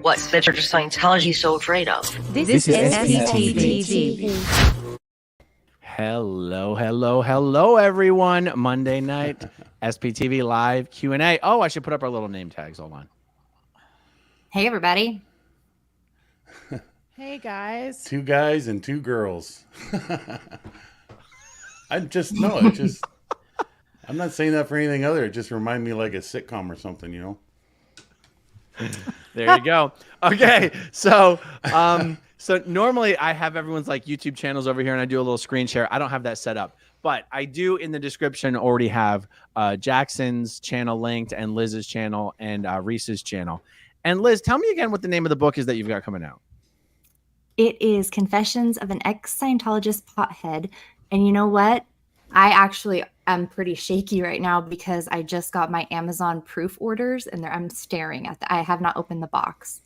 what the Church of Scientology is so afraid of. This is SPTV. Hello, everyone. Monday night, SPTV live Q&A. Oh, I should put up our little name tags. Hold on. Hey, everybody. Hey, guys. 2 guys and 2 girls. I'm not saying that for anything other. It just reminds me like a sitcom or something, you know? There you go. Okay, so normally I have everyone's like YouTube channels over here and I do a little screen share. I don't have that set up, but I do in the description already have Jackson's channel linked and Liz's channel and Reese's channel. And Liz, tell me again what the name of the book is that you've got coming out. It is Confessions of an Ex-Scientologist Pothead. And you know what? I actually am pretty shaky right now because I just got my Amazon proof orders and I'm staring at I have not opened the box.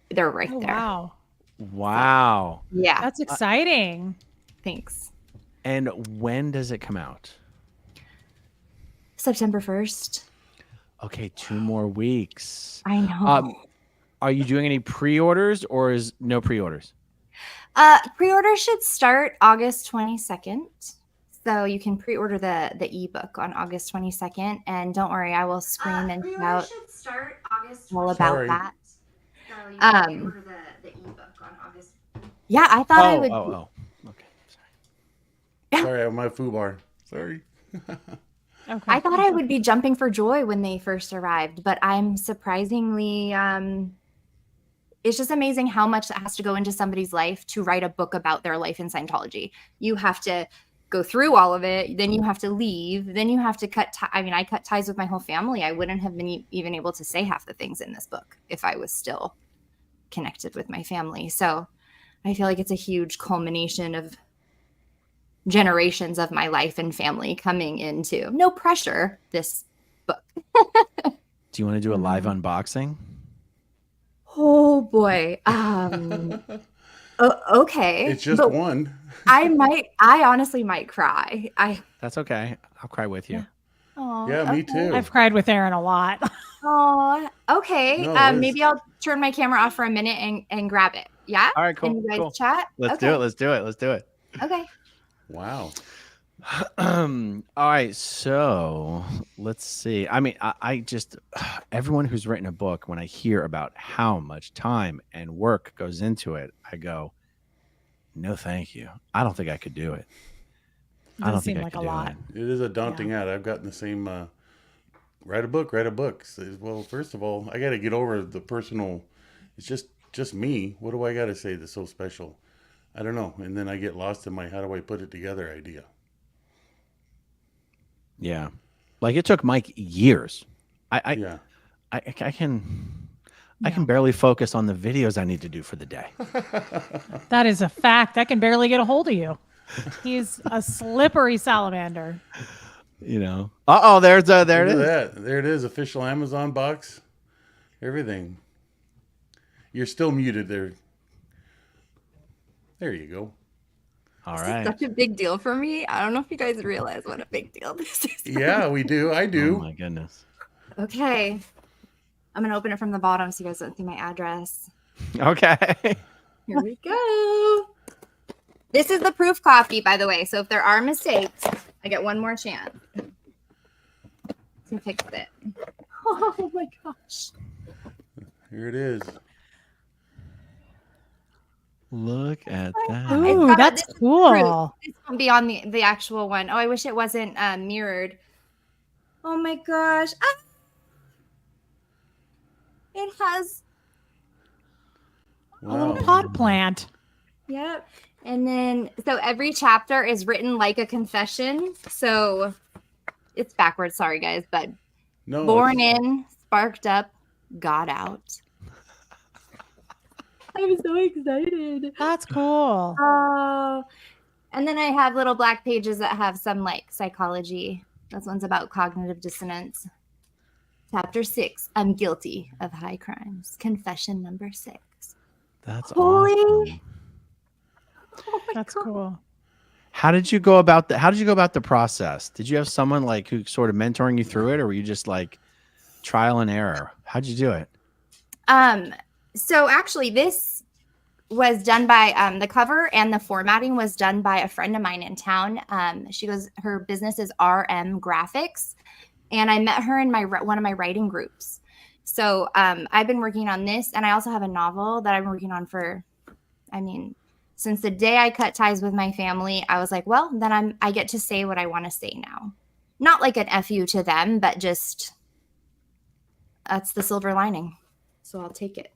They're right there. Wow. Yeah. That's exciting. Thanks. And when does it come out? September 1st. Okay, 2 more weeks. I know. Are you doing any pre-orders or is no pre-orders? Pre-order should start August 22nd. So you can pre-order the ebook on August 22nd. And don't worry, I will scream and shout should start August all about that. So you can pre-order the ebook on August. Yeah, I thought I would. Okay, sorry. Sorry, I have my FUBAR. Sorry. Okay. I thought I would be jumping for joy when they first arrived, but I'm surprisingly, it's just amazing how much that has to go into somebody's life to write a book about their life in Scientology. You have to go through all of it, then you have to leave, then you have to cut I cut ties with my whole family. I wouldn't have been even able to say half the things in this book if I was still connected with my family. So I feel like it's a huge culmination of generations of my life and family coming into, no pressure, this book. Do you want to do a live unboxing? Oh boy. Okay. It's just one. I honestly might cry. That's okay. I'll cry with you. Yeah, me too. I've cried with Aaron a lot. Oh, okay. No, maybe I'll turn my camera off for a minute and grab it. Yeah. All right, cool. Can you guys cool. chat? Let's do it. Okay. Wow. All right, so let's see. I mean, I just everyone who's written a book, when I hear about how much time and work goes into it, I go, no, thank you. I don't think I could do it. I don't think I could do it. It is a daunting ad. I've gotten the same. Write a book. Well, first of all, I got to get over the personal. It's just me. What do I got to say that's so special? I don't know. And then I get lost in my how do I put it together idea. Yeah, like it took Mike years. I can barely focus on the videos I need to do for the day. That is a fact. I can barely get a hold of you. He's a slippery salamander. You know. There it is. There it is. Official Amazon box. Everything. You're still muted there. There you go. All This right. is such a big deal for me. I don't know if you guys realize what a big deal this is. Yeah, we do. I do. Oh my goodness. Okay. I'm going to open it from the bottom so you guys don't see my address. Okay. Here we go. This is the proof copy, by the way. So if there are mistakes, I get one more chance to fix it. Oh my gosh. Here it is. Look at that. Ooh, that's cool. This won't be on the actual one. Oh, I wish it wasn't mirrored. Oh my gosh. It has a little pot plant. Yep. And then, so every chapter is written like a confession. So it's backwards. Sorry, guys. But No, born in, sparked up, got out. I'm so excited. That's cool. Oh, and then I have little black pages that have some like psychology. This one's about cognitive dissonance. Chapter 6, I'm guilty of high crimes. Confession number 6. That's Holy. awesome. Oh my That's God. cool. How did you go about the process? Did you have someone like who sort of mentoring you through it, or were you just like trial and error? How'd you do it? So actually, this was done by the cover and the formatting was done by a friend of mine in town. Her business is RM Graphics, and I met her in one of my writing groups. So I've been working on this, and I also have a novel that I'm working on since the day I cut ties with my family. I was like, well, then I get to say what I want to say now. Not like an FU to them, but just that's the silver lining. So I'll take it.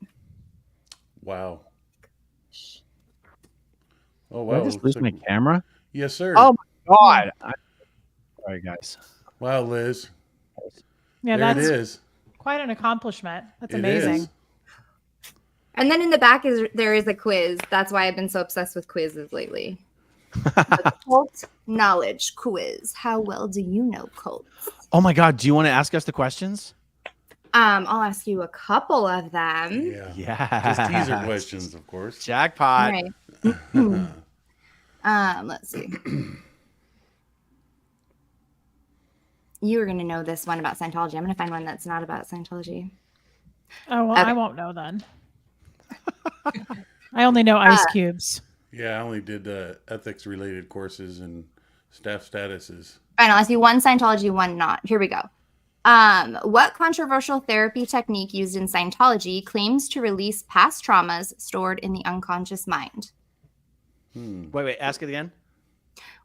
Wow. Oh, Did I wow. just lose my camera? Yes, sir. Oh my God. Sorry, guys. Wow, Liz. Yeah, There it that's is. quite an accomplishment. That's It amazing. is. And then in the back there is a quiz. That's why I've been so obsessed with quizzes lately. The cult knowledge quiz. How well do you know cults? Oh my God. Do you want to ask us the questions? I'll ask you a couple of them. Yeah. Yeah. Just teaser questions, of course. Jackpot. Right. Let's see. You are going to know this one about Scientology. I'm going to find one that's not about Scientology. Oh, well, Okay. I won't know then. I only know ice cubes. Yeah, I only did ethics-related courses and staff statuses. Fine, I'll ask you one Scientology, one not. Here we go. What controversial therapy technique used in Scientology claims to release past traumas stored in the unconscious mind? Wait. Ask it again.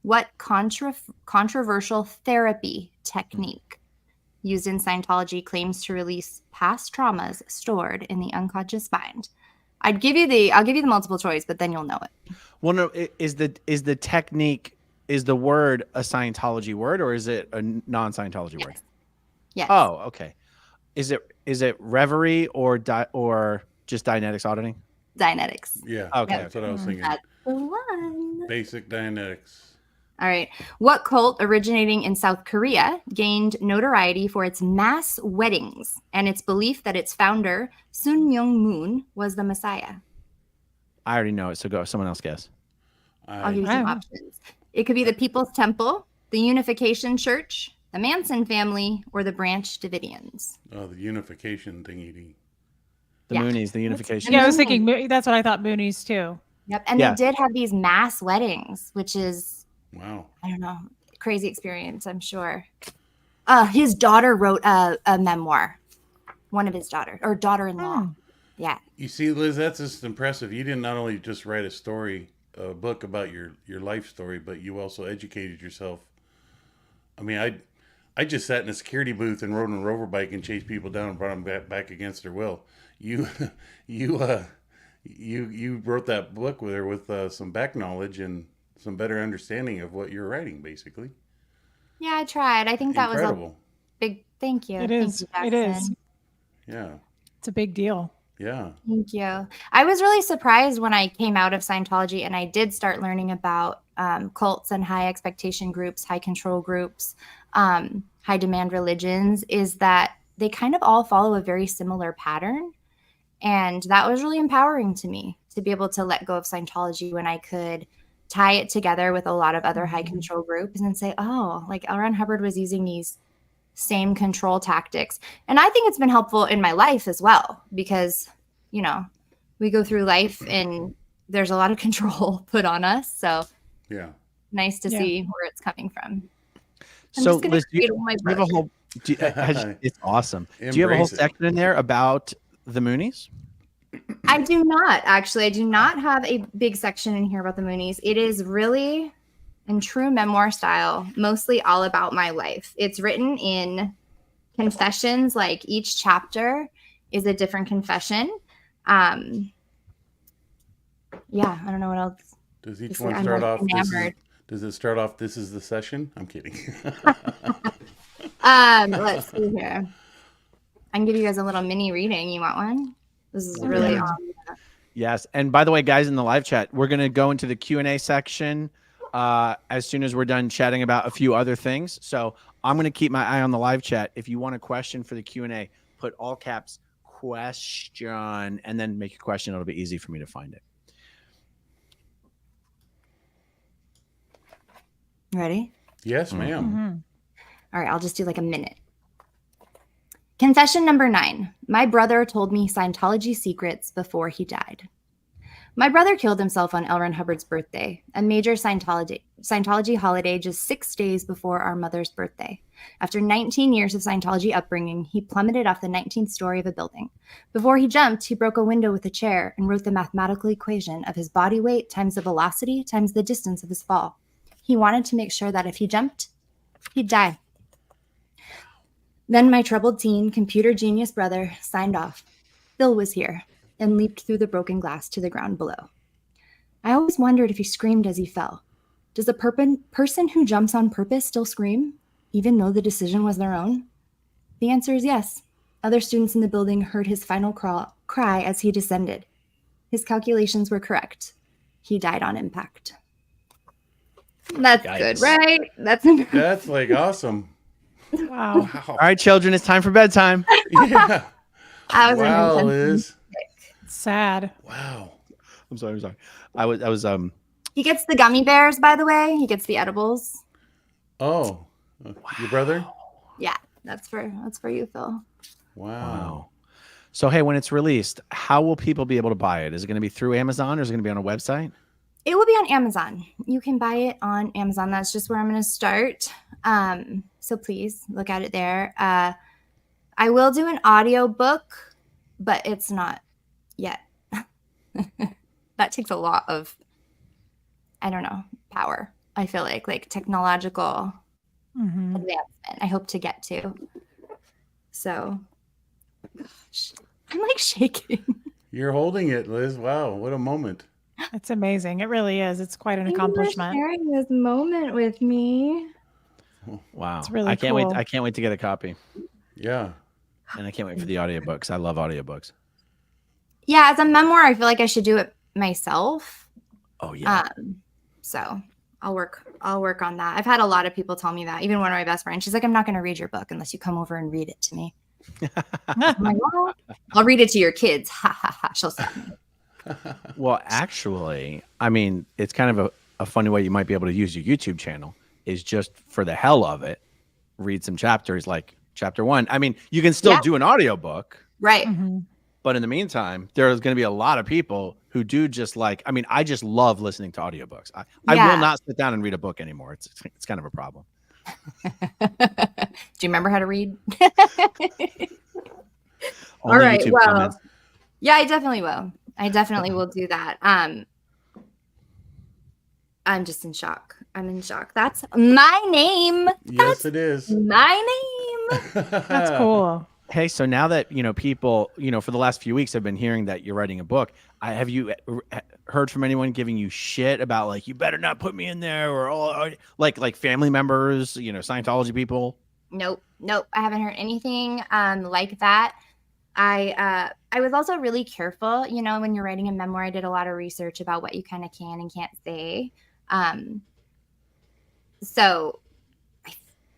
What controversial therapy technique used in Scientology claims to release past traumas stored in the unconscious mind? I'll give you the multiple choice, but then you'll know it. Well, no, is the technique, is the word a Scientology word or is it a non-Scientology word? Yes. Oh, okay. Is it reverie or just Dianetics auditing? Dianetics. Yeah, Okay. that's what I was thinking. That's the one. Basic Dianetics. All right. What cult originating in South Korea gained notoriety for its mass weddings and its belief that its founder, Sun Myung Moon, was the Messiah? I already know it, so go. Someone else guess. I'll give you some options. It could be the People's Temple, the Unification Church, the Manson family, or the Branch Davidians. Oh, the unification thingy. The Yeah. Moonies, the unification. Yeah, I was thinking that's what I thought Moonies too. Yep. And Yeah. they did have these mass weddings, which is, Wow. I don't know, crazy experience, I'm sure. His daughter wrote a memoir. One of his daughter-in-law. Yeah. You see, Liz, that's just impressive. You didn't not only just write a book about your life story, but you also educated yourself. I mean, I just sat in a security booth and rode on a rover bike and chased people down and brought them back against their will. You wrote that book with her with some back knowledge and some better understanding of what you're writing, basically. Yeah, I tried. I think that Incredible. was a big thank you. It Thank is. you, It is. Jackson. Yeah. It's a big deal. Yeah. Thank you. I was really surprised when I came out of Scientology and I did start learning about cults and high expectation groups, high control groups, high demand religions, is that they kind of all follow a very similar pattern. And that was really empowering to me to be able to let go of Scientology when I could tie it together with a lot of other high control groups and say, oh, like L. Ron Hubbard was using these same control tactics. And I think it's been helpful in my life as well, because, we go through life and there's a lot of control put on us. So Yeah. nice to see where it's coming from. I'm So, just gonna Liz, do read you my have a book. whole? It's awesome. Do you have a whole Embrace it. section in there about the Moonies? I do not, actually. I do not have a big section in here about the Moonies. It is really, in true memoir style, mostly all about my life. It's written in confessions, like each chapter is a different confession. Yeah, I don't know what else. Does each Just one I'm start like off? enamored. Does it start off? This is the session. I'm kidding. Let's see here. I can give you guys a little mini reading. You want one? This is really Yes. And by the way, guys, in the live chat, we're going to go into the Q&A section as soon as we're done chatting about a few other things. So I'm going to keep my eye on the live chat. If you want a question for the Q&A, put all caps question and then make your question. It'll be easy for me to find it. Ready? Yes, ma'am. All right, I'll just do like a minute. Confession number 9. My brother told me Scientology secrets before he died. My brother killed himself on L. Ron Hubbard's birthday, a major Scientology holiday just 6 days before our mother's birthday. After 19 years of Scientology upbringing, he plummeted off the 19th story of a building. Before he jumped, he broke a window with a chair and wrote the mathematical equation of his body weight times the velocity times the distance of his fall. He wanted to make sure that if he jumped, he'd die. Then my troubled teen, computer genius brother signed off. Phil was here and leaped through the broken glass to the ground below. I always wondered if he screamed as he fell. Does a person who jumps on purpose still scream, even though the decision was their own? The answer is yes. Other students in the building heard his final cry as he descended. His calculations were correct. He died on impact. That's good, right? That's like awesome. Wow. All right, children, it's time for bedtime. Yeah. I was Wow, Liz. Sad. Wow. I'm sorry. I was He gets the gummy bears, by the way. He gets the edibles. Oh, your brother? Yeah, that's for you, Phil. Wow. So hey, when it's released, how will people be able to buy it? Is it going to be through Amazon or is it going to be on a website? It will be on Amazon. You can buy it on Amazon. That's just where I'm going to start. So please look at it there. I will do an audio book, but it's not yet. That takes a lot of, I don't know, power. I feel like technological advancement I hope to get to. So, gosh, I'm like shaking. You're holding it, Liz. Wow, what a moment. It's amazing. It really is. It's quite an Thank you for accomplishment. sharing this moment with me. Wow. It's really I can't wait. cool. I can't wait to get a copy. Yeah. And I can't wait for the audiobooks. I love audiobooks. Yeah, as a memoir, I feel like I should do it myself. Oh yeah. So I'll work on that. I've had a lot of people tell me that. Even one of my best friends, she's like, I'm not going to read your book unless you come over and read it to me. I'm like, well, I'll read it to your kids. Ha ha ha. She'll stop me. Well, actually, I mean, it's kind of a funny way you might be able to use your YouTube channel is just for the hell of it, read some chapters like chapter 1. I mean, you can still do an audiobook. Right. But in the meantime, there's going to be a lot of people who do just like, I mean, I just love listening to audiobooks. I will not sit down and read a book anymore. It's kind of a problem. Do you remember how to read? Only right, YouTube well, comments. Yeah, I definitely will. I definitely will do that. I'm just in shock. I'm in shock. That's my name. Yes, it is. My name. That's cool. Hey, so now that, people, for the last few weeks have been hearing that you're writing a book, have you heard from anyone giving you shit about like, you better not put me in there or like family members, Scientology people? Nope. I haven't heard anything like that. I was also really careful, when you're writing a memoir, I did a lot of research about what you kind of can and can't say. So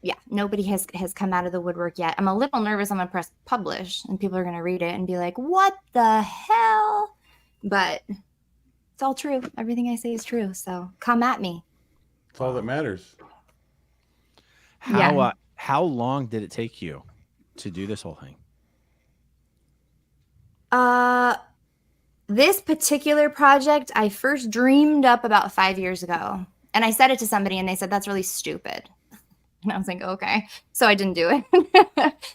yeah, nobody has come out of the woodwork yet. I'm a little nervous. I'm going to press publish and people are going to read it and be like, what the hell? But it's all true. Everything I say is true. So come at me. That's all that matters. How long did it take you to do this whole thing? This particular project, I first dreamed up about 5 years ago. And I said it to somebody and they said, that's really stupid. And I was like, okay. So I didn't do it.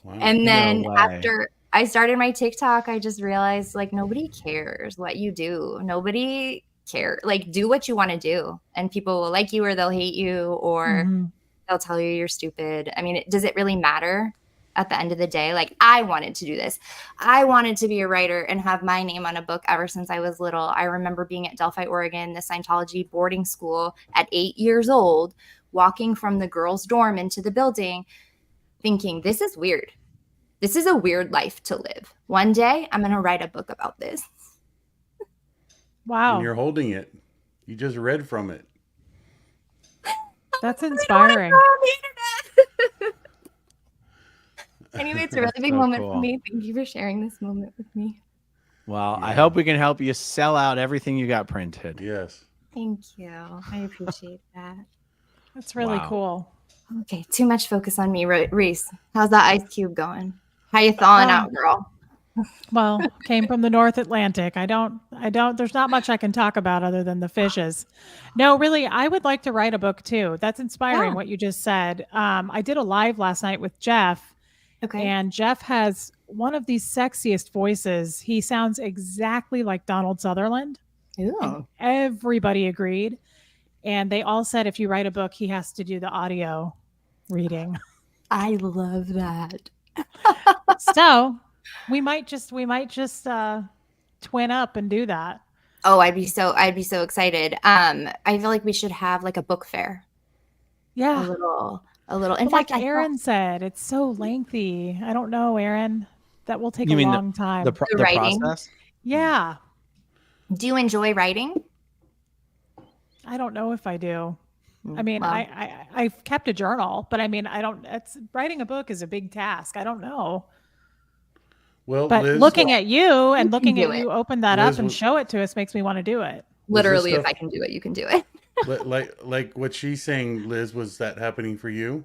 Wow. And then No way. after I started my TikTok, I just realized like nobody cares what you do. Nobody cares. Like do what you want to do. And people will like you or they'll hate you or they'll tell you you're stupid. I mean, does it really matter at the end of the day? Like I wanted to do this. I wanted to be a writer and have my name on a book ever since I was little. I remember being at Delphi, Oregon, the Scientology boarding school at 8 years old, walking from the girls' dorm into the building, thinking, this is weird. This is a weird life to live. One day, I'm going to write a book about this. Wow. And you're holding it. You just read from it. That's inspiring. Anyway, it's a really big moment for me. Thank you for sharing this moment with me. Well, I hope we can help you sell out everything you got printed. Yes. Thank you. I appreciate that. That's really Wow. cool. Okay, too much focus on me. Reese, how's that ice cube going? How you thawing out, girl? Well, came from the North Atlantic. I don't, there's not much I can talk about other than the fishes. No, really, I would like to write a book too. That's inspiring Yeah. what you just said. I did a live last night with Jeff, Okay. and Jeff has one of the sexiest voices. He sounds exactly like Donald Sutherland. Ooh. Everybody agreed. And they all said if you write a book, he has to do the audio reading. I love that. So we might just twin up and do that. Oh, I'd be so excited. I feel like we should have like a book fair. Yeah. A little. In But fact, like Aaron said, it's so lengthy. I don't know, Aaron. That will take You a mean long time. the writing? process? Yeah. do you enjoy writing? I don't know if I do. I mean, Well, I've kept a journal, but I mean, writing a book is a big task. I don't know. Well, But Liz, looking at you and can looking do at it. you open that Liz, up and show it to us makes me want to do it. literally, if stuff- I can do it, you can do it. like what she's saying, Liz, was that happening for you?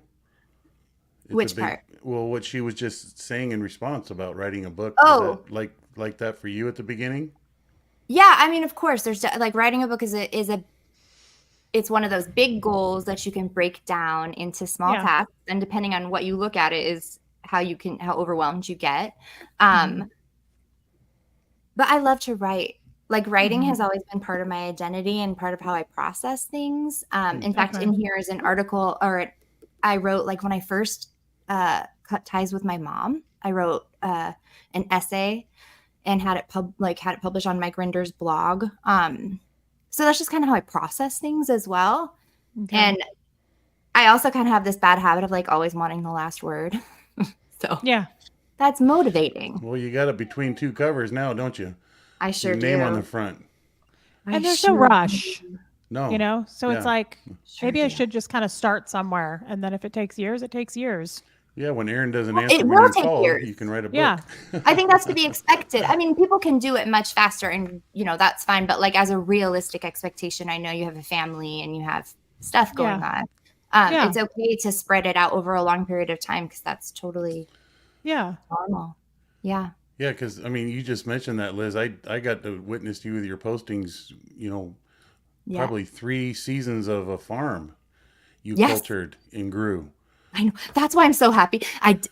It's Which part? Well, what she was just saying in response about writing a book. Was Oh. that like that for you at the beginning? Yeah, I mean, of course, there's like writing a book it's one of those big goals that you can break down into small Yeah. tasks, and depending on what you look at it is how overwhelmed you get. Mhm. But I love to write. Like writing Mhm. has always been part of my identity and part of how I process things. In fact, Okay. in here is an article, I wrote like when I first cut ties with my mom. I wrote an essay and had it published on Mike Rinder's blog. So that's just kind of how I process things as well. Okay. And I also kind of have this bad habit of like always wanting the last word. So yeah. that's motivating. Well, you got it between two covers now, don't you? I sure Your do. name on the front. I And there's no sure rush, do. No, you know? So it's Yeah. like, Sure maybe I do. should just kind of start somewhere. And then if it takes years, it takes years. Yeah, when Aaron doesn't Well, answer it when will you take call, years. you can write a book. Yeah. I think that's to be expected. I mean, people can do it much faster and, that's fine. But like as a realistic expectation, I know you have a family and you have stuff going on. Yeah. It's okay to spread it out over a long period of time because that's totally Yeah. normal. Yeah. Yeah, because I mean, you just mentioned that, Liz. I got to witness you with your postings. Yeah. Probably 3 seasons of a farm you Yes. cultured and grew. I know. That's why I'm so happy.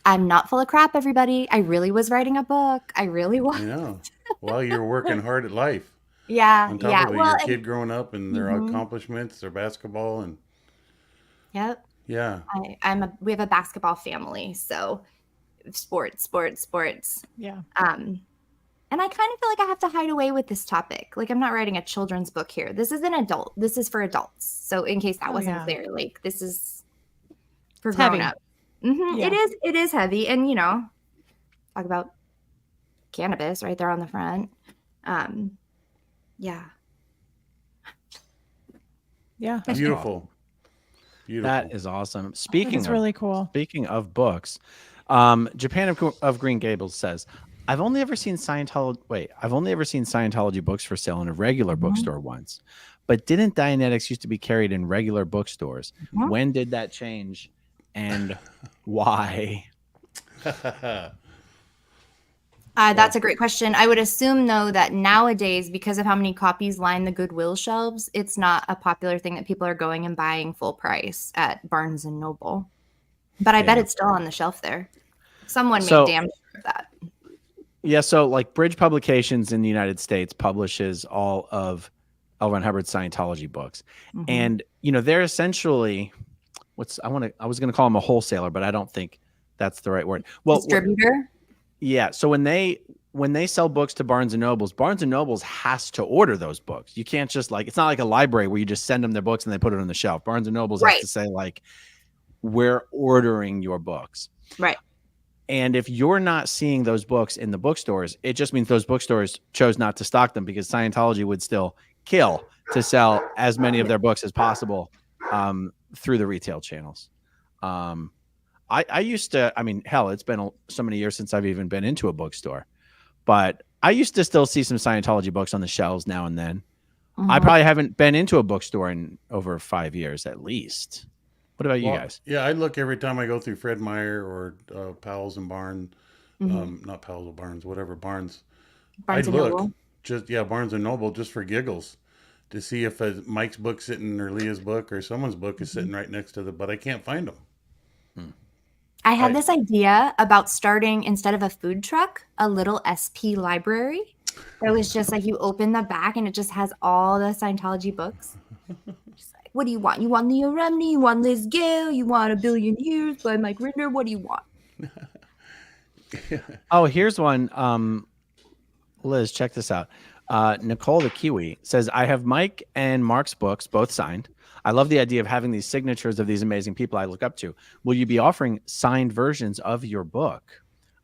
I'm not full of crap, everybody. I really was writing a book. I really was. I know. While you're working hard at life, Yeah. on top Yeah. of Well, your and- kid growing up and their Mhm. accomplishments, their basketball, and Yep. yeah, We have a basketball family, so sports. Yeah. And I kind of feel like I have to hide away with this topic. Like I'm not writing a children's book here. This is This is for adults. So in case that Oh, wasn't yeah. clear, like this is for It's heavy. grown up. Yeah. It is heavy, and talk about cannabis right there on the front. Yeah. Yeah. beautiful. That is awesome. It's Speaking really cool. of books, Japan of Green Gables says, I've only ever seen Scientology books for sale in a regular bookstore once. But didn't Dianetics used to be carried in regular bookstores? Mhm. When did that change and why? That's a great question. I would assume, though, that nowadays, because of how many copies line the Goodwill shelves, it's not a popular thing that people are going and buying full price at Barnes and Noble. But I bet Yeah. it's still on the shelf there. Someone So- made damn sure of that. Yeah, so like Bridge Publications in the United States publishes all of L. Ron Hubbard's Scientology books. Mhm. And they're essentially I was going to call them a wholesaler, but I don't think that's the right word. Well, Distributor. yeah, so when they sell books to Barnes and Nobles has to order those books. You can't just it's not like a library where you just send them their books and they put it on the shelf. Barnes and Nobles has Right. to say we're ordering your books. Right. And if you're not seeing those books in the bookstores, it just means those bookstores chose not to stock them because Scientology would still kill to sell as many of their books as possible through the retail channels. I used to, hell, it's been so many years since I've even been into a bookstore, but I used to still see some Scientology books on the shelves now and then. I Mhm. probably haven't been into a bookstore in over 5 years at least. What about you Well, guys? Yeah, I look every time I go through Fred Meyer or Powell's and Barn. Not Powell Barnes, whatever Barnes. Barnes I'd and look Noble. just Barnes and Noble just for giggles to see if Mike's book sitting or Leah's book or someone's book is sitting right next to but I can't find them. I had this idea about starting, instead of a food truck, a little SP library. It was just like you open the back and it just has all the Scientology books. Just like, what do you want? You want Leo Remini? You want Liz Gale? You want A Billion Years by Mike Rinder? What do you want? Oh, here's one. Liz, check this out. Nicole the Kiwi says, I have Mike and Mark's books, both signed. I love the idea of having these signatures of these amazing people I look up to. Will you be offering signed versions of your book?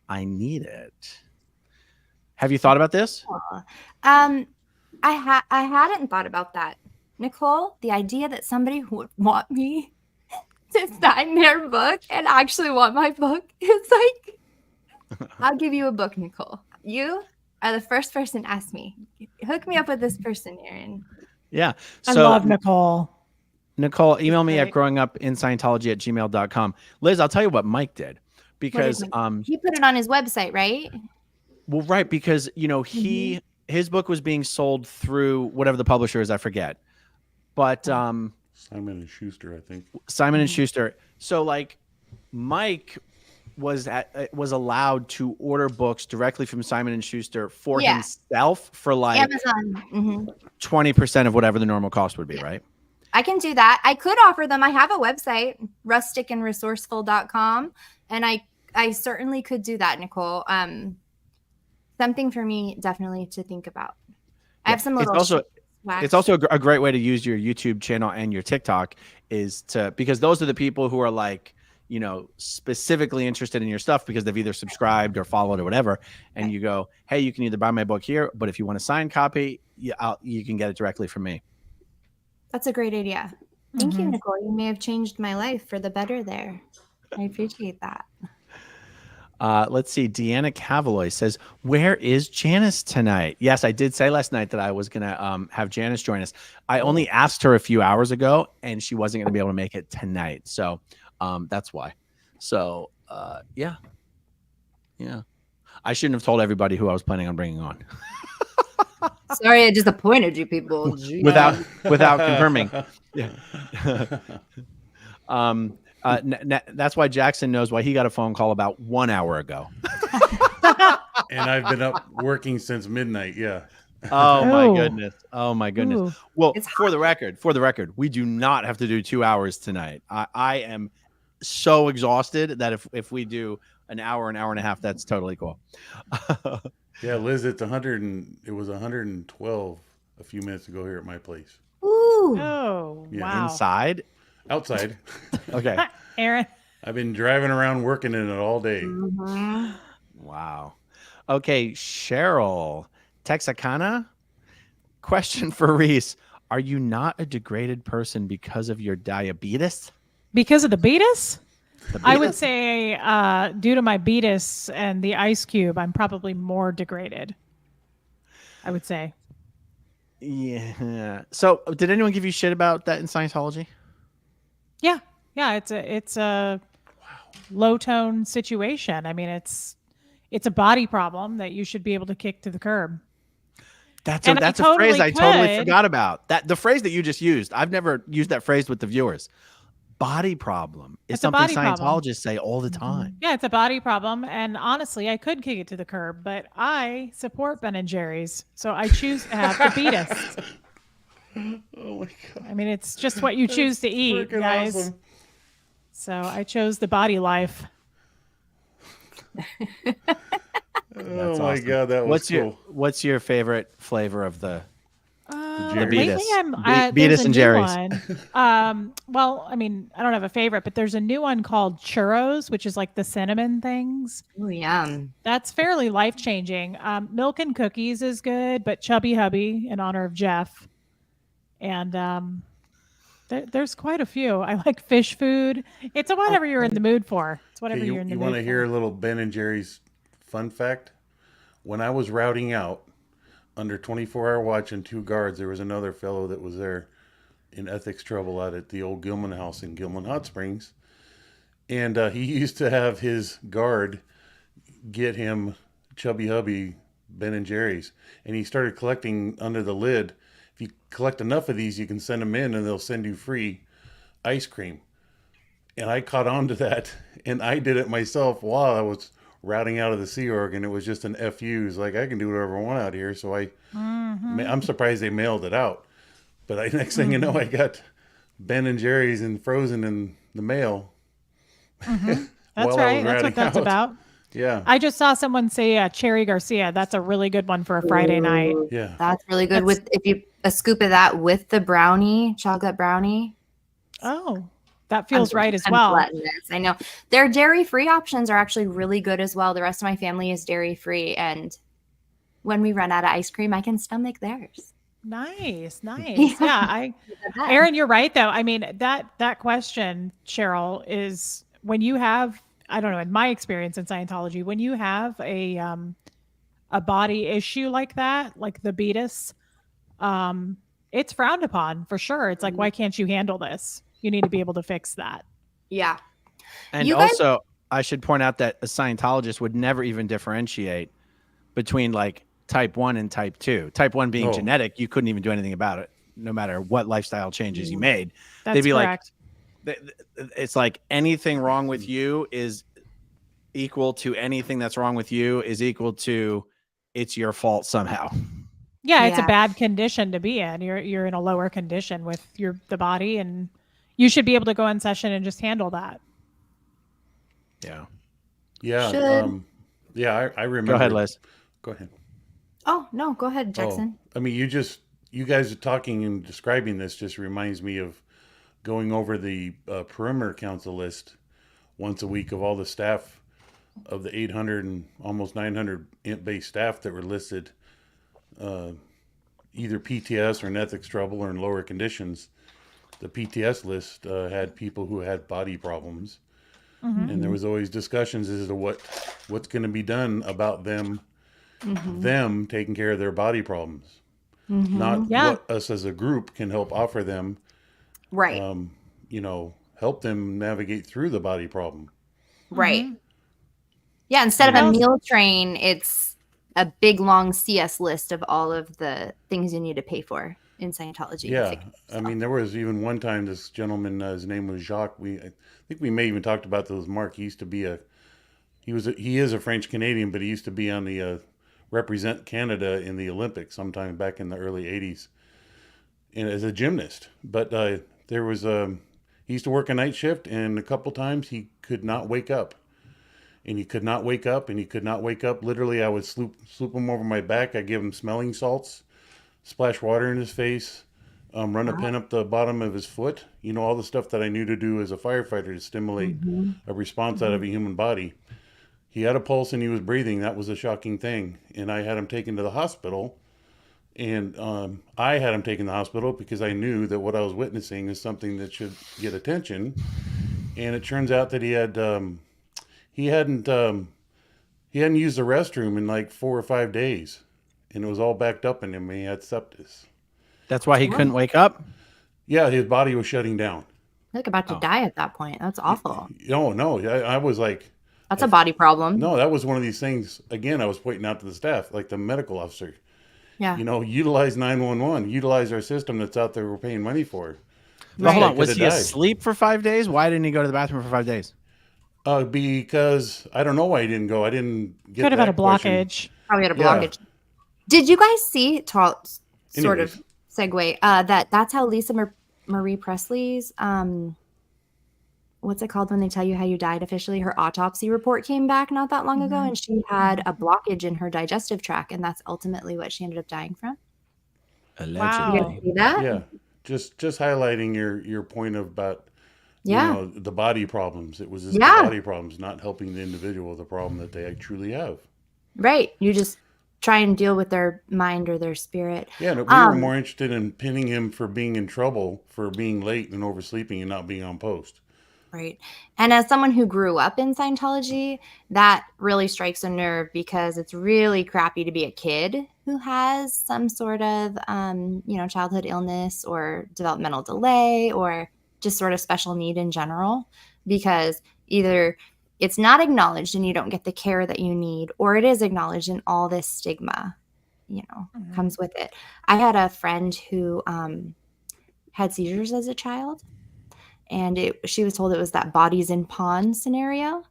I need it. Have you thought about this? I hadn't thought about that. Nicole, the idea that somebody would want me to sign their book and actually want my book is like, I'll give you a book, Nicole. You are the first person to ask me. Hook me up with this person, Aaron. Yeah. I love Nicole. Nicole, email me at Great. growingupinscientology@gmail.com. Liz, I'll tell you what Mike did. Because he put it on his website, right? well, right, because his book was being sold through whatever the publisher is, I forget. But Simon and Schuster, I think. Simon and Schuster. So like Mike was allowed to order books directly from Simon and Schuster for himself for like Amazon. 20% of whatever the normal cost would be, right? I can do that. I could offer them. I have a website, rusticandresourceful.com, and I certainly could do that, Nicole. Something for me definitely to think about. I have some little it's also a great way to use your YouTube channel and your TikTok because those are the people who are like, specifically interested in your stuff because they've either subscribed or followed or whatever. And you go, hey, you can either buy my book here, but if you want a signed copy, you can get it directly from me. That's a great idea. Thank you, Nicole. You may have changed my life for the better there. I appreciate that. Let's see. Deanna Cavaloy says, where is Janice tonight? Yes, I did say last night that I was going to have Janice join us. I only asked her a few hours ago, and she wasn't going to be able to make it tonight. So that's why. So, yeah. I shouldn't have told everybody who I was planning on bringing on. Sorry, I disappointed you people. without confirming. Yeah. That's why Jackson knows why he got a phone call about 1 hour ago. And I've been up working since midnight. Yeah. Oh my goodness. Oh my goodness. Ooh. Well, for the record, we do not have to do 2 hours tonight. I am so exhausted that if we do an hour and a half, that's totally cool. Yeah, Liz, it was 112 a few minutes ago here at my place. Ooh. Oh, Yeah. wow. Inside? Outside. Okay. Aaron. I've been driving around working in it all day. Wow. Okay, Cheryl Texarkana. Question for Reese. Are you not a degraded person because of your diabetes? Because of the beatus? I would say due to my beatus and the ice cube, I'm probably more degraded. I would say. Yeah. So did anyone give you shit about that in Scientology? Yeah. Yeah. It's a low tone situation. I mean, it's a body problem that you should be able to kick to the curb. That's a phrase I totally forgot about. The phrase that you just used. I've never used that phrase with the viewers. Body problem is something Scientologists say all the time. Yeah, it's a body problem. And honestly, I could kick it to the curb, but I support Ben and Jerry's. So I choose to have the beatus. Oh my God. I mean, it's just what you choose to eat, guys. Awesome. So I chose the body life. Oh my God, that was cool. What's your favorite flavor of the Lately, Beatus there's a and new Jerry's. one. Well, I mean, I don't have a favorite, but there's a new one called churros, which is like the cinnamon things. Oh, yum. That's fairly life changing. Milk and cookies is good, but Chubby Hubby in honor of Jeff. And there's quite a few. I like fish food. It's whatever you're in the mood for. It's whatever you're in the mood for. You want to hear a little Ben and Jerry's fun fact? When I was routing out under 24-hour watch and 2 guards, there was another fellow that was there in ethics trouble out at the old Gilman house in Gilman Hot Springs. And he used to have his guard get him Chubby Hubby Ben and Jerry's, and he started collecting under the lid. If you collect enough of these, you can send them in, and they'll send you free ice cream. And I caught on to that, and I did it myself while I was routing out of the Sea Org, and it was just an FU. It's like, I can do whatever I want out here. So I'm surprised they mailed it out. But next thing you know, I got Ben and Jerry's and Frozen in the mail. That's while I right. was That's what routing that's out. about. Yeah. I just saw someone say Cherry Garcia. That's a really good one for a Friday night. Ooh, Yeah. That's really good. With if you a scoop of that with the brownie, chocolate brownie. Oh, that feels right as I'm well. gluttonous. I know their dairy-free options are actually really good as well. The rest of my family is dairy-free, and when we run out of ice cream, I can stomach theirs. Nice. Yeah, Aaron, you're right though. I mean, that question, Cheryl, is when you have, I don't know, in my experience in Scientology, when you have a body issue like that, like the beatus, it's frowned upon for sure. It's like, why can't you handle this? You need to be able to fix that. Yeah. And You guys- also, I should point out that a Scientologist would never even differentiate between like type 1 and type 2. Type 1 being No. genetic, you couldn't even do anything about it, no matter what lifestyle changes you made. That's They'd be correct. like, it's like anything wrong with you is equal to anything that's wrong with you is equal to it's your fault somehow. Yeah, it's a Yeah. bad condition to be in. You're in a lower condition with the body, and you should be able to go in session and just handle that. Yeah. Yeah. Should- Yeah. I remember. Go ahead, Liz. Go ahead. Oh no, go ahead, Jackson. I mean, you guys are talking and describing this just reminds me of going over the perimeter council list once a week of all the staff of the 800 and almost 900 base staff that were listed, either PTS or in ethics trouble or in lower conditions. The PTS list had people who had body problems, and there was always discussions as to what's going to be done about them taking care of their body problems, not Yeah. what us as a group can help offer them. Right. Help them navigate through the body problem. Right. Yeah, instead of Yeah. a meal train, it's a big long CS list of all of the things you need to pay for in Scientology. Yeah, I mean, there was even one time this gentleman, his name was Jacques. I think we may even talked about those. Mark, he used to be he is a French Canadian, but he used to be on the represent Canada in the Olympics sometime back in the early '80s, and as a gymnast. But there was he used to work a night shift, and a couple times he could not wake up. And he could not wake up, and he could not wake up. Literally, I would sloop him over my back. I'd give him smelling salts, splash water in his face, run a pin up the bottom of his foot. All the stuff that I knew to do as a firefighter to stimulate a response out of a human body. He had a pulse and he was breathing. That was a shocking thing. And I had him taken to the hospital. And I had him taken to the hospital because I knew that what I was witnessing is something that should get attention. And it turns out that he hadn't used the restroom in like 4 or 5 days, and it was all backed up in him. He had sepsis. That's why he couldn't wake up. Yeah, his body was shutting down. Like about to die at that point. That's awful. No, I was like, That's a body problem. no, that was one of these things. Again, I was pointing out to the staff, like the medical officer. Yeah. Utilize 911, utilize our system that's out there we're paying money for. But hold Right. on, was Could've he died. asleep for 5 days? Why didn't he go to the bathroom for 5 days? Because I don't know why he didn't go. I didn't get Could have had a that question. blockage. Probably had a Yeah. blockage. Did you guys see, sort Anyways. of segue, that's how Lisa Marie Presley's, what's it called when they tell you how you died officially? Her autopsy report came back not that long ago, and she had a blockage in her digestive tract, and that's ultimately what she ended up dying from. Wow. You guys see that? Yeah, just highlighting your point about Yeah. the body problems. It was just Yeah. the body problems, not helping the individual with the problem that they truly have. Right. You just try and deal with their mind or their spirit. Yeah, and we were more interested in pinning him for being in trouble for being late and oversleeping and not being on post. Right. And as someone who grew up in Scientology, that really strikes a nerve because it's really crappy to be a kid who has some sort of, childhood illness or developmental delay or just sort of special need in general, because either it's not acknowledged and you don't get the care that you need, or it is acknowledged and all this stigma, comes with it. I had a friend who had seizures as a child, and she was told it was that bodies in pawns scenario,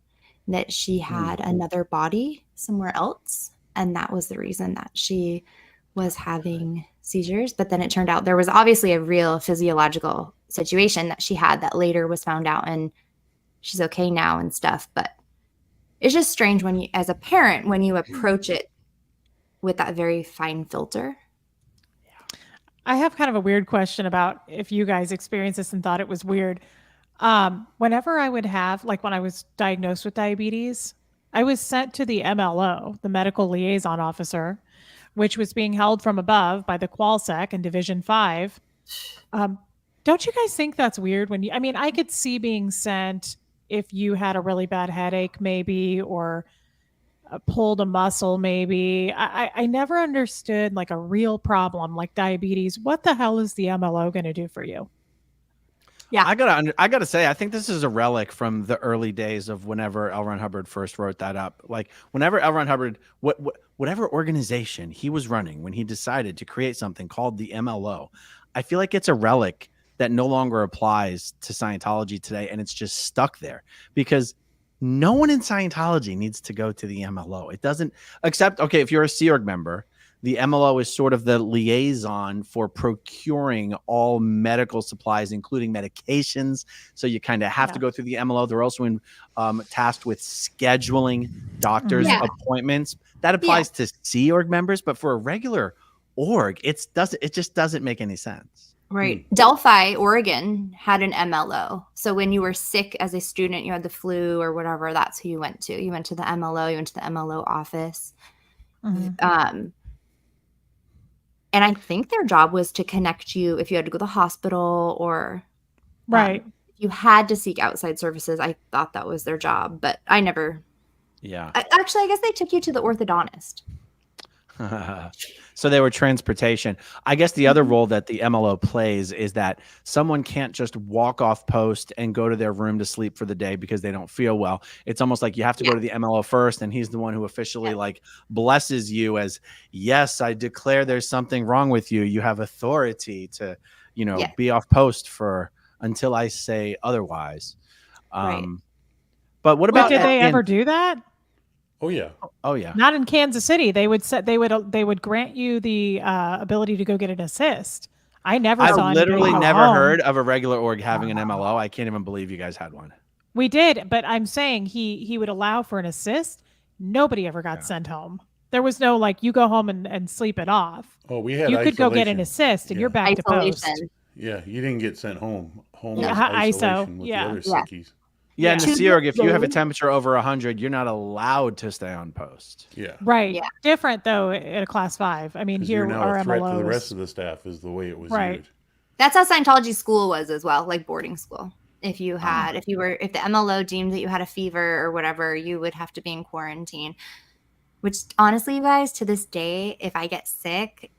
that she had another body somewhere else, and that was the reason that she was having seizures. But then it turned out there was obviously a real physiological situation that she had that later was found out, and she's okay now and stuff. But it's just strange when you, as a parent, when you approach it with that very fine filter. I have kind of a weird question about if you guys experienced this and thought it was weird. Whenever I would have, like when I was diagnosed with diabetes, I was sent to the MLO, the Medical Liaison Officer, which was being held from above by the QualSec in Division 5. Don't you guys think that's weird? I could see being sent if you had a really bad headache, maybe, or pulled a muscle, maybe. I never understood like a real problem like diabetes. What the hell is the MLO going to do for you? Yeah. I gotta say, I think this is a relic from the early days of whenever L. Ron Hubbard first wrote that up. Like whenever L. Ron Hubbard, whatever organization he was running, when he decided to create something called the MLO, I feel like it's a relic that no longer applies to Scientology today, and it's just stuck there because no one in Scientology needs to go to the MLO. It doesn't, except, okay, if you're a Sea Org member, the MLO is sort of the liaison for procuring all medical supplies, including medications. So you kind of have to go through the MLO. They're also tasked with scheduling doctors' appointments. That applies to Sea Org members, but for a regular org, it just doesn't make any sense. Right. Delphi, Oregon had an MLO. So when you were sick as a student, you had the flu or whatever, that's who you went to. You went to the MLO, you went to the MLO office. And I think their job was to connect you if you had to go to the hospital or Right. you had to seek outside services. I thought that was their job, but I never. Yeah. Actually, I guess they took you to the orthodontist. So they were transportation. I guess the other role that the MLO plays is that someone can't just walk off post and go to their room to sleep for the day because they don't feel well. It's almost like you have to go to the MLO first, and he's the one who officially like blesses you as, yes, I declare there's something wrong with you. You have authority to, be off post for until I say otherwise. Right. But what about? Did they ever do that? Oh yeah. Oh yeah. Not in Kansas City. They would grant you the ability to go get an assist. I never saw. I've literally anybody never home. heard of a regular org having an MLO. I can't even believe you guys had one. We did, but I'm saying he would allow for an assist. Nobody ever got sent home. There was no like you go home and sleep it off. Oh, we had. You could go get an isolation. assist and you're back to post. Yeah, you didn't get sent home. Home Yeah, was ISO, isolation with the other sickies. Yeah, in the To Sea Org, this if you have a day- temperature over 100, you're not allowed to stay on post. Yeah. Right. Yeah. Different though at a class 5. I mean, 'Cause here you're now our a threat to the MLOs. rest of the staff is the way it was Right. viewed. That's how Scientology school was as well, like boarding school. If the MLO deemed that you had a fever or whatever, you would have to be in quarantine. Which honestly, you guys, to this day, if I get sick,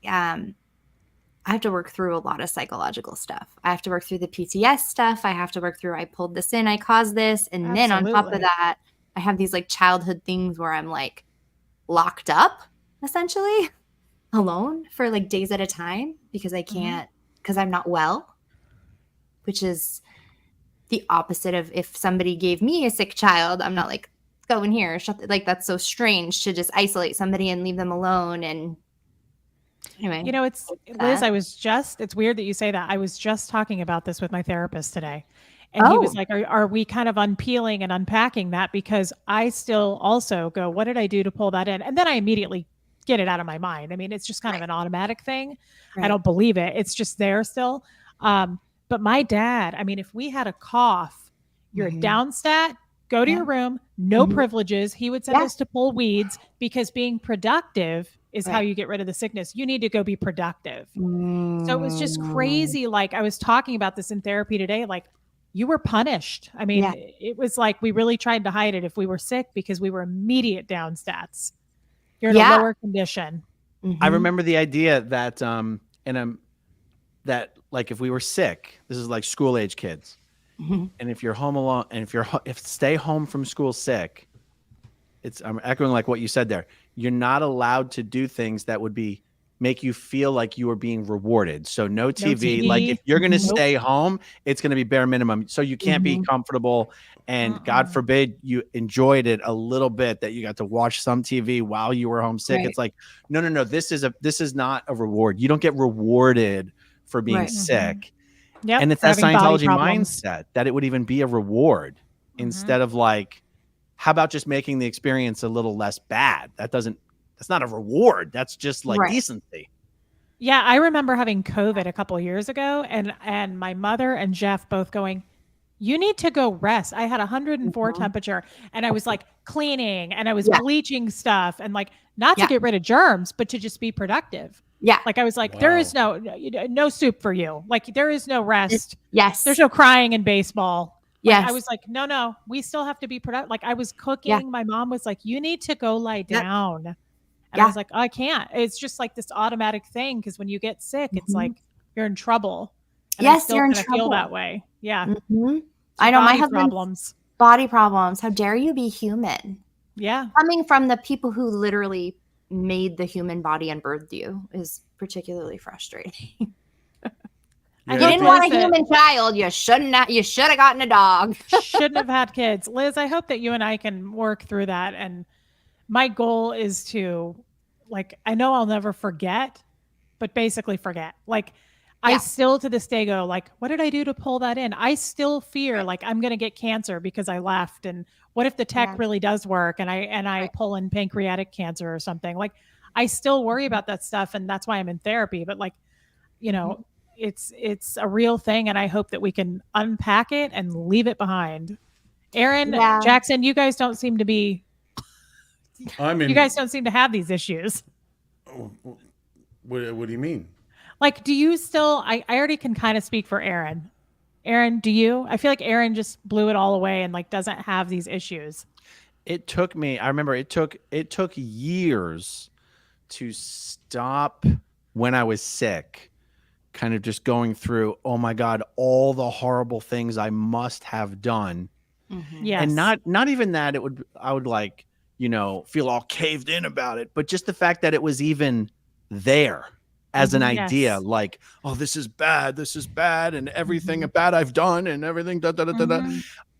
I have to work through a lot of psychological stuff. I have to work through the PTS stuff. I have to work through I pulled this in, I caused this. And then on top of Absolutely. that, I have these like childhood things where I'm like locked up essentially alone for like days at a time because I can't, because I'm not well, which is the opposite of if somebody gave me a sick child. I'm not like, go in here, like that's so strange to just isolate somebody and leave them alone. And anyway, It's Liz, it's weird that you say that. I was just talking about this with my therapist today. And he was like, are we kind of unpeeling and unpacking that? Because I still also go, what did I do to pull that in? And then I immediately get it out of my mind. I mean, it's just kind of an automatic thing. I don't believe it. It's just there still. But my dad, I mean, if we had a cough, you're a downstat, go to your room, no privileges. He would send us to pull weeds because being productive is how you get rid of the sickness. You need to go be productive. So it was just crazy. Like I was talking about this in therapy today, like you were punished. I mean, it was like we really tried to hide it if we were sick because we were immediate down stats. You're in a lower condition. I remember the idea that that like if we were sick, this is like school age kids, Mhm. And if you're home alone, and if stay home from school sick, I'm echoing like what you said there. You're not allowed to do things that would make you feel like you are being rewarded. So no TV. Like if TV. you're going to Nope. stay home, it's going to be bare minimum. So you can't be Mhm. comfortable. And God forbid you enjoyed it a little bit that you got to watch some TV while you were homesick. Right. It's like, no. This is not a reward. You don't get rewarded for being Right. sick. Yep. And it's for that having body Scientology problems. mindset that it would even be a reward instead of like, how about just making the experience a little less bad? That's not a reward. That's just like Right. decency. Yeah, I remember having COVID a couple of years ago, and my mother and Jeff both going, "You need to go rest." I had 104 temperature, and I was like cleaning, and I was Yeah. bleaching stuff, and like not to Yeah. get rid of germs, but to just be productive. Yeah. Like I was like, there is no soup for you. Like there is no rest. Yes. There's no crying in baseball. Like, Yes. I was like, no, we still have to be productive. Like I was cooking. Yeah. My mom was like, you need to go lie Yep. down. And Yeah. I was like, oh, I can't. It's just like this automatic thing. Cause when you get sick, it's like you're in trouble. And I Yes, still you're in kinda feel trouble. that way. Yeah. Mhm. I know my Body husband's problems. body problems. How dare you be human? Yeah. Coming from the people who literally made the human body and birthed you is particularly frustrating. I You hope didn't want a Liz, human child. You should have gotten a dog. shouldn't have had kids. Liz, I hope that you and I can work through that. And my goal is to, like, I know I'll never forget, but basically forget. Like, I Yeah. still to this day go, like, what did I do to pull that in? I still fear like I'm going to get cancer because I left. And what if the tech Yeah. really does work and I Right. pull in pancreatic cancer or something? Like, I still worry about that stuff. And that's why I'm in therapy. But like, you know, it's a real thing. And I hope that we can unpack it and leave it behind. Aaron, Yeah. Jackson, you guys don't seem to be, I'm in. you guys don't seem to have these issues. What do you mean? Like, do you still, I already can kind of speak for Aaron. Aaron, do you? I feel like Aaron just blew it all away and like doesn't have these issues. It took me, I remember it took years to stop when I was sick, kind of just going through, oh my God, all the horrible things I must have done. Yes. And not even that I would like, feel all caved in about it, but just the fact that it was even there as an idea, Yes. like, oh, this is bad, and everything bad I've done and everything, da, da, da, da, da.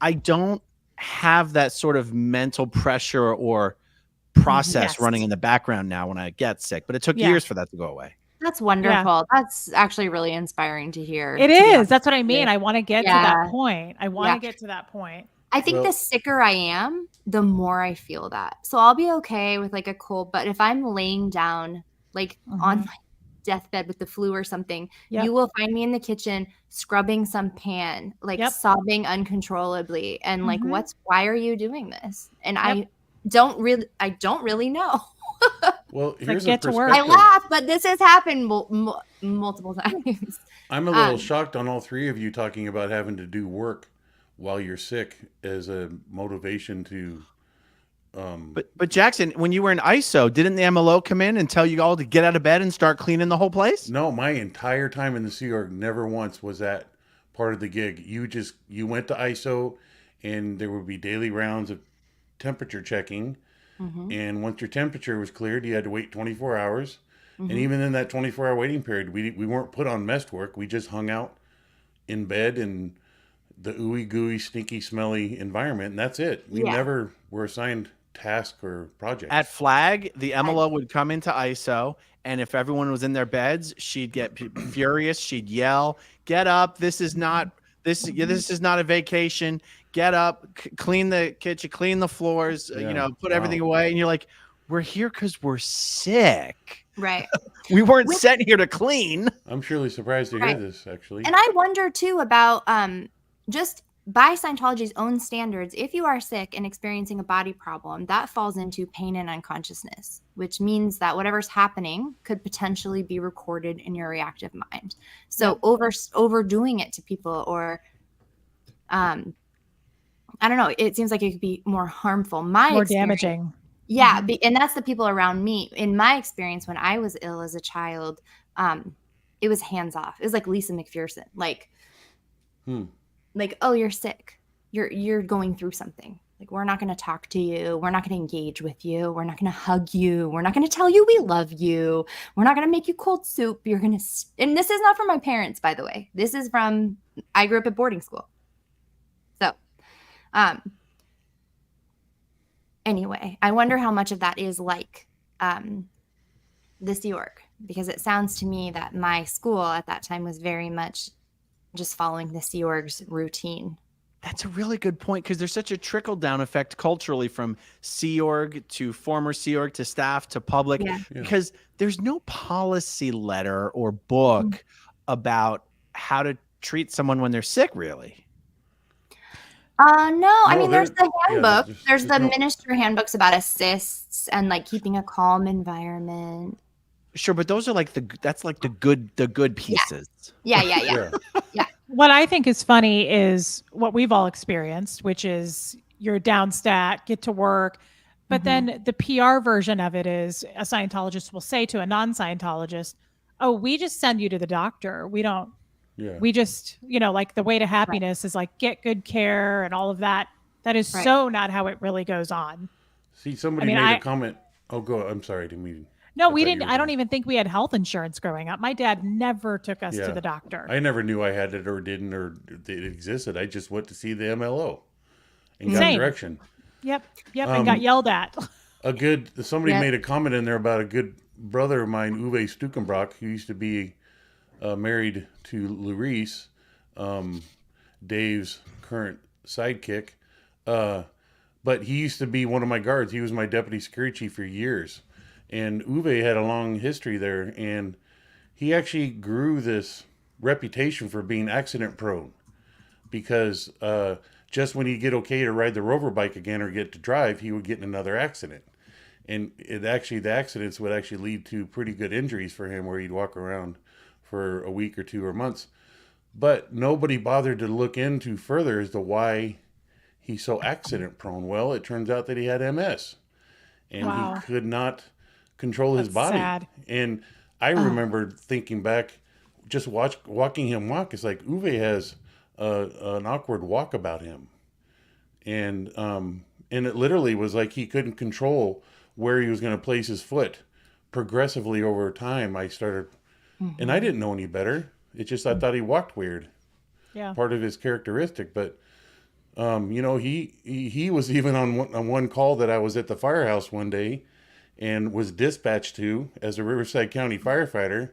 I don't have that sort of mental pressure or process Yes. running in the background now when I get sick, but it took Yeah. years for that to go away. That's wonderful. That's actually really inspiring to hear. It to be is. honest. That's what I mean. I want to get to that Yeah. point. I want Yeah. to get to that point. I think Well- the sicker I am, the more I feel that. So I'll be okay with like a cold, but if I'm laying down like on my deathbed with the flu or something, Yep. you will find me in the kitchen scrubbing some pan, like Yep. sobbing uncontrollably and like why are you doing this? And Yep. I don't really know. Well, like, here's get a to work. I perspective. laugh, but this has happened multiple times. I'm a little shocked on all three of you talking about having to do work while you're sick as a motivation to. But Jackson, when you were in ISO, didn't the MLO come in and tell you all to get out of bed and start cleaning the whole place? No, my entire time in the Sea Org, never once was that part of the gig. You went to ISO, and there would be daily rounds of temperature checking. And once your temperature was cleared, you had to wait 24 hours. And even in that 24-hour waiting period, we weren't put on mess work. We just hung out in bed in the ooey gooey, stinky, smelly environment, and that's it. We never were assigned task or projects. At Flag, the MLO would come into ISO, and if everyone was in their beds, she'd get furious. She'd yell, "Get up! This is not a vacation. Get up! Clean the kitchen, clean the floors. Put everything away." And you're like, "We're here because we're sick. Right. We weren't sent here to clean." I'm surely surprised to hear this, actually. And I wonder too about just by Scientology's own standards, if you are sick and experiencing a body problem, that falls into pain and unconsciousness, which means that whatever's happening could potentially be recorded in your reactive mind. So overdoing it to people or I don't know, it seems like it could be more harmful. More damaging. Yeah, and that's the people around me. In my experience, when I was ill as a child, it was hands off. It was like Lisa McPherson. Like, like, oh, you're sick. You're going through something. Like, we're not going to talk to you. We're not going to engage with you. We're not going to hug you. We're not going to tell you we love you. We're not going to make you cold soup. You're going to, and this is not from my parents, by the way. This is from, I grew up at boarding school. So, anyway, I wonder how much of that is like the Sea Org, because it sounds to me that my school at that time was very much just following the Sea Org's routine. That's a really good point, because there's such a trickle down effect culturally from Sea Org to former Sea Org to staff to public, because there's no policy letter or book about how to treat someone when they're sick, really. No, I mean, there's the handbook. There's the no minister handbooks about assists and like keeping a calm environment. Sure, but those are like that's like the good pieces. Yeah. What I think is funny is what we've all experienced, which is you're down stat, get to work. But then the PR version of it is a Scientologist will say to a non-Scientologist, oh, we just send you to the doctor. We don't, we just, like the way to happiness is like get good care and all of that. That is so not how it really goes on. See, somebody made a comment. Oh, go. I'm sorry, I didn't mean. No, we didn't. I don't even think we had health insurance growing up. My dad never took us to the doctor. I never knew I had it or didn't or it existed. I just went to see the MLO and got direction. Yep. And got yelled at. Somebody made a comment in there about a good brother of mine, Uwe Stukenbrock, who used to be married to Larice, Dave's current sidekick. But he used to be one of my guards. He was my deputy security chief for years. And Uwe had a long history there, and he actually grew this reputation for being accident prone, because just when he'd get okay to ride the rover bike again or get to drive, he would get in another accident. And the accidents would actually lead to pretty good injuries for him, where he'd walk around for a week or two or months. But nobody bothered to look into further as to why he's so accident prone. Well, it turns out that he had MS, and he could not control his body. Sad. And I remember thinking back, just walking him walk. It's like Uwe has an awkward walk about him, and it literally was like he couldn't control where he was going to place his foot. Progressively over time, I started, and I didn't know any better. It's just I thought he walked weird. Yeah, part of his characteristic, but. He was even on one call that I was at the firehouse one day and was dispatched to as a Riverside County firefighter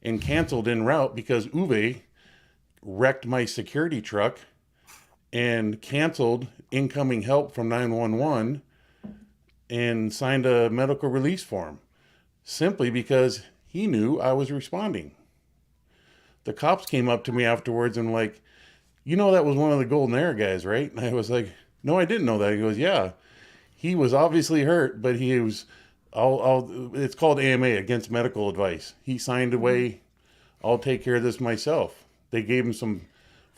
and canceled en route because Uwe wrecked my security truck and canceled incoming help from 911 and signed a medical release form simply because he knew I was responding. The cops came up to me afterwards and like, that was one of the Golden Era guys, right? And I was like, no, I didn't know that. He goes, yeah, he was obviously hurt, but he was, it's called AMA, against medical advice. He signed away, I'll take care of this myself. They gave him some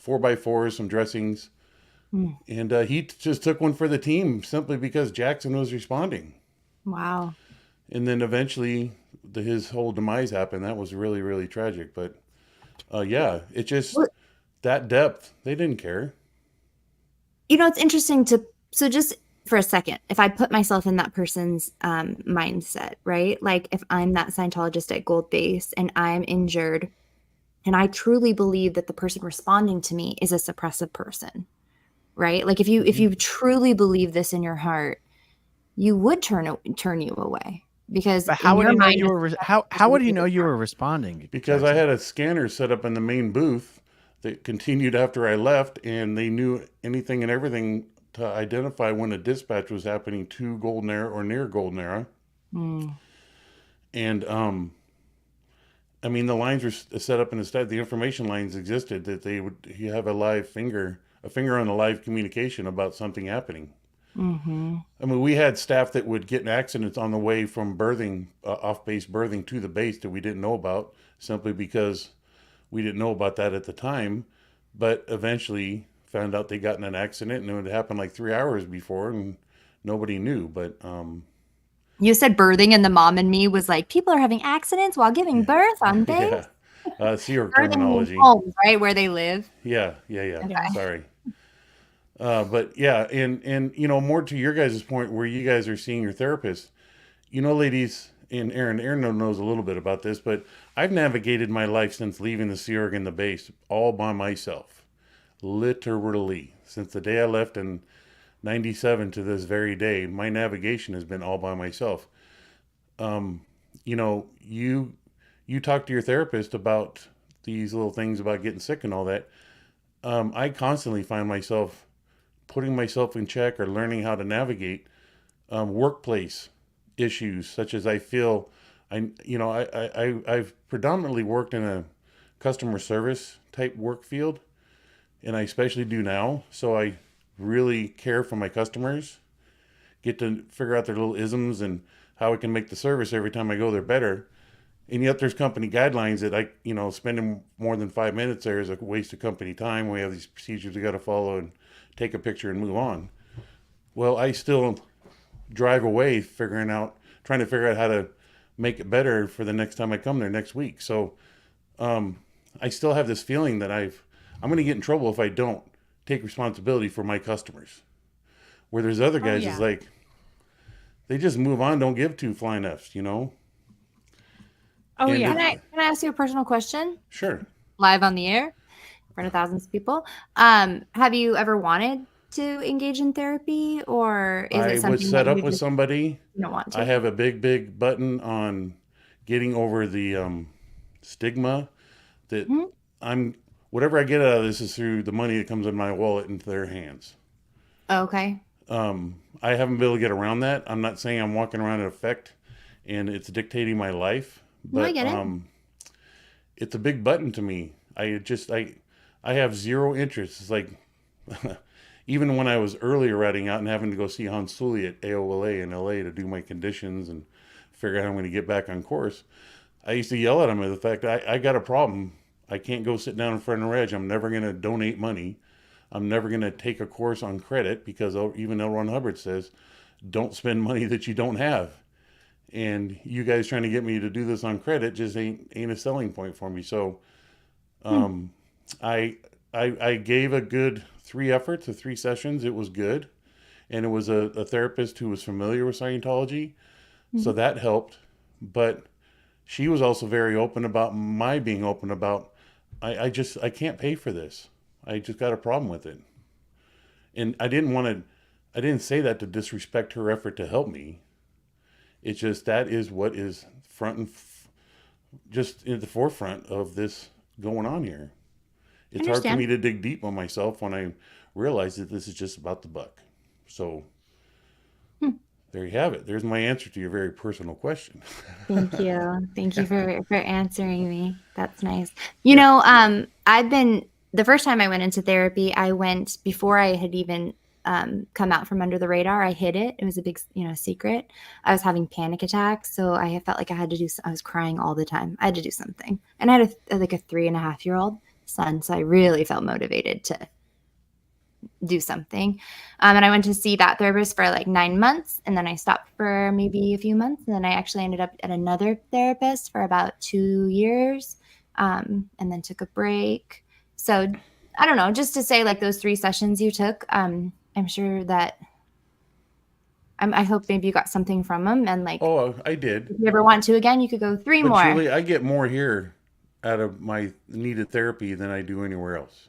4x4s, some dressings, and he just took one for the team simply because Jackson was responding. Wow. And then eventually his whole demise happened. That was really, really tragic. But it just... that depth, they didn't care. It's interesting so just for a second, if I put myself in that person's mindset, right? Like if I'm that Scientologist at Gold Base and I'm injured and I truly believe that the person responding to me is a suppressive person, right? Like if you truly believe this in your heart, you would turn you away. Because how would you know you were responding? Because I had a scanner set up in the main booth that continued after I left, and they knew anything and everything to identify when a dispatch was happening to Golden Era or near Golden Era. And the lines were set up in the information lines existed that you have a finger on the live communication about something happening. We had staff that would get in accidents on the way from birthing, off-base birthing to the base that we didn't know about, simply because we didn't know about that at the time, but eventually found out they got in an accident and it would happen like 3 hours before and nobody knew. But you said birthing and the mom in me was like, people are having accidents while giving birth on base. Sea Org Birthing terminology. homes, right, where they live. Yeah. Okay. Sorry. But yeah, and you know, more to your guys' point where you guys are seeing your therapist, you know, ladies, and Aaron knows a little bit about this, but I've navigated my life since leaving the Sea Org and the base all by myself, literally. Since the day I left in 97 to this very day, my navigation has been all by myself. You know, you talk to your therapist about these little things about getting sick and all that. I constantly find myself putting myself in check or learning how to navigate workplace issues, such as I've predominantly worked in a customer service type work field, and I especially do now. So I really care for my customers, get to figure out their little isms and how I can make the service every time I go there better. And yet there's company guidelines that spending more than 5 minutes there is a waste of company time. We have these procedures we got to follow and take a picture and move on. Well, I still drive away trying to figure out how to make it better for the next time I come there next week. So I still have this feeling that I'm going to get in trouble if I don't take responsibility for my customers. Where there's other guys, it's like, they just move on, don't give two flying Fs, you know? Oh, And yeah. Can I ask you a personal question? Sure. Live on the air in front of thousands of people. Have you ever wanted to engage in therapy, or is it I something was set that up you with just somebody. don't want to? I have a big button on getting over the stigma that whatever I get out of this is through the money that comes in my wallet into their hands. Okay. I haven't been able to get around that. I'm not saying I'm walking around in effect and it's dictating my life, but No, I get it. It's a big button to me. I have zero interest. It's like even when I was earlier riding out and having to go see Hans Sully at AOLA in LA to do my conditions and figure out how I'm going to get back on course, I used to yell at him at the fact I got a problem. I can't go sit down in front of Reg. I'm never going to donate money. I'm never going to take a course on credit because even L. Ron Hubbard says, don't spend money that you don't have. And you guys trying to get me to do this on credit just ain't a selling point for me. So I gave a good 3 efforts of 3 sessions. It was good. And it was a therapist who was familiar with Scientology. So that helped. But she was also very open about my being open about, I can't pay for this. I just got a problem with it. And I didn't say that to disrespect her effort to help me. It's just that is what is just in the forefront of this going on here. It's hard for me to dig deep on myself when I realize that this is just about the buck. So there you have it. There's my answer to your very personal question. Thank you. Thank you for answering me. That's nice. You know, the first time I went into therapy, I went before I had even come out from under the radar. I hid it. It was a big, secret. I was having panic attacks. So I felt like I was crying all the time. I had to do something. And I had a 3.5-year-old son. So I really felt motivated to do something. And I went to see that therapist for like 9 months. And then I stopped for maybe a few months. And then I actually ended up at another therapist for about 2 years. And then took a break. So I don't know, just to say like those 3 sessions you took, I'm sure that I hope maybe you got something from them. And like, Oh, I did. if you ever want to again, you could go 3 more. Julie, I get more here out of my needed therapy than I do anywhere else.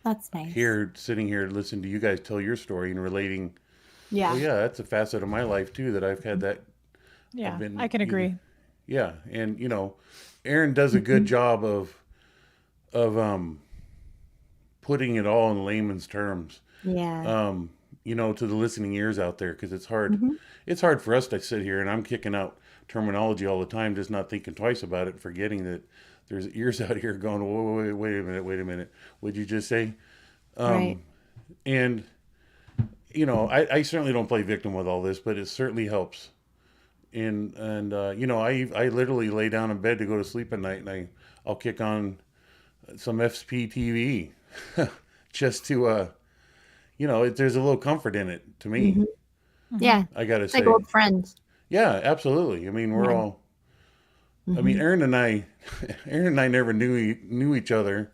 That's nice. Here, sitting here, listening to you guys tell your story and relating. Yeah. Well, yeah, that's a facet of my life too that I've had that. Yeah, I can agree. Yeah, and Aaron does a good job of putting it all in layman's terms. Yeah. To the listening ears out there, because it's hard. It's hard for us to sit here and I'm kicking out terminology all the time, just not thinking twice about it, forgetting that there's ears out here going, whoa, wait a minute. What'd you just say? Right. And, I certainly don't play victim with all this, but it certainly helps. And I literally lay down in bed to go to sleep at night and I'll kick on some SPTV just to, there's a little comfort in it to me. Yeah. I got to It's say. like old friends. Yeah, absolutely. I mean, we're all I mean, Aaron and I never knew each other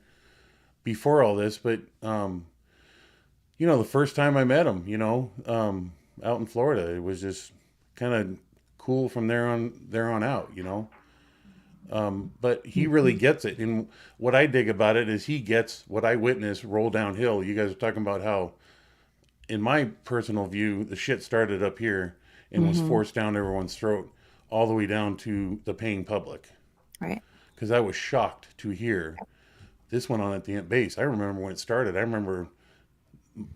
before all this, but the first time I met him, out in Florida, it was just kind of cool from there on out, But he really gets it, and what I dig about it is he gets what I witnessed roll downhill. You guys are talking about how, in my personal view, the shit started up here and was forced down everyone's throat all the way down to the paying public. Right. Because I was shocked to hear this went on at the base. I remember when it started. I remember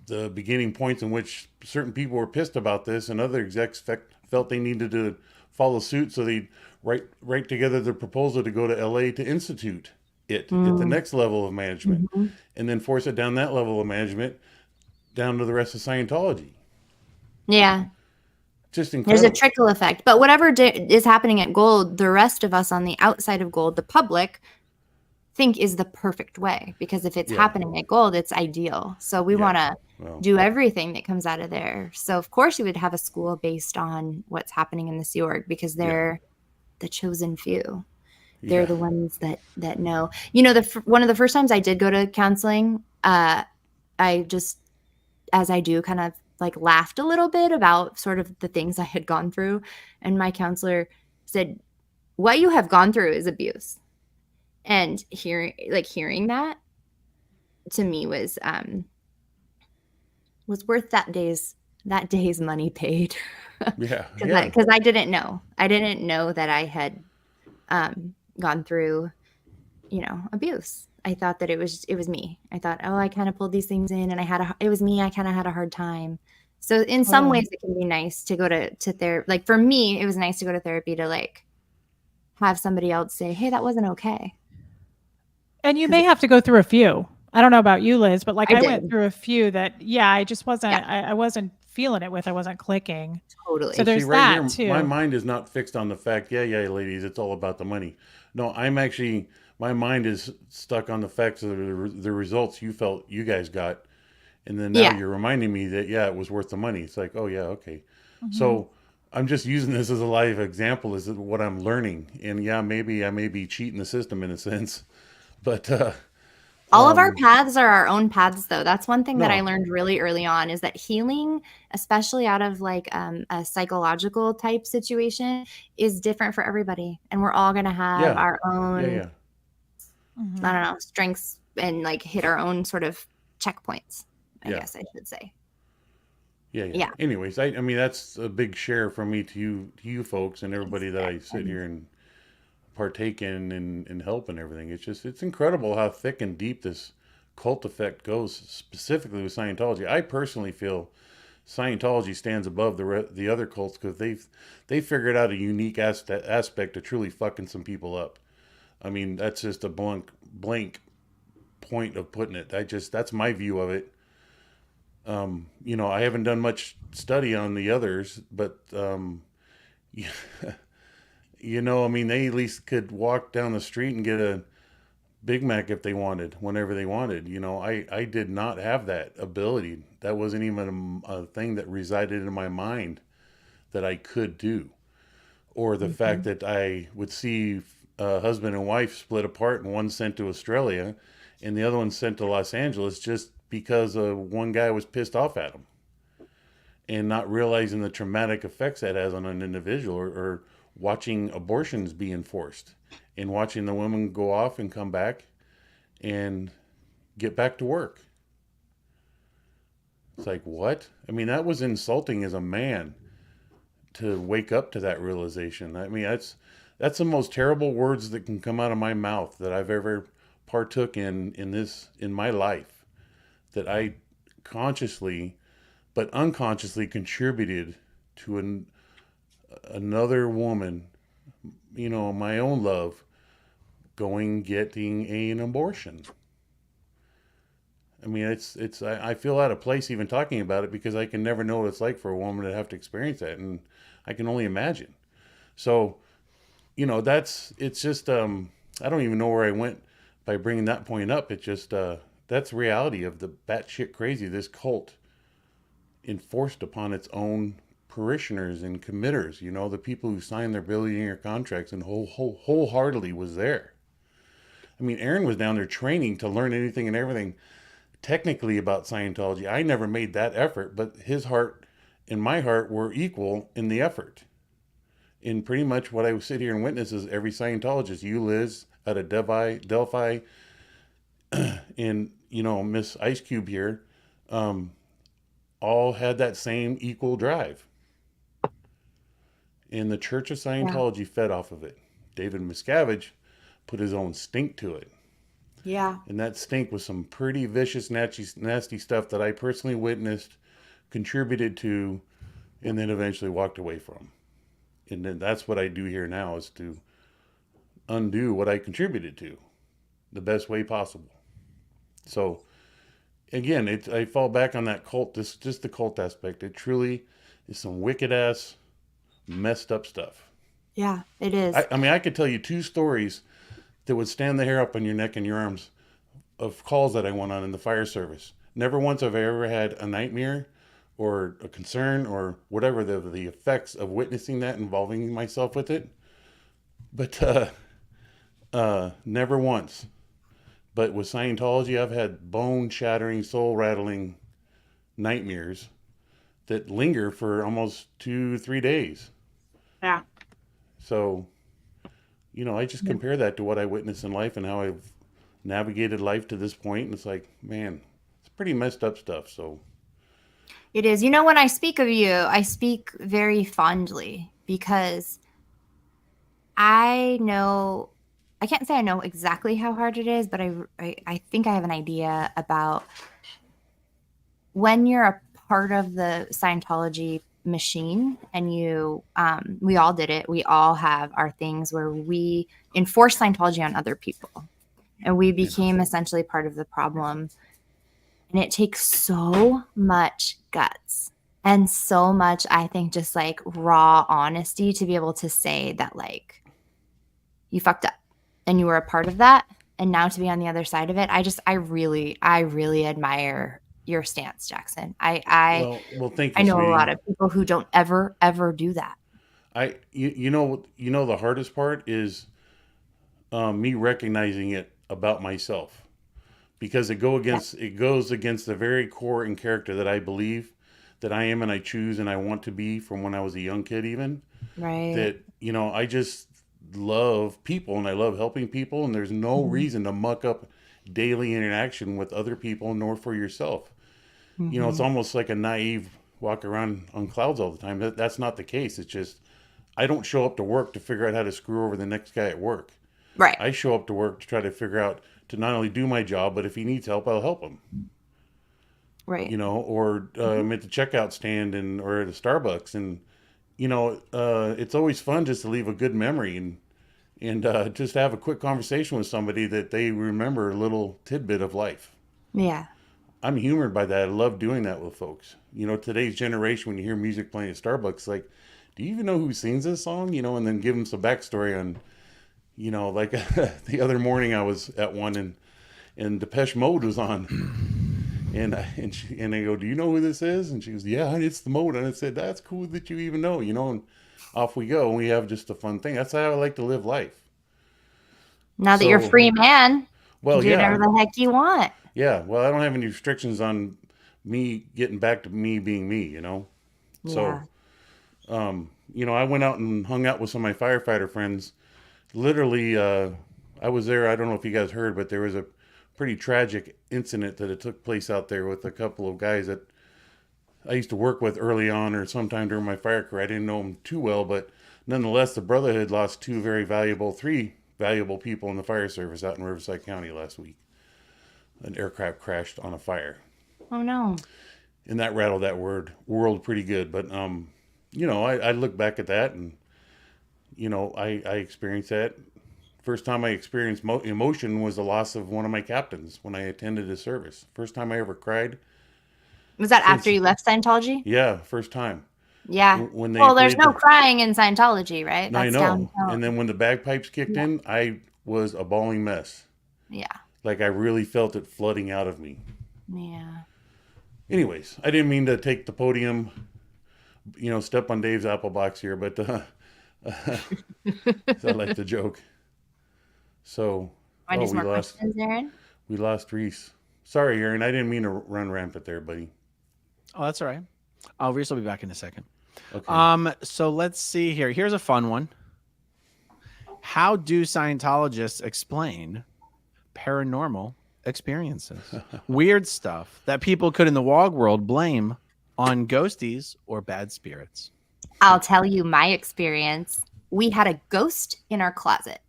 the beginning points in which certain people were pissed about this, and other execs felt they needed to follow suit, so they'd write together the proposal to go to LA to institute it at the next level of management, and then force it down that level of management down to the rest of Scientology. Yeah. Just incredible. There's a trickle effect. But whatever is happening at Gold, the rest of us on the outside of Gold, the public, think is the perfect way. Because if it's happening at Gold, it's ideal. So we want to do everything that comes out of there. So, of course, you would have a school based on what's happening in the Sea Org, because they're the chosen few. They're the ones that know. One of the first times I did go to counseling, I just, as I do, kind of laughed a little bit about sort of the things I had gone through. And my counselor said, what you have gone through is abuse. And hearing that to me was worth that day's money paid. Because I didn't know that I had gone through, abuse. I thought that it was me. I thought, I kind of pulled these things in, and it was me. I kind of had a hard time. So in some ways, it can be nice to go to therapy. For me, it was nice to go to therapy to have somebody else say, "Hey, that wasn't okay." And you may have to go through a few. I don't know about you, Liz, but I went through a few that, I just wasn't. I wasn't feeling it with. I wasn't clicking. Totally. So there's that too. My mind is not fixed on the fact. Yeah, ladies, it's all about the money. No, my mind is stuck on the facts of the results you felt you guys got. And then now you're reminding me that, it was worth the money. It's like, oh, yeah, okay. So I'm just using this as a live example as what I'm learning. And maybe I may be cheating the system in a sense. But all of our paths are our own paths, though. That's one thing that I learned really early on, is that healing, especially out of a psychological type situation, is different for everybody. And we're all going to have our own, I don't know, strengths and hit our own sort of checkpoints, I guess I should say. Yeah. Anyways, I mean, that's a big share from me to you folks and everybody that I sit here and partake in and help and everything. It's incredible how thick and deep this cult effect goes, specifically with Scientology. I personally feel Scientology stands above the other cults, because they figured out a unique aspect of truly fucking some people up. I mean, that's just a blank point of putting it. That's my view of it. I haven't done much study on the others, but I mean, they at least could walk down the street and get a Big Mac if they wanted, whenever they wanted. I did not have that ability. That wasn't even a thing that resided in my mind that I could do. Or the fact that I would see a husband and wife split apart, and one sent to Australia and the other one sent to Los Angeles, just because one guy was pissed off at him, and not realizing the traumatic effects that has on an individual, or watching abortions be enforced, and watching the women go off and come back and get back to work. It's like, what? I mean, that was insulting as a man to wake up to that realization. I mean, that's the most terrible words that can come out of my mouth that I've ever partook in my life, that I consciously but unconsciously contributed to another woman, my own love, getting an abortion. I mean, I feel out of place even talking about it, because I can never know what it's like for a woman to have to experience that, and I can only imagine. So, it's just, I don't even know where I went by bringing that point up. It's just, that's reality of the batshit crazy this cult enforced upon its own parishioners and committers, you know, the people who signed their billionaire contracts and wholeheartedly was there. I mean, Aaron was down there training to learn anything and everything technically about Scientology. I never made that effort, but his heart and my heart were equal in the effort. In pretty much what I would sit here and witness is every Scientologist, you, Liz, out of Delphi, and, you know, Miss Ice Cube here, all had that same equal drive. And the Church of Scientology fed off of it. David Miscavige put his own stink to it. Yeah. And that stink was some pretty vicious, nasty stuff that I personally witnessed, contributed to, and then eventually walked away from. And then that's what I do here now, is to undo what I contributed to the best way possible. So again, I fall back on that cult, just the cult aspect. It truly is some wicked ass, messed up stuff. Yeah, it is. I mean, I could tell you 2 stories that would stand the hair up on your neck and your arms of calls that I went on in the fire service. Never once have I ever had a nightmare or a concern or whatever the effects of witnessing that, involving myself with it. But never once. But with Scientology, I've had bone-shattering, soul-rattling nightmares that linger for almost 2-3 days. Yeah. So, you know, I just compare that to what I witnessed in life and how I've navigated life to this point. And it's like, man, it's pretty messed up stuff. So It is. You know, when I speak of you, I speak very fondly because I can't say I know exactly how hard it is, but I think I have an idea about when you're a part of the Scientology machine and we all did it. We all have our things where we enforce Scientology on other people, and we became essentially part of the problem. And it takes so much guts and so much, I think, just like raw honesty to be able to say that, like, you fucked up and you were a part of that. And now to be on the other side of it, I really admire your stance, Jackson. well, thank you. I know sweetie. a lot of people who don't ever do that. You know, the hardest part is me recognizing it about myself, because it goes against the very core and character that I believe that I am and I choose and I want to be from when I was a young kid even. Right. That, you know, I just love people and I love helping people, and there's no reason to muck up daily interaction with other people nor for yourself. You know, it's almost like a naive walk around on clouds all the time. That's not the case. It's just I don't show up to work to figure out how to screw over the next guy at work. Right. I show up to work to try to figure out to not only do my job, but if he needs help, I'll help him. Right. You know, or I'm at the checkout stand or at a Starbucks, and you know, it's always fun just to leave a good memory and just have a quick conversation with somebody that they remember a little tidbit of life. Yeah. I'm humored by that. I love doing that with folks. You know, today's generation, when you hear music playing at Starbucks, like, do you even know who sings this song? You know, and then give them some backstory on, you know, like the other morning I was at one and Depeche Mode was on. And I go, do you know who this is? And she goes, yeah, it's the Mode. And I said, that's cool that you even know, you know, and off we go. And we have just a fun thing. That's how I like to live life. Now that you're a free man, well, you do whatever the heck you want. Yeah. Well, I don't have any restrictions on me getting back to me being me, you know? Yeah. So, you know, I went out and hung out with some of my firefighter friends. Literally, I was there. I don't know if you guys heard, but there was a pretty tragic incident that it took place out there with a couple of guys that I used to work with early on or sometime during my fire career. I didn't know them too well, but nonetheless, the Brotherhood lost three valuable people in the fire service out in Riverside County last week. An aircraft crashed on a fire. Oh no. And that rattled that world pretty good. But, you know, I look back at that and, you know, I experienced that. First time I experienced emotion was the loss of one of my captains when I attended his service. First time I ever cried. Was that after you left Scientology? Yeah, first time. Yeah. When they there's no crying in Scientology, right? I That's know. downtown. And then when the bagpipes kicked in, I was a bawling mess. Yeah. Like I really felt it flooding out of me. Yeah. Anyways, I didn't mean to take the podium step on Dave's apple box here, but I like the joke. So, Want to do some we more lost. questions, Aaron? We lost Reese. Sorry, Aaron. I didn't mean to run rampant there, buddy. Oh, that's all right. Reese will be back in a second. Okay. So let's see here. Here's a fun one. How do Scientologists explain paranormal experiences? Weird stuff that people could in the WOG world blame on ghosties or bad spirits. I'll tell you my experience. We had a ghost in our closet,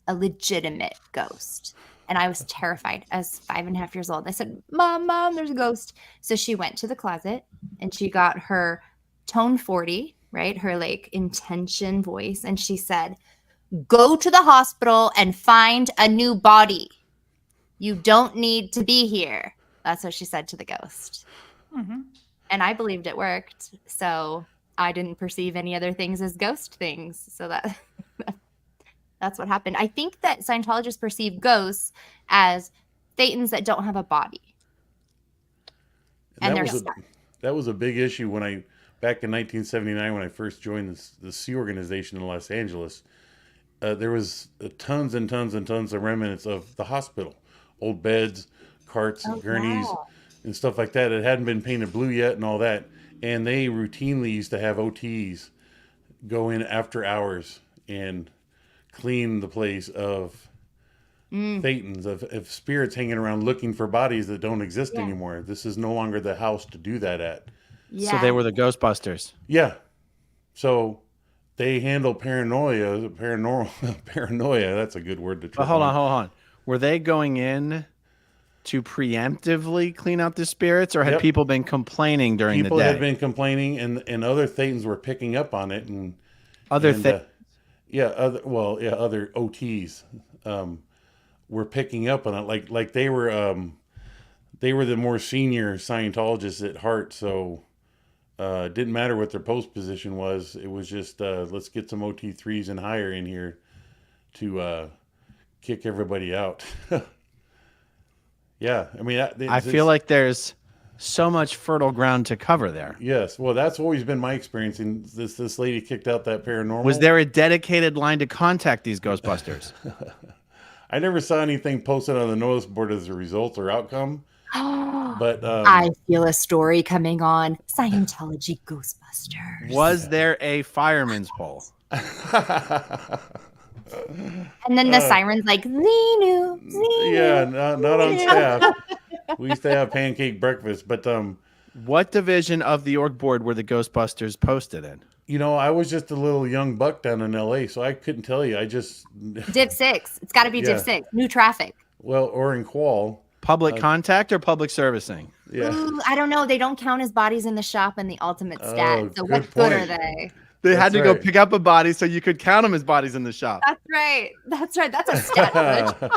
a legitimate ghost. And I was terrified. I was 5.5 years old. I said, Mom, there's a ghost. So she went to the closet and she got her tone 40, right? Her like intention voice. And she said, go to the hospital and find a new body. You don't need to be here. That's what she said to the ghost. Mm-hmm. And I believed it worked. So I didn't perceive any other things as ghost things. So that's what happened. I think that Scientologists perceive ghosts as thetans that don't have a body. And that was a big issue back in 1979 when I first joined the Sea organization in Los Angeles. There was tons and tons and tons of remnants of the hospital, old beds, carts, gurneys, and stuff like that. It hadn't been painted blue yet and all that. And they routinely used to have OTs go in after hours and clean the place of thetans, of spirits hanging around looking for bodies that don't exist anymore. This is no longer the house to do that at. Yeah. So they were the Ghostbusters. Yeah. So they handle paranoia. That's a good word to try. But hold on. Were they going in to preemptively clean out the spirits, or had people been complaining during the day? People had been complaining, and other thetans were picking up on it, and other OTs were picking up on it, like they were the more senior Scientologists at heart. So it didn't matter what their post position was. It was just let's get some OT3s and higher in here to kick everybody out. Yeah, I mean, I feel like there's so much fertile ground to cover there. Yes, well, that's always been my experience. And this lady kicked out that paranormal. Was there a dedicated line to contact these Ghostbusters? I never saw anything posted on the notice board as a result or outcome. But I feel a story coming on Scientology Ghostbusters. Was there a fireman's pole? And then the siren's like, Xenu. Yeah, not on staff. We used to have pancake breakfast, but what division of the org board were the Ghostbusters posted in? I was just a little young buck down in LA, so I couldn't tell you. I just Div 6. It's got to be Div 6. New traffic. Well, or in Qual. Public contact or public servicing? Yeah. Ooh, I don't know. They don't count as bodies in the shop in the ultimate stat. So what point. good are they? They had to go pick up a body so you could count them as bodies in the shop. That's right. That's a stat.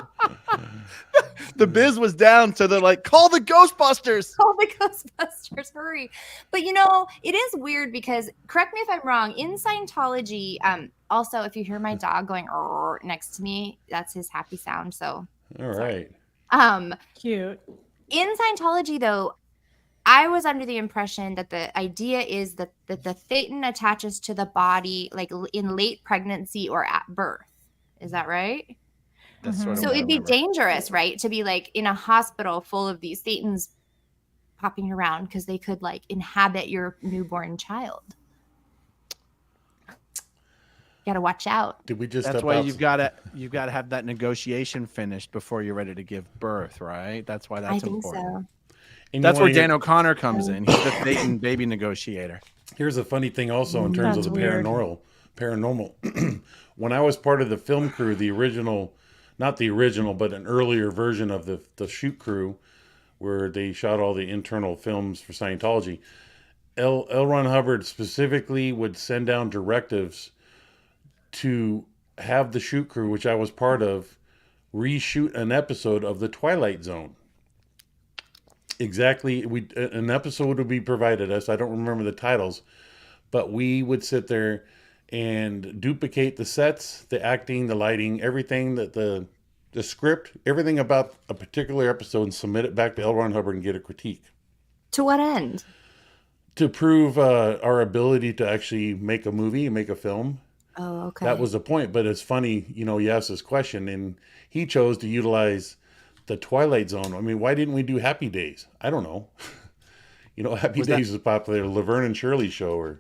The biz was down, so they're like, call the Ghostbusters. Call the Ghostbusters, hurry. But it is weird because, correct me if I'm wrong, in Scientology, also, if you hear my dog going next to me, that's his happy sound. So all right. Cute. In Scientology, though, I was under the impression that the idea is that the thetan attaches to the body like in late pregnancy or at birth. Is that right? That's sort of So what I it'd be remember. dangerous, right? To be like in a hospital full of these thetans popping around because they could like inhabit your newborn child. You gotta watch out. Did we just That's step why out? you've got to have that negotiation finished before you're ready to give birth, right? That's why that's I think important. so. And That's you where wanna hear- Dan O'Connor comes in. He's the Thetan baby negotiator. Here's a funny thing also in terms of the That's weird. paranormal. When I was part of the film crew, not the original, but an earlier version of the shoot crew, where they shot all the internal films for Scientology, L. Ron Hubbard specifically would send down directives to have the shoot crew, which I was part of, reshoot an episode of The Twilight Zone. Exactly. An episode would be provided us. I don't remember the titles, but we would sit there and duplicate the sets, the acting, the lighting, everything, that the script, everything about a particular episode, and submit it back to L. Ron Hubbard and get a critique. To what end? to prove our ability to actually make a movie, make a film. Oh, okay. That was the point. But it's funny, you asked this question, and he chose to utilize the Twilight Zone. I mean, why didn't we do Happy Days? I don't know. Happy Days is popular, Laverne and Shirley show,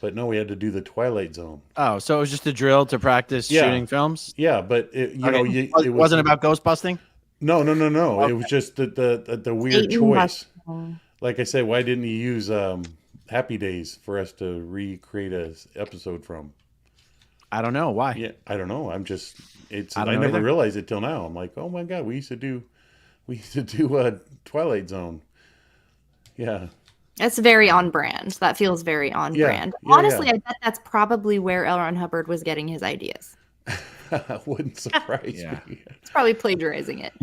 but no, we had to do the Twilight Zone. Oh, so it was just a drill to practice shooting films? Yeah, but it wasn't about ghost busting? No. Okay. It was just the weird choice. Like I said, why didn't you use Happy Days for us to recreate an episode from? I don't know why. Yeah, I don't know. I know never either. realized it till now. I'm like, oh my god, we used to do Twilight Zone. Yeah. That's very on brand. That feels very on brand. Honestly, I bet that's probably where L. Ron Hubbard was getting his ideas. Wouldn't surprise me. He's probably plagiarizing it.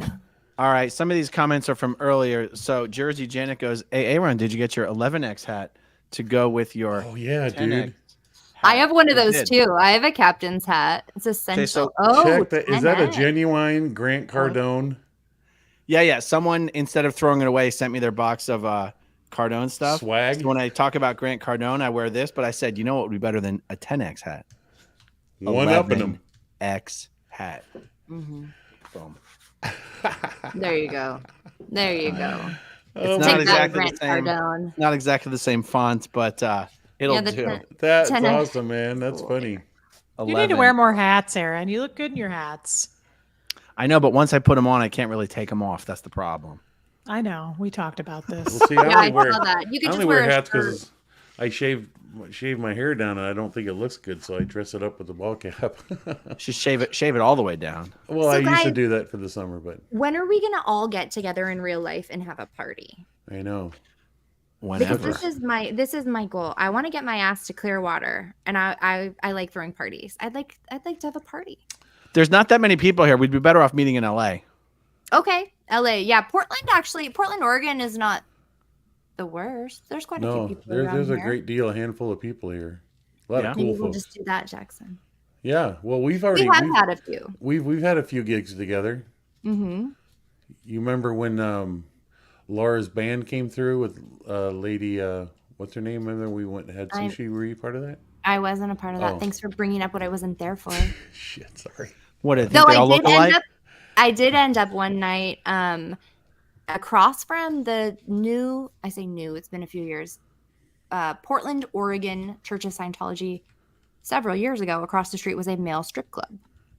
All right, some of these comments are from earlier. So Jersey Janet goes, "Hey, Aaron, did you get your 11X hat to go with your?" Oh yeah, 10X dude. hat? I have one of I those did. too. I have a captain's hat. It's essential. Check that. Is that a 10X. genuine Grant Cardone? Yeah. Someone, instead of throwing it away, sent me their box of Cardone stuff. Swag? So when I talk about Grant Cardone, I wear this, but I said, you know what would be better than a 10X hat? One up in them. X hat. Mhm. Boom. There you go. There you go. It's Take not that, exactly Grant the same. Cardone. Not exactly the same font, but it'll the do. That's 10X. awesome, man. That's funny. You need to wear more hats, Aaron. You look good in your hats. I know, but once I put them on, I can't really take them off. That's the problem. I know. We talked about this. Well, see, I Yeah, I only wear, saw that. You could I just only wear wear a hats shirt. because I shave my hair down, and I don't think it looks good, so I dress it up with a ball cap. Just shave it all the way down. Well, So I used to guys- do that for the summer, but When are we gonna all get together in real life and have a party? I know. Whenever. Because this is my goal. I want to get my ass to Clearwater, and I like throwing parties. I'd like to have a party. There's not that many people here. We'd be better off meeting in LA. Okay, LA. Yeah, Portland, Oregon is not the worst. There's quite a few No, people there's around a here. a handful of people here. A lot Yeah. of Maybe cool we'll folks. just do that, Jackson. Yeah, well, we've We already have had a few. we've had a few gigs together. Mm-hmm. You remember when Laura's band came through with lady what's her name? Remember we went and had sushi? Were you part of that? I wasn't a part of that. Oh. Thanks for bringing up what I wasn't there for. Shit, sorry. What do you think Though they all look alike? I did end up one night across from the new, I say new, it's been a few years, Portland, Oregon Church of Scientology. Several years ago, across the street was a male strip club.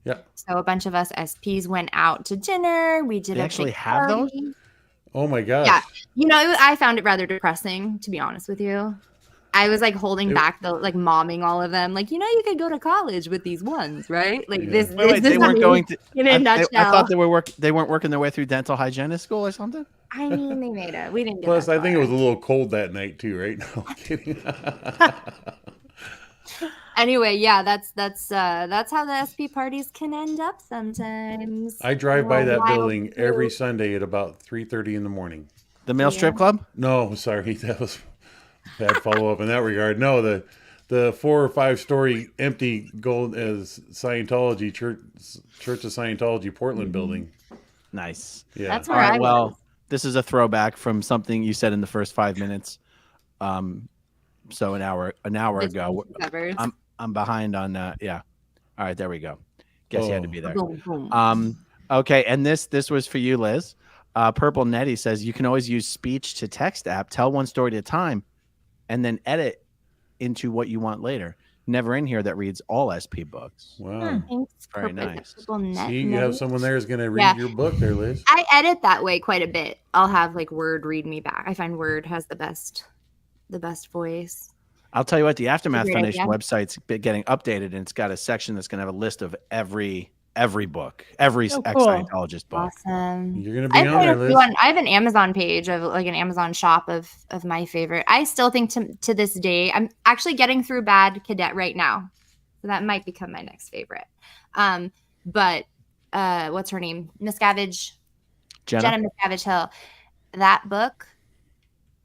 Yeah. So a bunch of us SPs went out to dinner. We did They a actually big have those? party. Oh my gosh. Yeah. I found it rather depressing, to be honest with you. I was like holding back momming all of them. Like, you could go to college with these ones, right? Like Yeah. this. Wait, this they weren't going to. in a nutshell. I thought they weren't working their way through dental hygienist school or something. I mean, they made it. We didn't get Plus, that I think it far. was a little cold that night too, right? No, I'm kidding. Anyway, yeah, that's how the SP parties can end up sometimes. I drive by that Wild building too. every Sunday at about 3:30 in the morning. The male strip club. No, sorry, that was bad follow up in that regard. No, the 4 or 5 story empty gold as Scientology Church of Scientology Portland building. Nice. Yeah, That's All where right. I Well, was. this is a throwback from something you said in the first 5 minutes. So an hour ago. Covers. I'm behind on yeah. All right, there we go. Guess you had to be there. Boom, boom. Okay, and this was for you, Liz. Purple Nettie says you can always use speech to text app, tell one story at a time, and then edit into what you want later. Never in here that reads all SP books. wow. Thanks, Very Purple- nice. Purple Net- See, you have someone there who's going to read Yeah. your book there, Liz. I edit that way quite a bit. I'll have Word read me back. I find Word has the best voice. I'll tell you what, the Aftermath Great Foundation idea. website's getting updated, and it's got a section that's going to have a list of every book, every Oh, cool. ex-Scientologist book. Awesome. You're going to be I have, on quite there, a few Liz. I have an Amazon page of an Amazon shop of my favorite. I still think to this day, I'm actually getting through Bad Cadet right now. So that might become my next favorite. But what's her name? Miscavige. Jenna Miscavige Hill. That book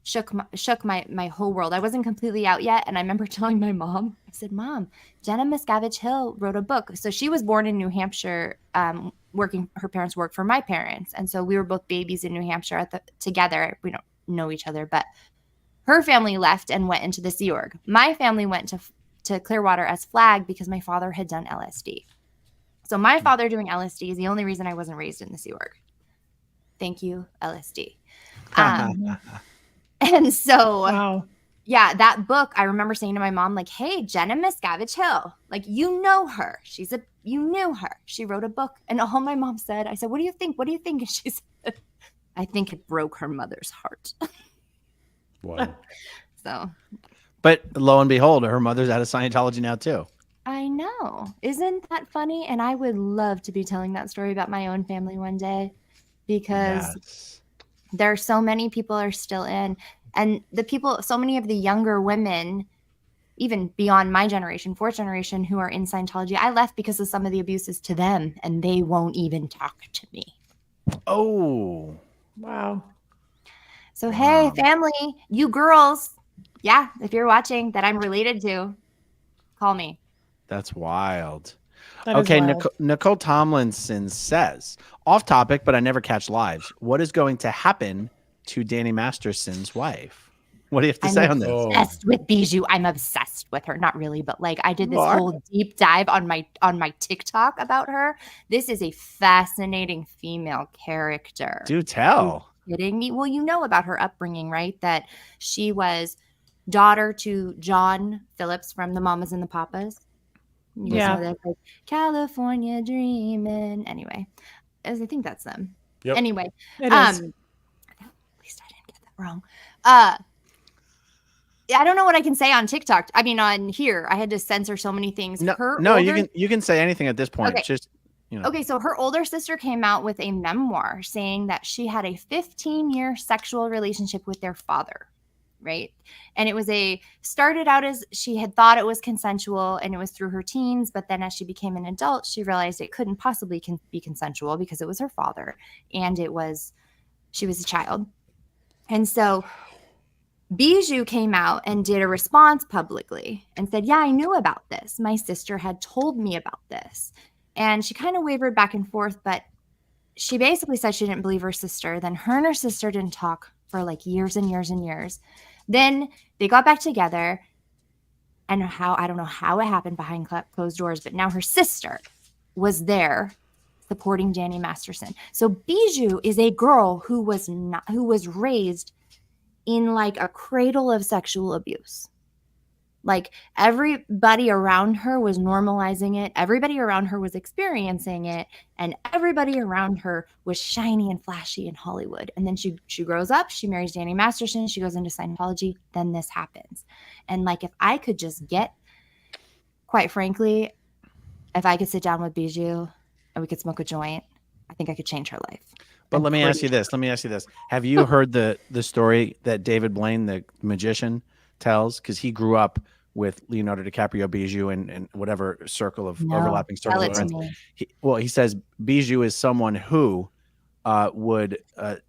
shook my whole world. I wasn't completely out yet. And I remember telling my mom, I said, Mom, Jenna Miscavige Hill wrote a book. So she was born in New Hampshire, her parents worked for my parents. And so we were both babies in New Hampshire together. We don't know each other, but Her family left and went into the Sea Org. My family went to Clearwater as flag because my father had done LSD. So my father doing LSD is the only reason I wasn't raised in the Sea Org. Thank you, LSD. And so, Wow. yeah, that book, I remember saying to my mom, like, hey, Jenna Miscavige Hill, like, you know her. You knew her. She wrote a book. And all my mom said, I said, what do you think? What do you think? And she said, I think it broke her mother's heart. Wow. So. But lo and behold, her mother's out of Scientology now too. I know. Isn't that funny? And I would love to be telling that story about my own family one day, because Yes. there are so many people are still in, and so many of the younger women, even beyond my generation, fourth generation, who are in Scientology, I left because of some of the abuses to them, and they won't even talk to me. Oh. Wow. So, hey, family, you girls, yeah, if you're watching that I'm related to, call me. That's wild. That is Okay, wild. Nicole Tomlinson says, off topic, but I never catch lives. What is going to happen to Danny Masterson's wife? What do you have to say on this? Oh. Obsessed with Bijou. I'm obsessed with her. Not really, but like I did this You are? whole deep dive on my TikTok about her. This is a fascinating female character. Do tell. Kidding me? Well, you know about her upbringing, right? That she was daughter to John Phillips from the Mamas and the Papas. You guys Yeah. know that, like, California Dreamin'. Anyway, I think that's them. Yep. Anyway, It is. at least I didn't get that wrong. I don't know what I can say on TikTok. I mean, on here, I had to censor so many things. You can say anything at this point. Okay. Just Okay, so her older sister came out with a memoir saying that she had a 15-year sexual relationship with their father, right? And it started out as she had thought it was consensual, and it was through her teens, but then as she became an adult, she realized it couldn't possibly be consensual because it was her father, and she was a child. And so Bijou came out and did a response publicly and said, yeah, I knew about this. My sister had told me about this. And she kind of wavered back and forth, but she basically said she didn't believe her sister. Then her and her sister didn't talk for like years and years and years. Then they got back together, and I don't know how it happened behind closed doors, but now her sister was there supporting Danny Masterson. So Bijou is a girl who was raised in like a cradle of sexual abuse. Like everybody around her was normalizing it. Everybody around her was experiencing it. And everybody around her was shiny and flashy in Hollywood. And then she grows up, she marries Danny Masterson, she goes into Scientology, then this happens. And like, if I could just quite frankly, if I could sit down with Bijou and we could smoke a joint, I think I could change her life. But let me ask you this. Have you heard the story that David Blaine, the magician, tells? Because he grew up with Leonardo DiCaprio, Bijou, and whatever circle of overlapping circles of friends. He says Bijou is someone who would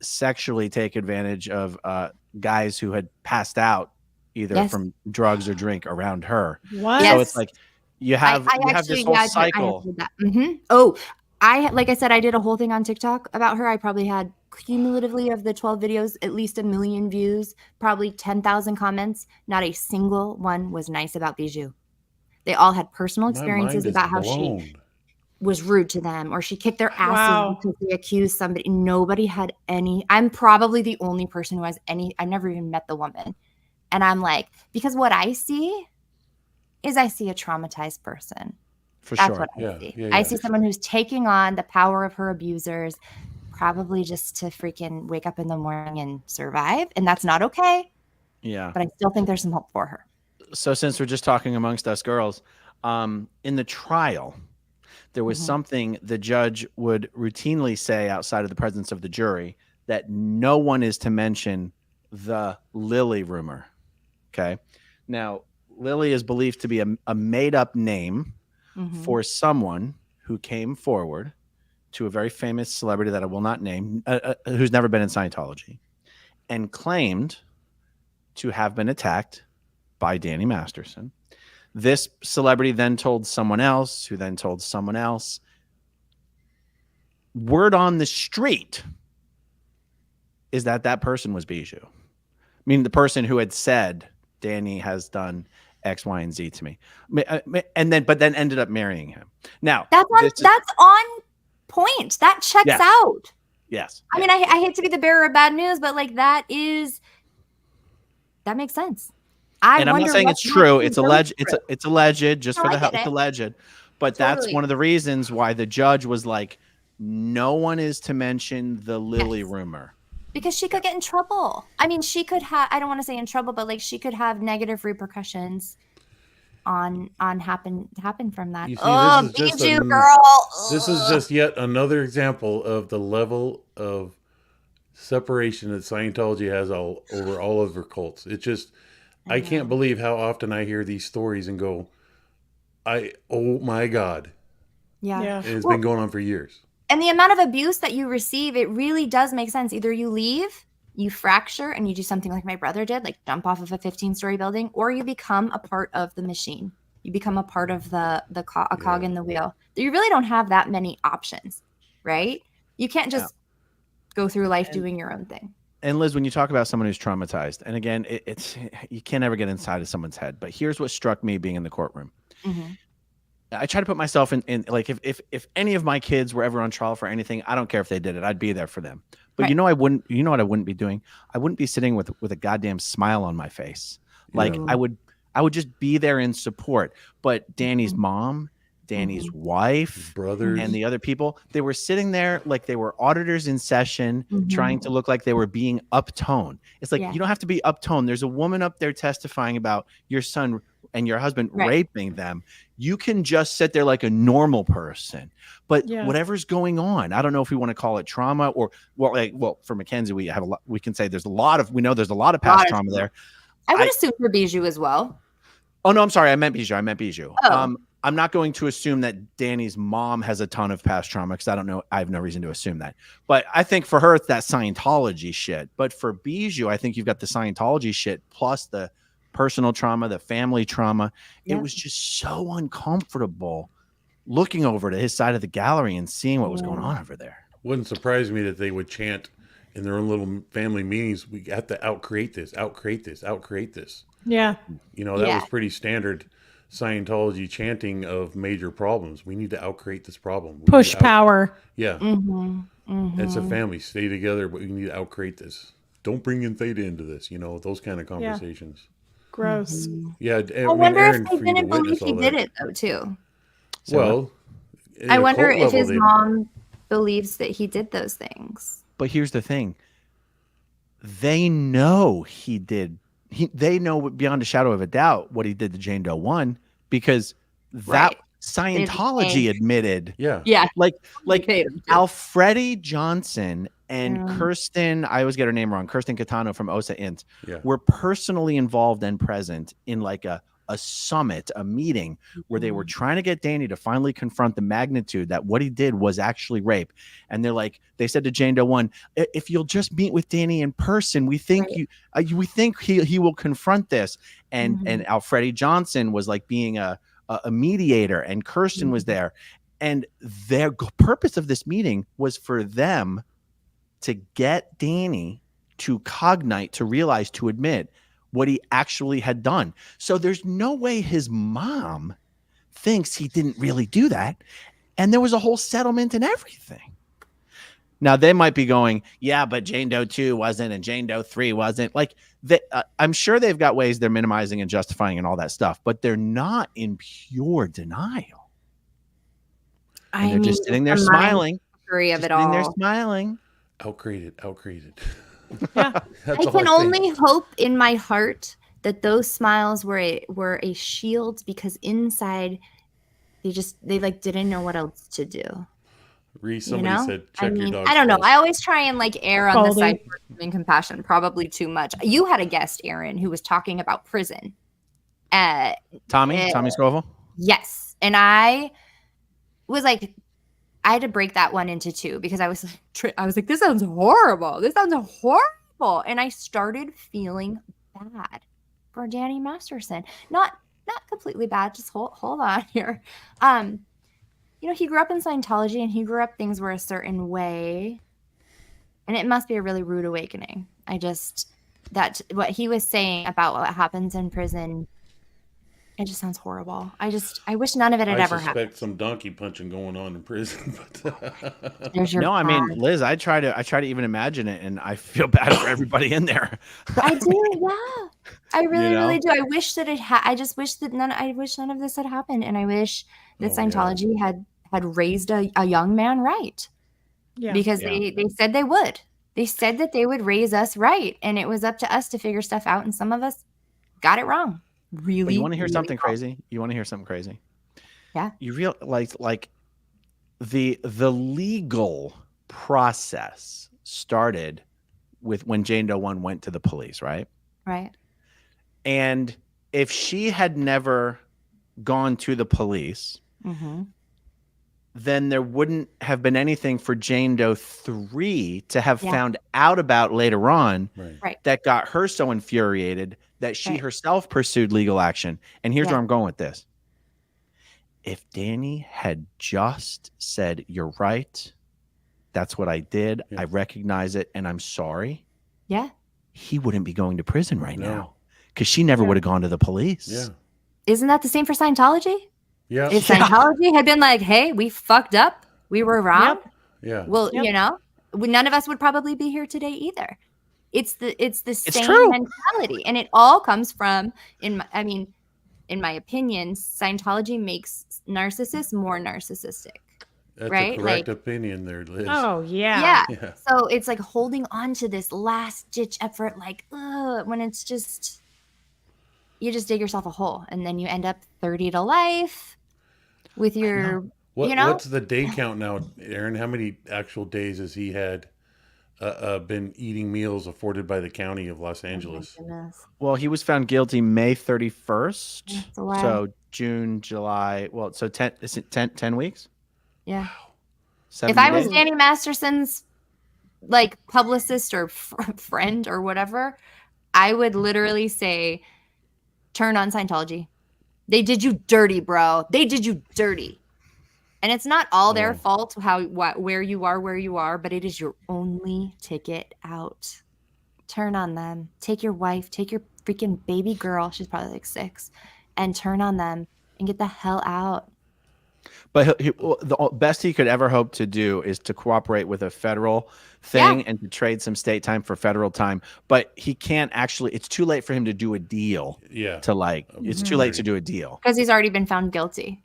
sexually take advantage of guys who had passed out either from drugs or drink around her. What? So it's like you have this whole cycle. Oh, like I said, I did a whole thing on TikTok about her. I probably had cumulatively of the 12 videos, at least 1 million views, probably 10,000 comments. Not a single one was nice about Bijou. They all had personal experiences about how she was rude to them, or she kicked their asses because they accused somebody. Nobody had any. I'm probably the only person who has any. I've never even met the woman. And I'm like, because what I see is I see a traumatized person. For That's sure. what I see. I see someone who's taking on the power of her abusers, probably just to freaking wake up in the morning and survive. And that's not okay. Yeah. But I still think there's some hope for her. So since we're just talking amongst us girls, in the trial, there was something the judge would routinely say outside of the presence of the jury, that no one is to mention the Lily rumor. Okay. Now, Lily is believed to be a made-up name for someone who came forward to a very famous celebrity that I will not name, who's never been in Scientology, and claimed to have been attacked by Danny Masterson. This celebrity then told someone else, who then told someone else. Word on the street is that person was Bijou. mean, the person who had said Danny has done X, Y, and Z to me, but then ended up marrying him. Now that's on point. That checks Yes. out. Yes. I mean, I hate to be the bearer of bad news, but like that makes sense. And I'm not saying it's true. It's alleged. It's alleged. Just for the hell, it's alleged. But that's Totally. one of the reasons why the judge was like, no one is to mention the Lily rumor. Because she could get in trouble. I mean, she could have, I don't want to say in trouble, but like she could have negative repercussions on happen from that. You see, Oh, this is just Bijou, girl. This is just yet another example of the level of separation that Scientology has over all other cults. It just, I can't believe how often I hear these stories and go, oh my God. Yeah. And it's been going on for years. And the amount of abuse that you receive, it really does make sense. Either you leave, you fracture, and you do something like my brother did, like jump off of a 15-story building, or you become a part of the machine. You become a part of a cog in the wheel. You really don't have that many options, right? You can't just go through life doing your own thing. And Liz, when you talk about someone who's traumatized, and again, it's you can't ever get inside of someone's head. But here's what struck me being in the courtroom. Mm-hmm. I try to put myself in like if any of my kids were ever on trial for anything, I don't care if they did it. I'd be there for them. But Right. you know what I wouldn't be doing? I wouldn't be sitting with a goddamn smile on my face. Like I would just be there in support. But Danny's mom, Danny's wife, brothers, and the other people, they were sitting there like they were auditors in session, trying to look like they were being uptone. It's like, you don't have to be uptone. There's a woman up there testifying about your son and your husband raping them. You can just sit there like a normal person. But whatever's going on, I don't know if we want to call it trauma or well, for Mackenzie, we can say there's a lot of past trauma there. I would assume for Bijou as well. Oh no, I'm sorry. I meant Bijou. Oh. I'm not going to assume that Danny's mom has a ton of past trauma because I don't know. I have no reason to assume that. But I think for her, it's that Scientology shit. But for Bijou, I think you've got the Scientology shit plus the personal trauma, the family trauma. It was just so uncomfortable looking over to his side of the gallery and seeing what was going on over there. Wouldn't surprise me that they would chant in their own little family meetings, we have to outcreate this, outcreate this, outcreate this. Yeah. You know, that was pretty standard Scientology chanting of major problems. We need to outcreate this problem. Push power. Yeah. It's a family. Stay together, but we need to outcreate this. Don't bring in Theta into this, you know, those kind of conversations. Gross. Yeah. I wonder if they didn't believe he did it, though, too. Well, I wonder if his mom believes that he did those things. But here's the thing. They know he did. They know beyond a shadow of a doubt what he did to Jane Doe 1 because that Scientology admitted. Yeah. Like Alfredi Johnson and Kirsten, I always get her name wrong, Kirsten Catano from OSA Int, were personally involved and present in like a summit, a meeting where they were trying to get Danny to finally confront the magnitude that what he did was actually rape. And they said to Jane Doe 1, if you'll just meet with Danny in person, we think we think he will confront this. And Alfredi Johnson was like being a mediator, and Kirsten was there. And their purpose of this meeting was for them to get Danny to cognite, to realize, to admit what he actually had done. So there's no way his mom thinks he didn't really do that. And there was a whole settlement and everything. Now they might be going, yeah, but Jane Doe 2 wasn't and Jane Doe 3 wasn't. Like, I'm sure they've got ways they're minimizing and justifying and all that stuff, but they're not in pure denial. And they're just sitting there smiling. They're smiling. Outcreated. Yeah. I can only hope in my heart that those smiles were a shield, because inside they didn't know what else to do. Somebody said, check your dog's I don't know. pulse. I always try and err on the side of having compassion, probably too much. You had a guest, Aaron, who was talking about prison. Tommy Scoville? Yes. And I was like, I had to break that one into two because I was like, this sounds horrible. And I started feeling bad for Danny Masterson. Not completely bad. Just hold on here. He grew up in Scientology and he grew up, things were a certain way. And it must be a really rude awakening. that what he was saying about what happens in prison, it just sounds horrible. I wish none of it had I ever happened. suspect some donkey punching going on in prison. But There's your No, I mean, bad- Liz, I try to even imagine it, and I feel bad for everybody in there. I do, yeah. I really, know? really do. I wish that I just wish that I wish none of this had happened, and I wish that Oh, yeah. Scientology had raised a young man right. Yeah. Because Yeah. they said they would. They said that they would raise us right, and it was up to us to figure stuff out, and some of us got it wrong. Really, But you want to hear really something wrong. crazy? You want to hear something crazy? Yeah. You realize like the legal process started with when Jane Doe 1 went to the police, right? Right. And if she had never gone to the police, Mm-hmm. then there wouldn't have been anything for Jane Doe 3 to have Yeah. found out about later on right. that got her so infuriated that she Right. herself pursued legal action. And here's Yeah. where I'm going with this. If Danny had just said, "You're right. That's what I did. Yeah. I recognize it and I'm sorry," Yeah. he wouldn't be going to prison right No. now because she never Yeah. would have gone to the police. Yeah. Isn't that the same for Scientology? Yeah. If Yeah. Scientology had been like, "Hey, we fucked up. We were wrong." Yeah. Well, Yep. you know, none of us would probably be here today either. It's the same true. mentality, and it all comes from in my opinion, Scientology makes narcissists more narcissistic. That's right? a correct Like- opinion there, Liz. Oh yeah. Yeah. Yeah. So it's like holding on to this last ditch effort, like when it's just you just dig yourself a hole, and then you end up 30 to life with your What, you know? What's the day count now, Aaron? How many actual days has he had been eating meals afforded by the county of Los Angeles? Oh my goodness. Well, he was found guilty May 31st. That's a while. So June, July. Well, so 10, is it 10 weeks? Yeah. 70 If I was days? Danny Masterson's like publicist or friend or whatever, I would literally say, turn on Scientology. They did you dirty, bro. They did you dirty. And it's not all their Oh. fault where you are, but it is your only ticket out. Turn on them. Take your wife, take your freaking baby girl, she's probably like 6, and turn on them and get the hell out. But the best he could ever hope to do is to cooperate with a federal thing and to trade some state time for federal time. But he can't actually, it's too late for him to do a deal Yeah. to like, it's too late to do a deal. Because he's already been found guilty.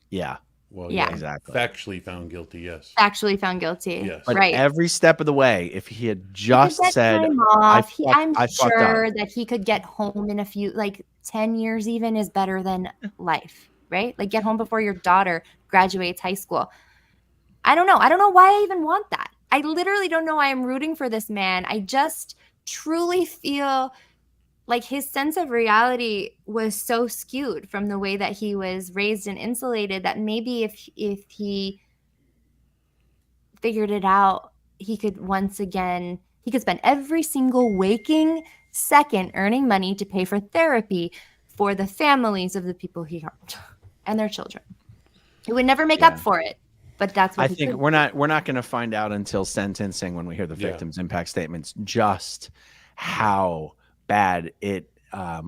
Yeah, Well, Yeah. exactly. Factually found guilty, yes. Actually found guilty. Yes. But Right. every step of the way, if he had just He could get said, time off. I'm I fucked sure up. that he could get home in a few, like 10 years even is better than life, right? Like get home before your daughter graduates high school. I don't know. I don't know why I even want that. I literally don't know why I'm rooting for this man. I just truly feel like his sense of reality was so skewed from the way that he was raised and insulated that maybe if he figured it out, he could spend every single waking second earning money to pay for therapy for the families of the people he harmed and their children. He would never make Yeah. up for it, but that's what I he think could. we're not going to find out until sentencing when we hear the Yeah. victims' impact statements just how bad it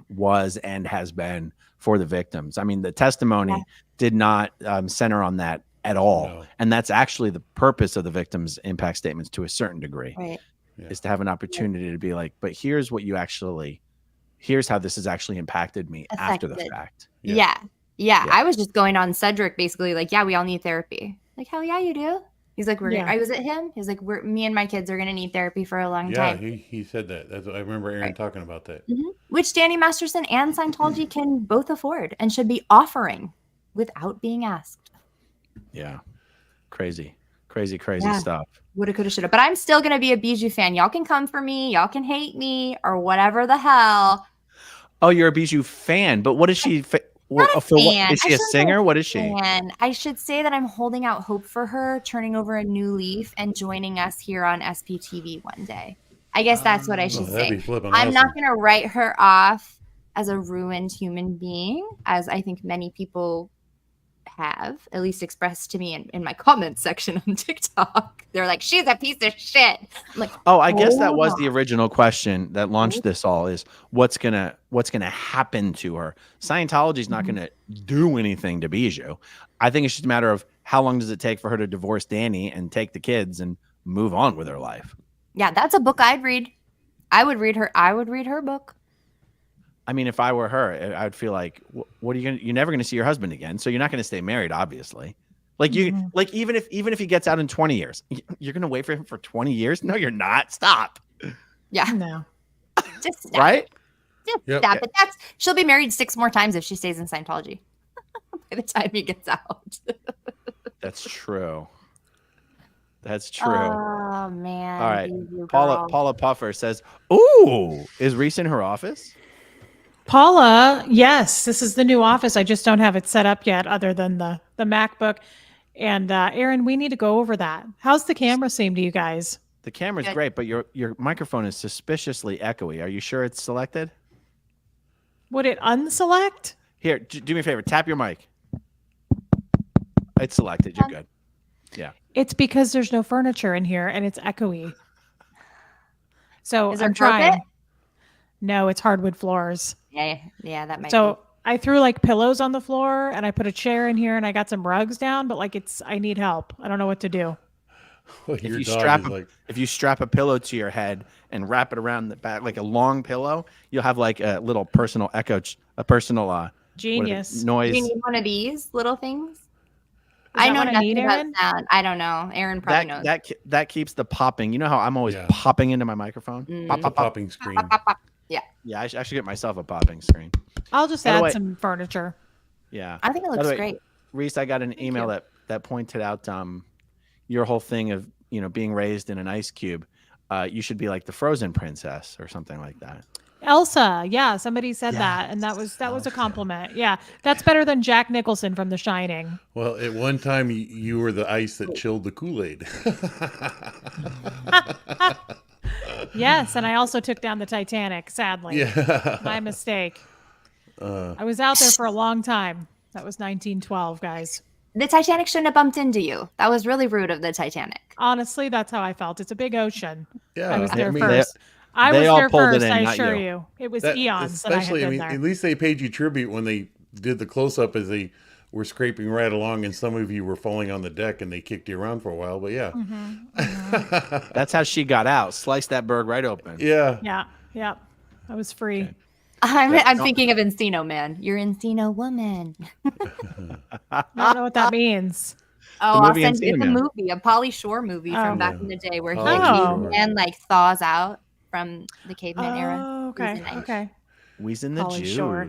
was and has been for the victims. I mean, the testimony Yeah. did not center on that at all, No. and that's actually the purpose of the victims' impact statements to a certain degree, Right. is to have an opportunity to be like, but here's how this has actually impacted me after the Affected. fact. Yeah. Yeah. Yeah. I was just going on Cedric basically like, yeah, we all need therapy. Like, hell yeah, you do. He's like, Yeah. I was at him. He's like, me and my kids are going to need therapy for a long Yeah, time. he said that. That's, I remember Aaron Right. talking about that. Which Danny Masterson and Scientology can both afford and should be offering without being asked. Yeah, crazy Yeah. stuff. Woulda, coulda, shoulda. But I'm still going to be a Bijou fan. Y'all can come for me. Y'all can hate me or whatever the hell. Oh, you're a Bijou fan, but what is she? Not a fan. Is she I a shouldn't singer? say What is she? And I should say that I'm holding out hope for her turning over a new leaf and joining us here on SPTV one day. I guess that's what I Oh, should that'd say. be flipping I'm awesome. not going to write her off as a ruined human being, as I think many people have, at least expressed to me in my comments section on TikTok. They're like, she's a piece of shit. I'm like, Oh, I guess that was hold the on. original question that launched this all is what's gonna happen to her. Scientology's not gonna do anything to Bijou. I think it's just a matter of how long does it take for her to divorce Danny and take the kids and move on with her life. Yeah, that's a book I'd read. I would read her book. I mean, if I were her, I would feel like, what are you gonna? You're never gonna see your husband again, so you're not gonna stay married, obviously. Like like even if he gets out in 20 years, you're gonna wait for him for 20 years? No, you're not. Stop. Yeah, No. just stop. Right? Just Yep. stop. But she'll be married 6 more times if she stays in Scientology by the time he gets out. That's true. That's true. Oh man. All right. Bijou Paula girl. Puffer says, "Ooh, is Reese in her office?" Paula, yes, this is the new office. I just don't have it set up yet other than the MacBook. And Aaron, we need to go over that. How's the camera seem to you guys? The camera's Good. great, but your microphone is suspiciously echoey. Are you sure it's selected? Would it unselect? Here, do me a favor. Tap your mic. It's selected. You're good. Yeah. It's because there's no furniture in here and it's echoey. So Is there I'm trying. carpet? No, it's hardwood floors. Yeah, that might So I threw like pillows on the floor and I put a chair in here and I got some rugs down, but like I need help. I don't know what to do. If Your you dog strap is a, like, if you strap a pillow to your head and wrap it around the back like a long pillow, you'll have like a little personal echo, a personal Genius. noise. Do you need one of these little things? Is I that know what I nothing need, about Aaron? sound. I don't know. Aaron probably knows. That keeps the popping. You know how I'm always Yeah. popping into my microphone? Mm. Pop, a pop, pop. popping screen. Pop, pop, pop. Yeah, I should get myself a popping screen. I'll just By the add way- some furniture. Yeah. I think it By the looks way, great. Reese, I got an email that pointed out your whole thing of being raised in an ice cube. You should be like the Frozen princess or something like that. Elsa, yeah, somebody said that, and that was a Elsa. compliment. Yeah, that's better than Jack Nicholson from The Shining. Well, at one time you were the ice that chilled the Kool-Aid. Yes, and I also took down the Titanic. Sadly, Yeah. my mistake. I was out there for a long time. That was 1912, guys. The Titanic shouldn't have bumped into you. That was really rude of the Titanic. Honestly, that's how I felt. It's a big ocean. Yeah. I was there mean, first. I they was all there pulled it first. in, I not assure you. you, it was That- eons that I had especially, been I mean, there. at least they paid you tribute when they did the close-up as they were scraping right along, and some of you were falling on the deck, and they kicked you around for a while. But yeah, That's how she got out. Sliced that bird right open. yeah. Yeah, I was free. Okay. I'm thinking of Encino Man. You're Encino Woman. I don't know what that means. Oh, The I'll movie send you Encino the Man. movie, a Pauly Shore movie Oh. from back in the day where he Pauly Oh. caveman like thaws out from the caveman era. Oh, okay, He's a nice- okay. We's in the Pauly Jews. Shore.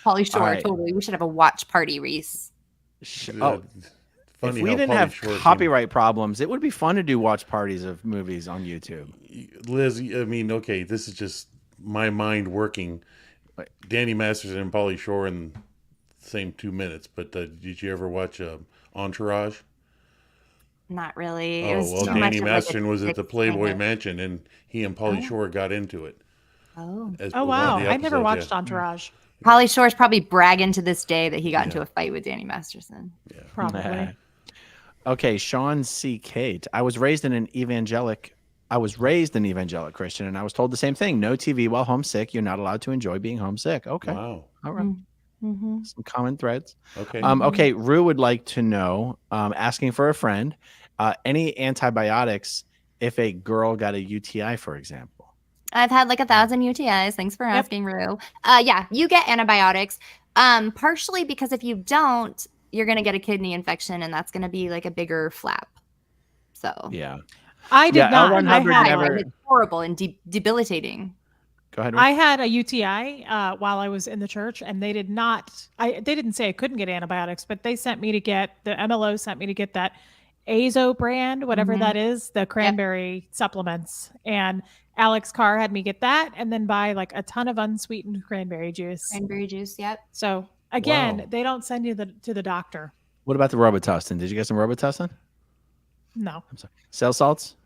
Pauly Shore, right. totally. We should have a watch party, Reese. Oh, Funny if we how didn't Pauly have Shore came- copyright problems, it would be fun to do watch parties of movies on YouTube. Liz, I mean, okay, this is just my mind working. Danny Masterson and Pauly Shore in the same 2 minutes. But did you ever watch Entourage? Not really. It Oh was well, too much Danny of, like, a Masterson was at the dick Playboy kind of- Mansion, and he and Pauly Shore got into it. Oh. as Oh one of wow, the I never episodes, watched yeah. Entourage. Pauly Shore's probably bragging to this day that he got into Yeah. a fight with Danny Masterson. Probably. Okay, Sean C. Kate. I was raised an evangelic Christian, and I was told the same thing. No TV while homesick. You're not allowed to enjoy being homesick. Okay. Wow. All right. Mm-hmm. Some common threads. Okay. Okay, Rue would like to know, asking for a friend, any antibiotics if a girl got a UTI, for example. I've had like 1,000 UTIs. Thanks for asking, Rue. Yeah, you get antibiotics. Partially because if you don't, you're gonna get a kidney infection, and that's gonna be like a bigger flap. So Yeah. I did Yeah, not. L100 I had, never- and it's horrible and debilitating. Go ahead. Rue. I had a UTI while I was in the church, and they did not. They didn't say I couldn't get antibiotics, but they sent me to get the MLO sent me to get that Azo brand, whatever Mhm. that is, the cranberry supplements. And Alex Carr had me get that, and then buy like a ton of unsweetened cranberry juice. Cranberry juice, yep. So again, Wow. they don't send you to the doctor. What about the Robitussin? Did you get some Robitussin? No. I'm sorry. Cell salts?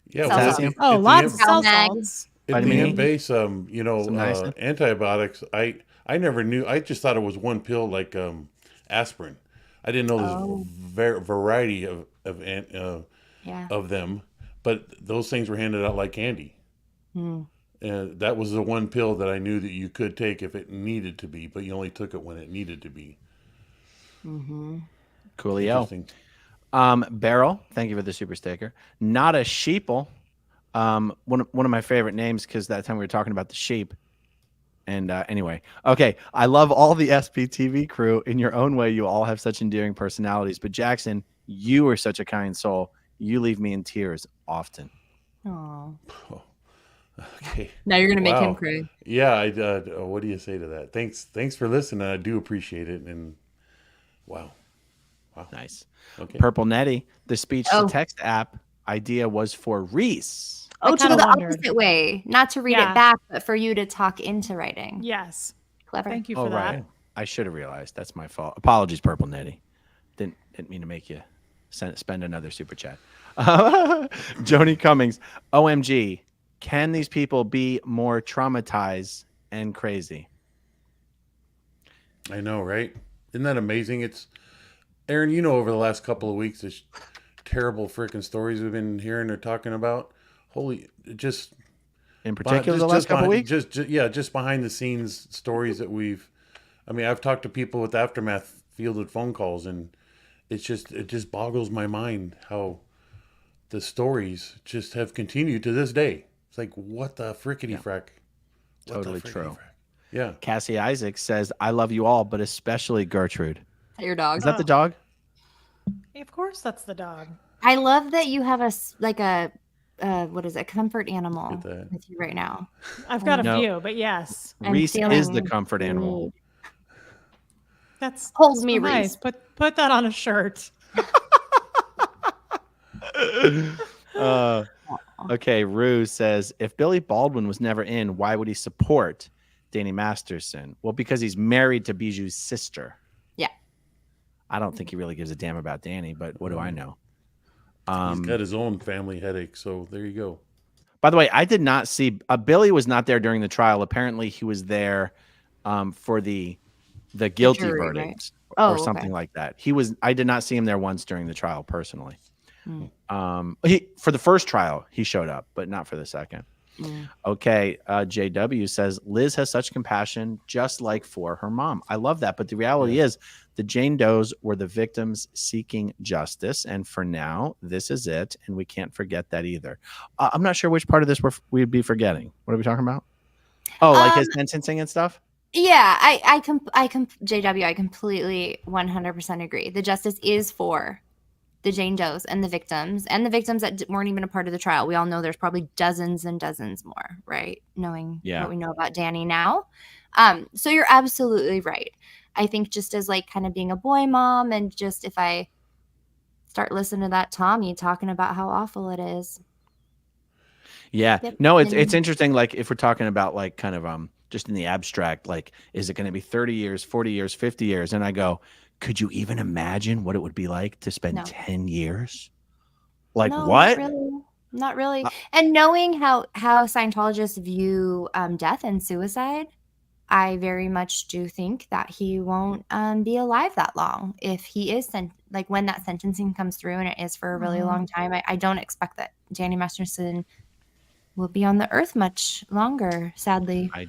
Yeah. Cell well, salts. at the- Oh, at the lots end- of cell Mag. salts. At Vitamin the E? end base, Some niacin? antibiotics. I never knew. I just thought it was one pill, like aspirin. I didn't know Oh. there's variety Yeah. of them, but those things were handed out like candy. Hmm. And that was the one pill that I knew that you could take if it needed to be, but you only took it when it needed to be. Mm-hmm. Coolio. Interesting. Beryl, thank you for the super sticker. Not a sheeple. One of my favorite names because that time we were talking about the sheep. And anyway, okay. I love all the SPTV crew. In your own way, you all have such endearing personalities. But Jackson, you are such a kind soul. You leave me in tears often. Oh. Okay. Now you're gonna make him Wow. cry. Yeah. What do you say to that? Thanks for listening. I do appreciate it. And wow. Nice. Okay. Purple Netty, the speech to Oh. text app idea was for Reese. Oh, I to go kinda the wondered. opposite way, not to read Yeah. it back, but for you to talk into writing. Yes. Clever. Thank you for that. Right. I should have realized. That's my fault. Apologies, Purple Netty. Didn't mean to make you spend another super chat. Joni Cummings, OMG, can these people be more traumatized and crazy? I know, right? Isn't that amazing? It's Aaron, over the last couple of weeks, this terrible freaking stories we've been hearing or talking about. Holy, just In particular, the last couple behind, weeks? just behind the scenes stories that I've talked to people with Aftermath fielded phone calls, and it just boggles my mind how the stories just have continued to this day. It's like, what the frickety frack? What the Totally frickety true. frack? Yeah. Cassie Isaac says, I love you all, but especially Gertrude. Your dog. Is that the dog? Of course, that's the dog. I love that you have a what is it, comfort animal Get that. with you right now. I've got a No. few, but yes, I'm Reese is feeling the comfort animal. need. that's Hold so me, nice. Reese. Put that on a shirt. Okay, Rue says, if Billy Baldwin was never in, why would he support Danny Masterson? Well, because he's married to Bijou's sister. Yeah. I don't think he really gives a damn about Danny, but what do I know? He's got his own family headache, so there you go. By the way, I did not see Billy was not there during the trial. Apparently, he was there for the guilty jury, verdict right? Oh, or something like that. I did not see him there once during the trial personally. Hmm. For the first trial, he showed up, but not for the second. Okay, JW says Liz has such compassion, just like for her mom. I love that, but the reality is, the Jane Does were the victims seeking justice, and for now, this is it, and we can't forget that either. I'm not sure which part of this we'd be forgetting. What are we talking about? Oh, like his sentencing and stuff. Yeah, JW, I completely 100% agree. The justice is for the Jane Does and the victims that weren't even a part of the trial. We all know there's probably dozens and dozens more, right? Knowing what we know about Danny now. So you're absolutely right. I think just as like kind of being a boy mom, and just if I start listening to that Tommy talking about how awful it is. Yeah. Yep. No, it's interesting. Like if we're talking about like kind of just in the abstract, like, is it going to be 30 years, 40 years, 50 years? And I go, could you even imagine what it would be like to spend 10 years? Like No, what? Not really. And knowing how Scientologists view death and suicide, I very much do think that he won't be alive that long if he is when that sentencing comes through, and it is for a really long time. I don't expect that Danny Masterson will be on the earth much longer, sadly. I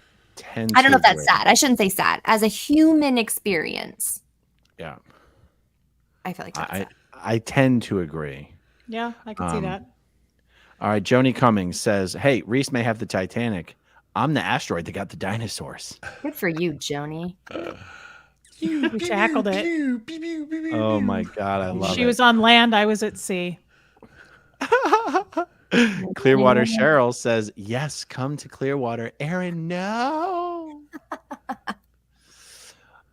don't know if that's sad. I shouldn't say sad. As a human experience. Yeah. I feel like that's sad. I tend to agree. Yeah, I can see that. All right. Joni Cummings says, hey, Reese may have the Titanic. I'm the asteroid that got the dinosaurs. Good for you, Joni. We tackled it. Oh my God. I love it. She was on land. I was at sea. Clearwater Cheryl says, yes, come to Clearwater. Aaron, no.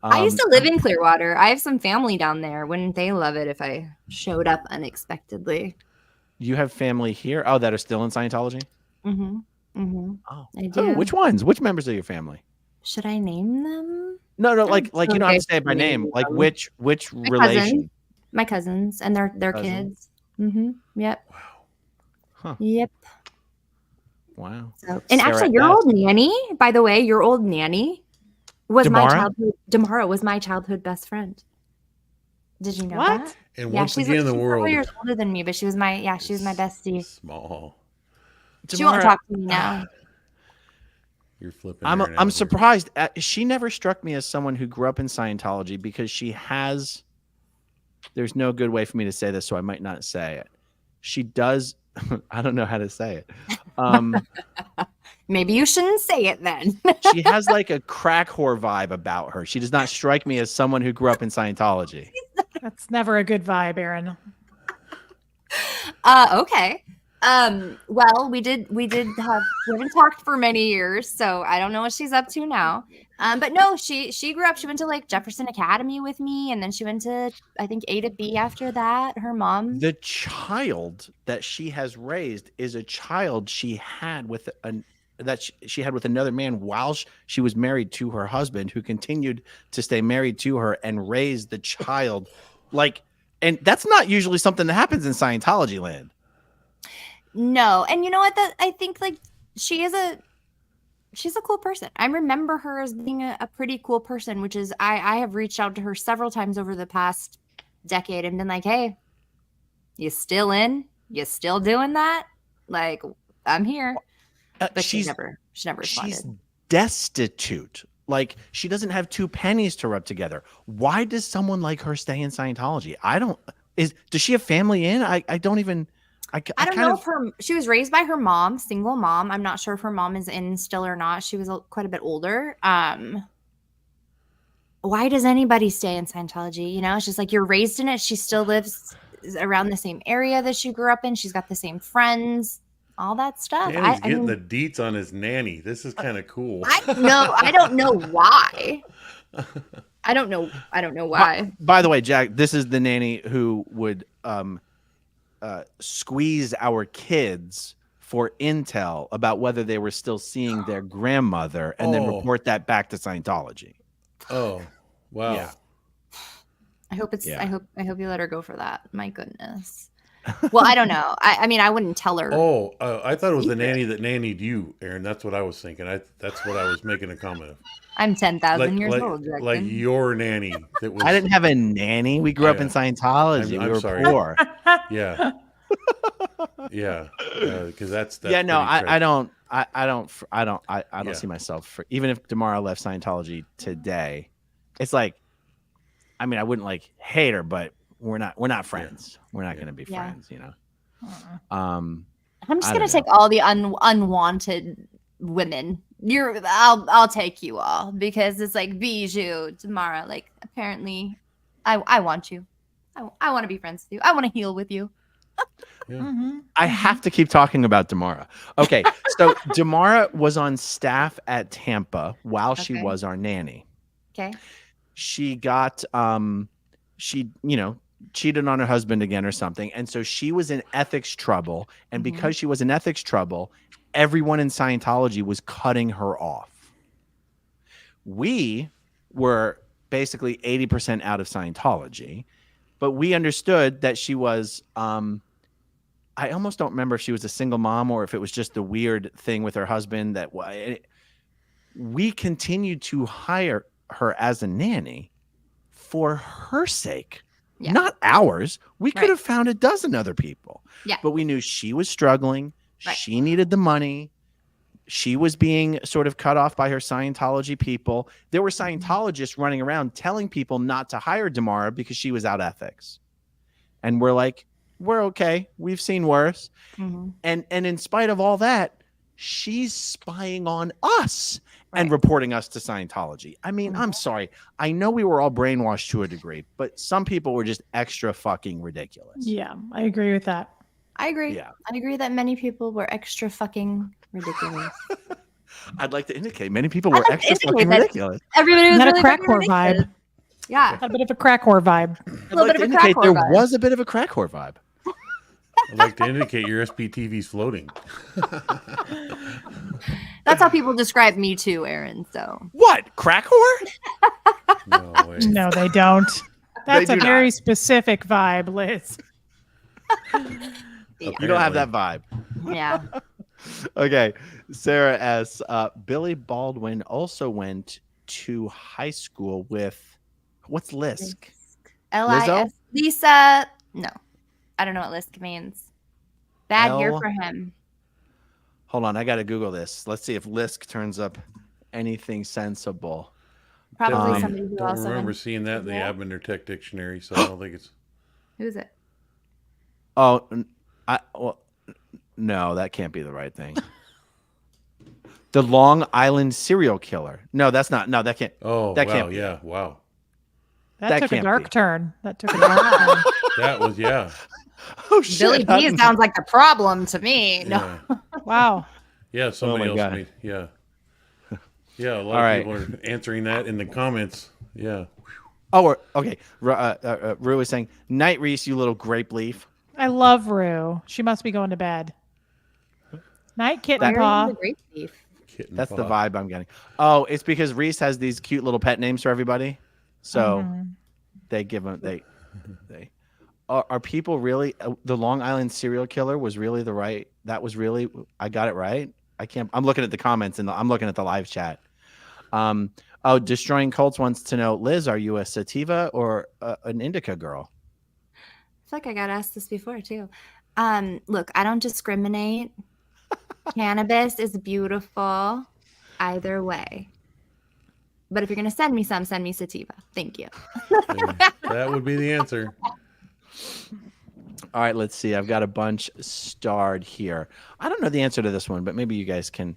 I used to live in Clearwater. I have some family down there. Wouldn't they love it if I showed up unexpectedly? You have family here? Oh, that are still in Scientology? Mm-hmm. Mm-hmm. Oh, I do. Which ones? Which members of your family? Should I name them? No, like you don't have to say it by name. Like which relation? My cousins and their kids. Mm-hmm. Yep. Wow. Huh. Yep. Wow. So, and actually, your old nanny, by the way, your old nanny was my childhood. Damara was my childhood best friend. Did you know What? that? And Yeah, once she's again, the several world years older than me, but she was my bestie. small. She won't Tamara, talk to me now. You're flipping. I'm Aaron out I'm here. surprised. She never struck me as someone who grew up in Scientology because she has. There's no good way for me to say this, so I might not say it. She does. I don't know how to say it. Maybe you shouldn't say it then. She has like a crack whore vibe about her. She does not strike me as someone who grew up in Scientology. That's never a good vibe, Aaron. Okay. Well, we haven't talked for many years, so I don't know what she's up to now. But no, she grew up. She went to like Jefferson Academy with me, and then she went to, I think, A to B after that. Her mom. The child that she has raised is a child she had with she had with another man while she was married to her husband, who continued to stay married to her and raised the child. And that's not usually something that happens in Scientology land. No, and you know what? That I think like she's a cool person. I remember her as being a pretty cool person, which is I have reached out to her several times over the past decade and been like, hey, you still in? You still doing that? Like, I'm here. But she never responded. She's destitute. Like, she doesn't have two pennies to rub together. Why does someone like her stay in Scientology? Does she have family in? I don't even. I don't know if she was raised by her mom, single mom. I'm not sure if her mom is in still or not. She was quite a bit older. Why does anybody stay in Scientology? You know, it's just like you're raised in it. She still lives around the same area that she grew up in. She's got the same friends, all that stuff. Danny's getting the deets on his nanny. This is kind of cool. I don't know why. I don't know why. By the way, Jack, this is the nanny who would squeeze our kids for intel about whether they were still seeing their grandmother and then report that back to Scientology. Oh, wow. Yeah. I hope you let her go for that. My goodness. Well, I don't know. I mean, I wouldn't tell her. Oh, I thought it was the nanny that nannied you, Aaron. That's what I was thinking. That's what I was making a comment of. I'm 10,000 years old. Jackson. Like your nanny. That was. I didn't have a nanny. We grew up in Scientology. We were sorry. poor. Yeah. Yeah. Because that's yeah. No, I don't Yeah. see myself even if Damara left Scientology today. It's like, I mean, I wouldn't like hate her, but we're not friends. Yeah. We're not going to be friends, you know. I'm just going to take all the unwanted women. I'll take you all because it's like Bijou, Tamara. Like, apparently, I want you. I want to be friends with you. I want to heal with you. Yeah. I have to keep talking about Damara. Okay, so Damara was on staff at Tampa while she was our nanny. Okay. She got she cheated on her husband again or something, and so she was in ethics trouble, and because she was in ethics trouble, everyone in Scientology was cutting her off. We were basically 80% out of Scientology, but we understood that she was I almost don't remember if she was a single mom or if it was just the weird thing with her husband that we continued to hire her as a nanny for her sake, not ours. We could have found a dozen other people, but we knew she was struggling. She needed the money. She was being sort of cut off by her Scientology people. There were Scientologists running around telling people not to hire Damara because she was out ethics. And we're like, we're okay. We've seen worse. And in spite of all that, she's spying on us and reporting us to Scientology. I mean, I'm sorry. I know we were all brainwashed to a degree, but some people were just extra fucking ridiculous. Yeah, I agree with that. I agree. Yeah. I agree that many people were extra fucking ridiculous. I'd like to indicate many people were extra fucking ridiculous. Everybody was Had really a crack fucking whore ridiculous. vibe. Yeah. Had a bit of a crack whore vibe. I'd like to indicate there was a bit of a crack whore vibe. I'd like to indicate your SPTV's floating. That's how people describe me too, Aaron. So what? Crack whore? No way. No, they don't. That's They a do very not. specific vibe, Liz. You don't have that vibe. yeah. Okay. Sarah S. Billy Baldwin also went to high school with what's Lisk? L-I-S. Lisa. No, I don't know what Lisk means. Bad year L- for him. Hold on, I got to Google this. Let's see if Lisk turns up anything sensible. Probably Definitely somebody who don't also remember went- seeing that in the Yeah. Abender Tech Dictionary, so I don't think it's. Who's it? Oh, well, no, that can't be the right thing. The Long Island serial killer. No, that's not. No, that can't. Oh, That wow, can't be. yeah, wow. That took a can't dark be. turn. That took a dark turn. That was, yeah. Oh shit! Billy how D did- sounds like the problem to me. No. Yeah, Wow. yeah somebody my else God. made, yeah. Yeah, a lot All of right. people are answering that in the comments. Yeah. Oh, okay. Rue is saying, "Night, Reese, you little grape leaf." I love Rue. She must be going to bed. Night, Why kitten are you paw. the grape thief? Kitten That's the paw. vibe I'm getting. Oh, it's because Reese has these cute little pet names for everybody, so they give them they. Are people really? The Long Island serial killer was really the right. That was really. I got it right. I can't. I'm looking at the comments and I'm looking at the live chat. Oh, Destroying Cults wants to know, Liz, are you a sativa or an indica girl? I feel like I got asked this before too. Look, I don't discriminate. Cannabis is beautiful either way. But if you're gonna send me some, send me sativa. Thank you. Yeah, that would be the answer. All right, let's see. I've got a bunch starred here. I don't know the answer to this one, but maybe you guys can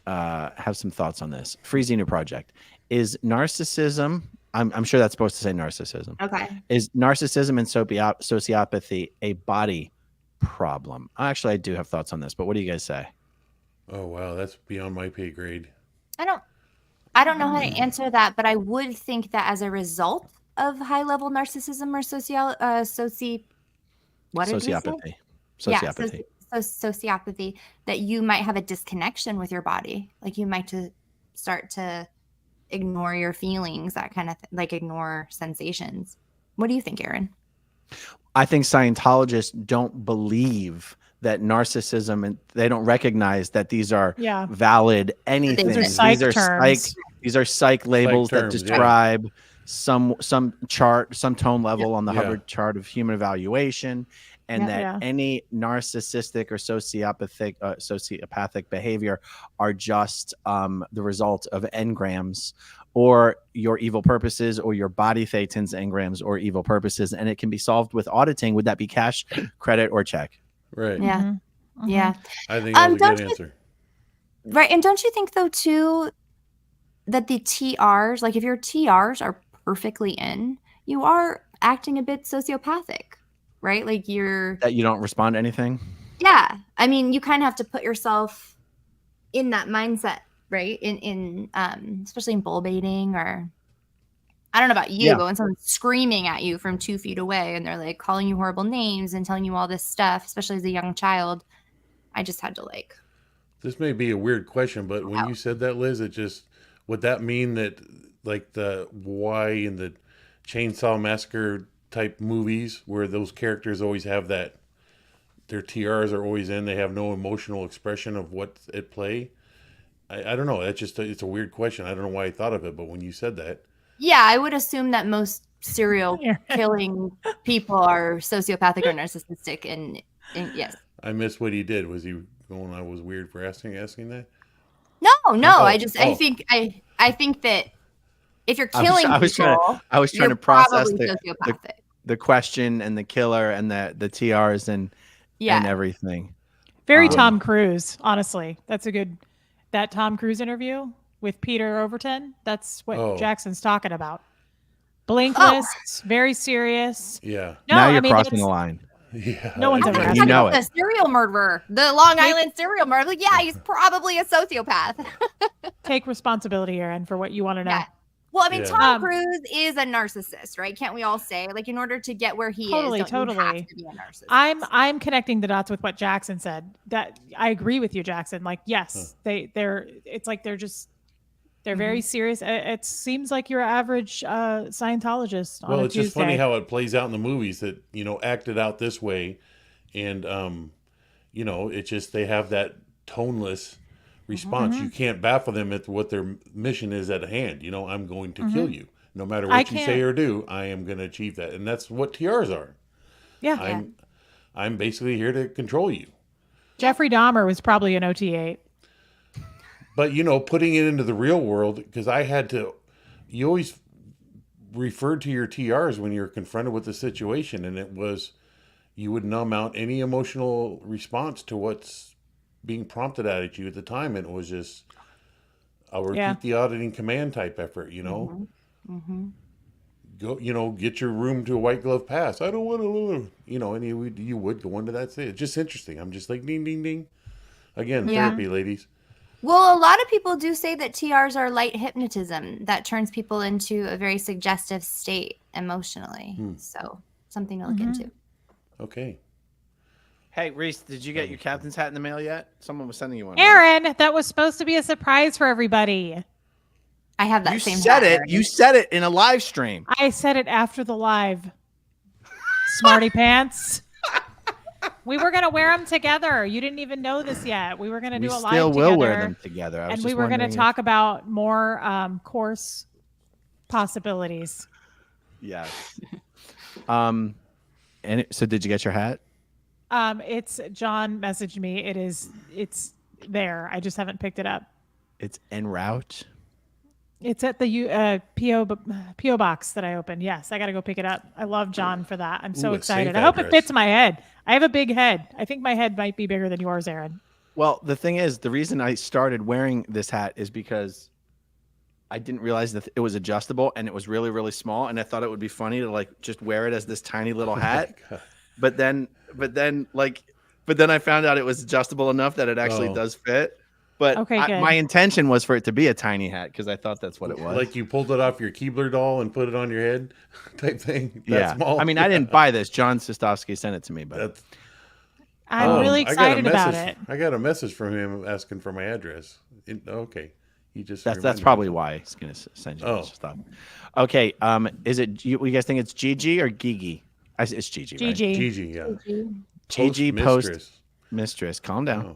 have some thoughts on this. Freezing New Project. Is narcissism, I'm sure that's supposed to say narcissism. Okay. Is narcissism and sociopathy a body problem? Actually, I do have thoughts on this, but what do you guys say? Oh, wow, that's beyond my pay grade. I don't know how to answer that, but I would think that as a result of high level narcissism or sociopathy. Sociopathy. Sociopathy, that you might have a disconnection with your body. Like you might start to ignore your feelings, that kind of like ignore sensations. What do you think, Aaron? I think Scientologists don't believe that narcissism, and they don't recognize that these are Yeah. valid anything. These are psych terms. These are psych labels that terms, yeah. describe some chart, some tone level on the Yeah. Hubbard chart of human evaluation, and that Yeah. any narcissistic or sociopathic behavior are just the result of engrams or your evil purposes or your body thetans engrams or evil purposes, and it can be solved with auditing. Would that be cash, credit, or check? Right. Yeah. Mhm. Mhm. Yeah. I think that's a don't good you- answer. Right. And don't you think though too that the TRs, like if your TRs are perfectly in, you are acting a bit sociopathic, right? Like That you don't respond to anything? yeah. I mean, you kind of have to put yourself in that mindset, right? In especially in bull baiting, or I don't know about you, Yeah. but when someone's screaming at you from 2 feet away and they're like calling you horrible names and telling you all this stuff, especially as a young child, I just had to like, This may be a weird question, but when you said that, Liz, it just, would that mean that like the why in the Chainsaw Massacre type movies where those characters always have that, their TRs are always in, they have no emotional expression of what's at play? I don't know. That's just, it's a weird question. I don't know why I thought of it, but when you said that, yeah, I would assume that most serial killing people are sociopathic or narcissistic, and yes. I missed what he did. Was he going, I was weird for asking that? No, Oh, I think that if you're killing I was people, I was trying you're to process probably the sociopathic. question and the killer and the TRs and Yeah. everything. Very Um, Tom Cruise, honestly. That's a good, that Tom Cruise interview with Peter Overton. That's what Oh. Jackson's talking about. Blinkless, very serious. Yeah. No, now you're I mean, crossing that's- the line. Yeah. No one's I ever think asked You talking know about it. the serial murderer, the Long Island serial murderer. Like, yeah, he's probably a sociopath. Take responsibility, Aaron, for what you want to know. Yeah. Well, I mean, Yeah. Tom Cruise is a narcissist, right? Can't we all say? Like, in order to get where he Totally, is, don't you totally. have to be a narcissist? I'm connecting the dots with what Jackson said. That I agree with you, Jackson. Like, yes, they're it's like they're very serious. It seems like your average Scientologist on Well, a it's just funny Tuesday. how it plays out in the movies that, acted out this way. And, it's just, they have that toneless response. You can't baffle them at what their mission is at hand. I'm going to kill you. No matter I what you say can't- or do, I am going to achieve that. And that's what TRs are. Yeah. I'm basically here to control you. Jeffrey Dahmer was probably an OT8. But, putting it into the real world, because you always referred to your TRs when you're confronted with the situation, and it was, you would numb out any emotional response to what's being prompted at you at the time. And it was just a repeat the auditing command type effort, Go, get your room to a white glove pass. I don't want to, and you would go into that state. It's just interesting. I'm just like, ding, ding, ding. Again, therapy, ladies. Well, a lot of people do say that TRs are light hypnotism that turns people into a very suggestive state emotionally. So something to look into. Okay. Hey, Reese, did you get your captain's hat in the mail yet? Someone was sending you one. Right? Aaron, that was supposed to be a surprise for everybody. I have that You same said hat it. already. You said it in a live stream. I said it after the live. Smarty pants. We were going to wear them together. You didn't even know this yet. We were going to do a live still together. will wear them together. And we were going to talk about more course possibilities. Yes. So did you get your hat? It's John messaged me. It's there. I just haven't picked it up. It's en route. It's at the PO box that I opened. Yes, I got to go pick it up. I love John for that. I'm so Ooh, a excited. safe I hope it address. fits my head. I have a big head. I think my head might be bigger than yours, Aaron. Well, the thing is, the reason I started wearing this hat is because I didn't realize that it was adjustable and it was really, really small. And I thought it would be funny to like just wear it as this tiny little hat. But then I found out it was adjustable enough that it actually does fit. But Okay, good. my intention was for it to be a tiny hat because I thought that's what it was. Like you pulled it off your Keebler doll and put it on your head type thing. That small. I mean, I didn't buy this. John Sostovsky sent it to me, but That's, I'm really I got a excited about message- it. I got a message from him asking for my address. Okay. He just that's reminded me. probably why he's going to send you this stuff. Okay. Is it you guys think it's Gigi or Gigi? It's Gigi, right? GG. Gigi, yeah. Gigi Postmistress. Mistress. Calm down. Oh.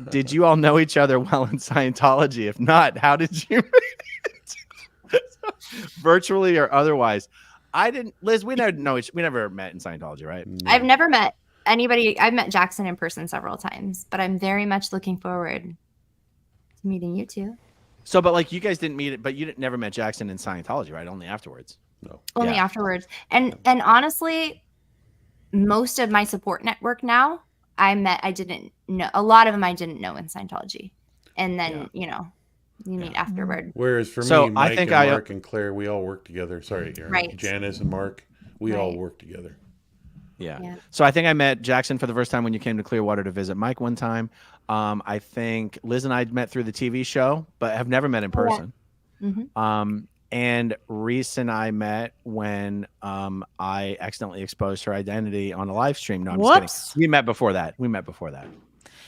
Did you all know each other well in Scientology? If not, how did you meet? Virtually or otherwise? I didn't. Liz, we never met in Scientology, right? I've never met anybody. I've met Jackson in person several times, but I'm very much looking forward to meeting you two. So, but like you guys didn't meet it, but you never met Jackson in Scientology, right? Only afterwards. No. Only Yeah. afterwards. And honestly, most of my support network now, I didn't know. A lot of them I didn't know in Scientology. And then, you meet afterward. Whereas for So, me, Mike I think and Mark and Claire, we all work together. Sorry, Aaron. Right. Janice and Mark, we all Right. work together. Yeah. So I think I met Jackson for the first time when you came to Clearwater to visit Mike one time. I think Liz and I met through the TV show, but have never met in person. Mhm. And Reese and I met when I accidentally exposed her identity on a live stream. No, I'm just Whoops. kidding. We met before that.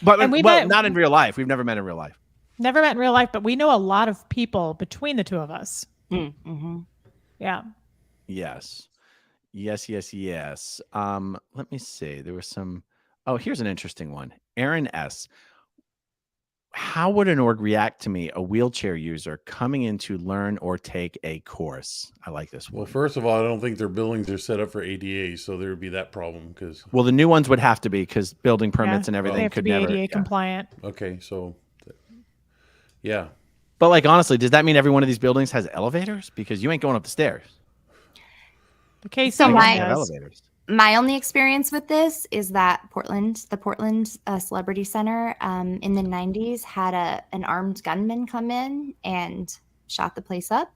But And we well, met- not in real life. We've never met in real life. Never met in real life, but we know a lot of people between the two of us. Mm-hmm. Yeah. Yes. Let me see. There was some. Oh, here's an interesting one. Aaron S. How would an org react to me, a wheelchair user, coming in to learn or take a course? I like this Well, one. first of all, I don't think their buildings are set up for ADA, so there would be that problem because, Well, the new ones would have to be because building permits Yeah. and everything They have to could be never. ADA yeah. compliant. okay, so, yeah. But like honestly, does that mean every one of these buildings has elevators? Because you ain't going up the stairs. The case So They my- have elevators. My only experience with this is that the Portland Celebrity Center in the 90s had an armed gunman come in and shot the place up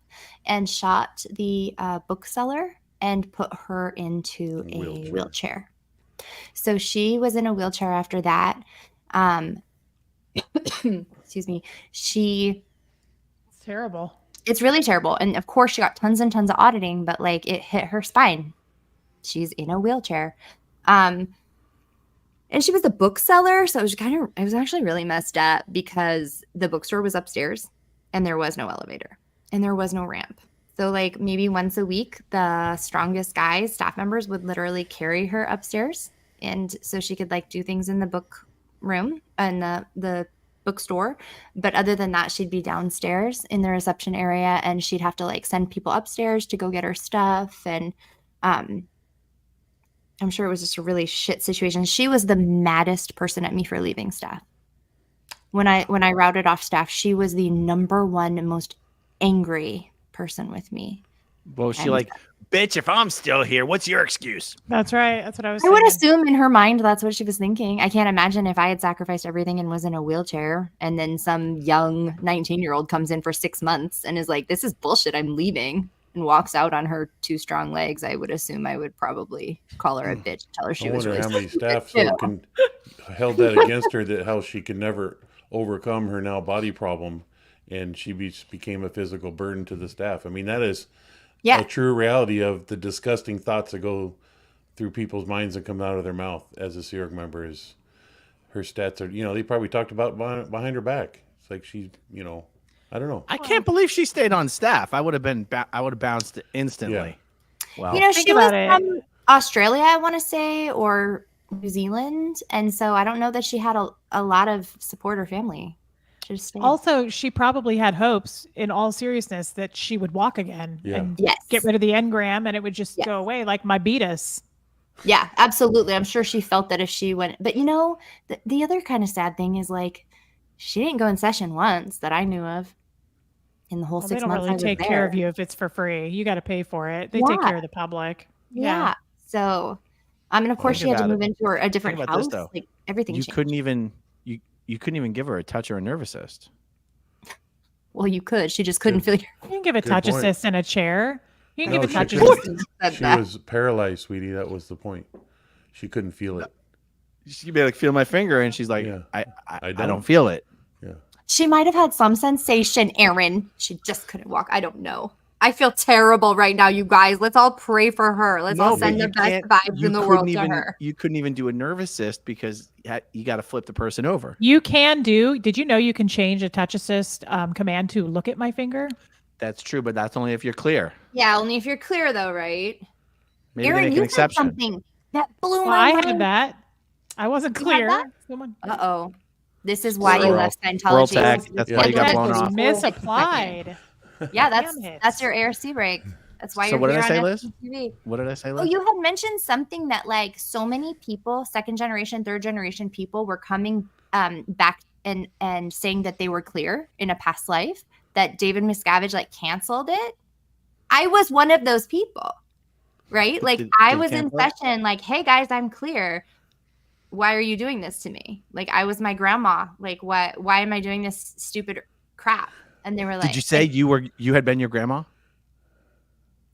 and shot the bookseller and put her into a wheelchair. So she was in a wheelchair after that. Excuse me. It's terrible. It's really terrible. And of course, she got tons and tons of auditing, but like it hit her spine. She's in a wheelchair. And she was a bookseller. So it was actually really messed up because the bookstore was upstairs and there was no elevator and there was no ramp. So like maybe once a week, the strongest guys, staff members would literally carry her upstairs. And so she could like do things in the book room and the bookstore. But other than that, she'd be downstairs in the reception area, and she'd have to like send people upstairs to go get her stuff. And I'm sure it was just a really shit situation. She was the maddest person at me for leaving staff. When I routed off staff, she was the number one most angry person with me. Well, she And- like, bitch, if I'm still here, what's your excuse? That's right. That's what I was I would thinking. assume in her mind that's what she was thinking. I can't imagine if I had sacrificed everything and was in a wheelchair, and then some young 19-year-old comes in for 6 months and is like, this is bullshit, I'm leaving, and walks out on her 2 strong legs. I would assume I would probably call her a bitch and tell her she I was wonder really how many stupid staff too. held that against her, that how she could never overcome her now body problem, and she became a physical burden to the staff. I mean, that is Yeah. a true reality of the disgusting thoughts that go through people's minds and come out of their mouth as a Sea Org member. Is her stats are, they probably talked about behind her back. It's like she, I don't know. I can't believe she stayed on staff. I would have been, I would have bounced instantly. Well, She Think was about it. from Australia, I want to say, or New Zealand. And so I don't know that she had a lot of support or family. Just stayed. Also, she probably had hopes, in all seriousnly, that she would walk again Yeah. and Yes. get rid of the engram, and it would just Yes. go away like my beatus. Yeah, absolutely. I'm sure she felt that if she went, but the other kind of sad thing is like, she didn't go in session once that I knew of in the whole Well, they 6 don't months I really was take there. care of you if it's for free. You got to pay for it. They take Yeah. care of the public. Yeah. So, and of course Think she had to about move into a different about this, house. though. Like everything you changed. couldn't even, you couldn't even give her a touch or a nerve assist. Well, you could. She just couldn't feel your. You can give a Good touch point. assist in a chair. You can No, give a she touch couldn't. assist. said She that. was paralyzed, sweetie. That was the point. She couldn't feel it. She'd be like, feel my finger, and she's like, Yeah. I don't. don't feel it. She might have had some sensation, Aaron. She just couldn't walk. I don't know. I feel terrible right now, you guys. Let's all pray for her. Let's all but send the you best can't- vibes you in the couldn't world even, to her. You couldn't even do a nerve assist because you got to flip the person over. You can do. Did you know you can change a touch assist command to look at my finger? That's true, but that's only if you're clear. Yeah, only if you're clear, though, right? Maybe Aaron, they make you an said exception. something that blew Well, my I mind. had that. I wasn't You had clear. that? Someone. Uh-oh. This is why you Squirrel. left Squirrel Scientology. tech. That's Yeah. why you got That blown was off. Misapplied. Yeah, Damn it. that's your ARC break. That's why So you're what did here I say, on Liz? SPTV. What did I say? Oh, Liz? you had mentioned something that like so many people, second generation, third generation people were coming back and saying that they were clear in a past life, that David Miscavige like canceled it. I was one of those people, right? Like I did was in cancel it? session like, hey guys, I'm clear. Why are you doing this to me? Like I was my grandma. Like why am I doing this stupid crap? And they were like, Did you say you had been your grandma?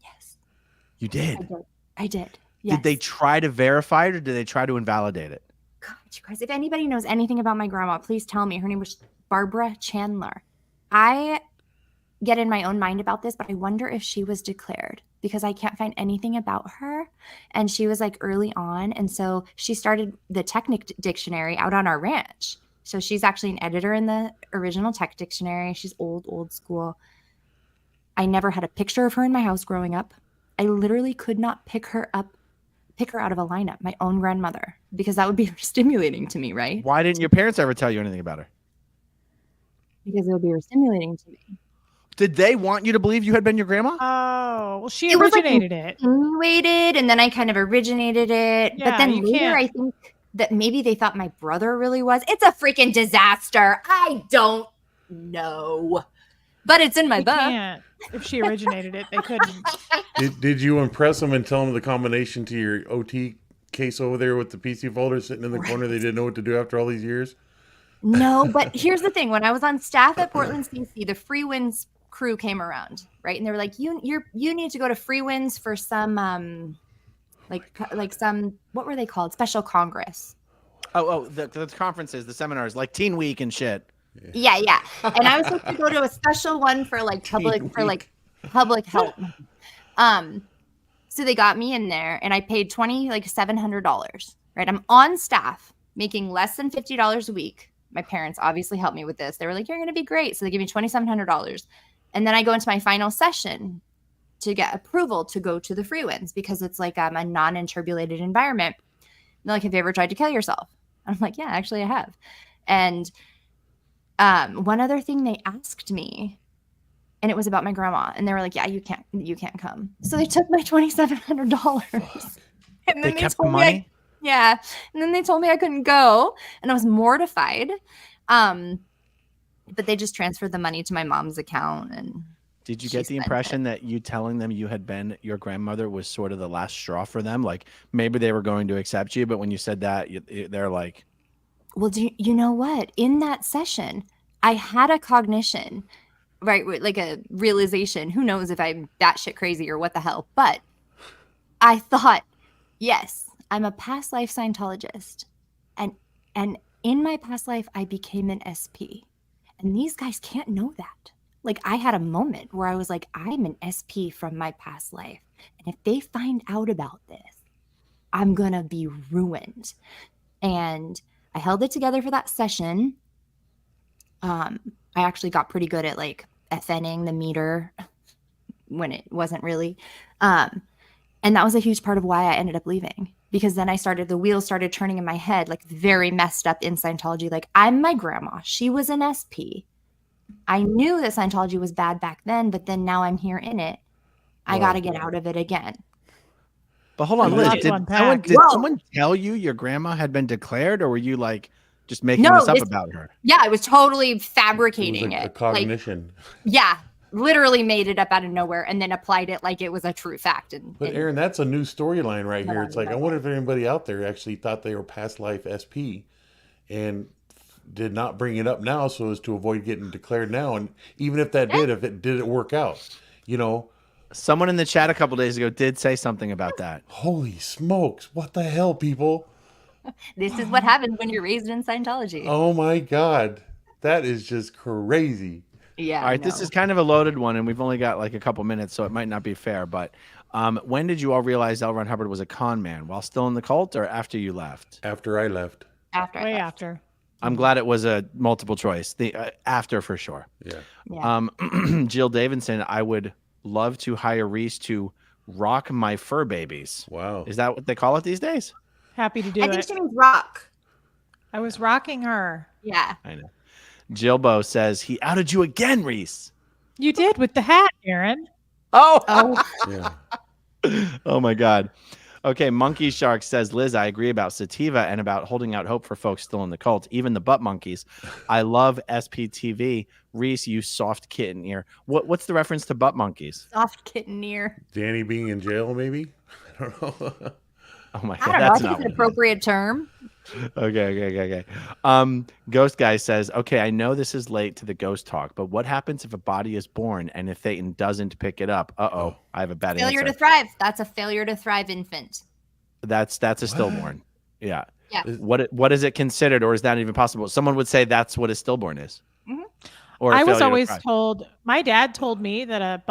yes, You did. I did. Yes. Did they try to verify it or did they try to invalidate it? God, you guys, if anybody knows anything about my grandma, please tell me. Her name was Barbara Chandler. I get in my own mind about this, but I wonder if she was declared because I can't find anything about her. And she was like early on. And so she started the Technic Dictionary out on our ranch. So she's actually an editor in the original Tech Dictionary. She's old school. I never had a picture of her in my house growing up. I literally could not pick her out of a lineup, my own grandmother, because that would be stimulating to me, right? Why didn't your parents ever tell you anything about her? Because it would be stimulating to me. Did they want you to believe you had been your grandma? Oh, well, she It was like originated it. Insinuated, and then I kind of originated it. Yeah, but then you later, can't- I think that maybe they thought my brother really was. It's a freaking disaster. I don't know. But it's in my You book. can't. If she originated it, they couldn't. Did you impress them and tell them the combination to your OT case over there with the PC folder sitting in the corner? They didn't know what to do after all these years. No, but here's the thing. When I was on staff at Portland CC, the Free Winds crew came around, right? And they were like, you need to go to Free Winds for some like some, what were they called? Special Congress. The conferences, the seminars, like Teen Week and shit. Yeah. And I was supposed to go to a special one for like public help. So they got me in there and I paid $700, right? I'm on staff making less than $50 a week. My parents obviously helped me with this. They were like, you're going to be great. So they give me $2,700. And then I go into my final session to get approval to go to the Free Winds because it's like a non-inturbulated environment. And they're like, have you ever tried to kill yourself? I'm like, yeah, actually I have. And One other thing they asked me, and it was about my grandma, and they were like, "Yeah, you can't come." So they took my $2,700, and They then kept the told me money. yeah, and then they told me I couldn't go, and I was mortified. But they just transferred the money to my mom's account, and Did you she get the spent impression that you telling them you had been your grandmother was sort of the last straw for them? Like maybe they were going to accept you, but when you said that, they're like, well, you know what? In that session, I had a cognition, right? Like a realization. Who knows if I'm batshit crazy or what the hell? But I thought, yes, I'm a past life Scientologist, and in my past life, I became an SP, and these guys can't know that. Like, I had a moment where I was like, I'm an SP from my past life, and if they find out about this, I'm gonna be ruined. And I held it together for that session. I actually got pretty good at like FNing the meter when it wasn't really. And that was a huge part of why I ended up leaving, because then the wheels started turning in my head, like very messed up in Scientology. Like, I'm my grandma. She was an SP. I knew that Scientology was bad back then, but then now I'm here in it. I got to get out of it again. but hold on, A Liz, lot to did unpack. someone tell you your grandma had been declared, or were you like just making No, this up about her? Yeah, I was totally It was fabricating a it. cognition. Yeah, literally made it up out of nowhere and then applied it like it was a true fact. But Aaron, that's a new storyline right But here. I It's like, I love wonder if anybody out there actually thought they were past life SP and did not bring it up now so as to avoid getting declared now. And even if that did, if it didn't work out, you know, Someone in the chat a couple days ago did say something about that. holy smokes, what the hell, people? this is what happens when you're raised in Scientology. Oh my God. That is just crazy. Yeah. All right, this is kind of a loaded one, and we've only got like a couple minutes, so it might not be fair. But when did you all realize L. Ron Hubbard was a con man? While still in the cult, or after you left? After I left. after. I Way left. after. I'm glad it was a multiple choice. The after for sure. Yeah. Yeah. Jill Davidson, I would love to hire Reese to rock my fur babies. Wow. Is that what they call it these days? Happy to do I think it. she means rock. I was rocking her. Yeah. I know. Jilbo says he outed you again, Reese. You did with the hat, Aaron. Oh, Yeah. oh my God. Okay, Monkey Shark says, Liz, I agree about sativa and about holding out hope for folks still in the cult, even the butt monkeys. I love SPTV. Reese, you soft kitten ear. What's the reference to butt monkeys? Soft kitten ear. Danny being in jail, maybe? I don't know. Oh my I God, don't know. I that's think not it's an what appropriate term. Okay. Ghost Guy says, okay, I know this is late to the ghost talk, but what happens if a body is born and if Thetan doesn't pick it up? Uh-oh, I have a bad Failure answer. to thrive. That's a failure to thrive infant. That's a stillborn. Yeah. Yeah. What is it considered, or is that even possible? Someone would say that's what a stillborn is. Mhm. Or a I was failure to always thrive. told, my dad told me that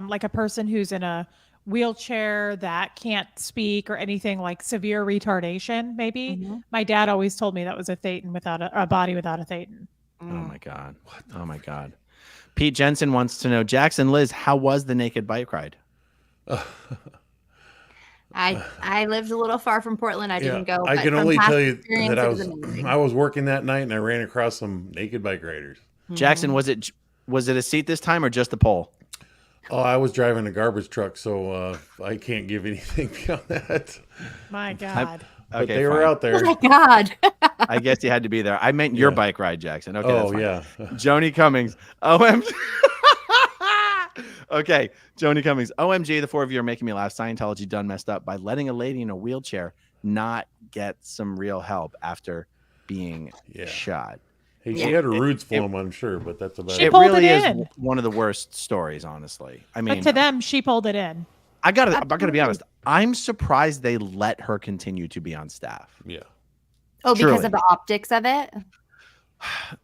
like a person who's in a wheelchair that can't speak or anything, like severe retardation, maybe. Mhm. My dad always told me that was a Thetan without a body without a Thetan. Oh my God. Oh my God. Pete Jensen wants to know, Jackson, Liz, how was the naked bike ride? I lived a little far from Portland. I didn't go. I but can from only past tell you experience, that it was amazing. I was working that night and I ran across some naked bike riders. Jackson, was it a seat this time or just a pole? Oh, I was driving a garbage truck, so I can't give anything beyond that. My God. But Okay, they were fine. out there. Oh my God. I guess you had to be there. I meant your Yeah. bike ride, Jackson. Okay, Oh, that's fine. yeah. Joni Cummings. OMG. Okay, Joni Cummings. OMG, the four of you are making me laugh. Scientology done messed up by letting a lady in a wheelchair not get some real help after being Yeah. shot. Hey, she had her roots full, I'm sure, but that's about She it. It pulled really it is in. one of the worst stories, honestly. I mean, But to them, she pulled it in. I'm gonna be honest. I'm surprised they let her continue to be on staff. Yeah. Oh, because Truly. of the optics of it?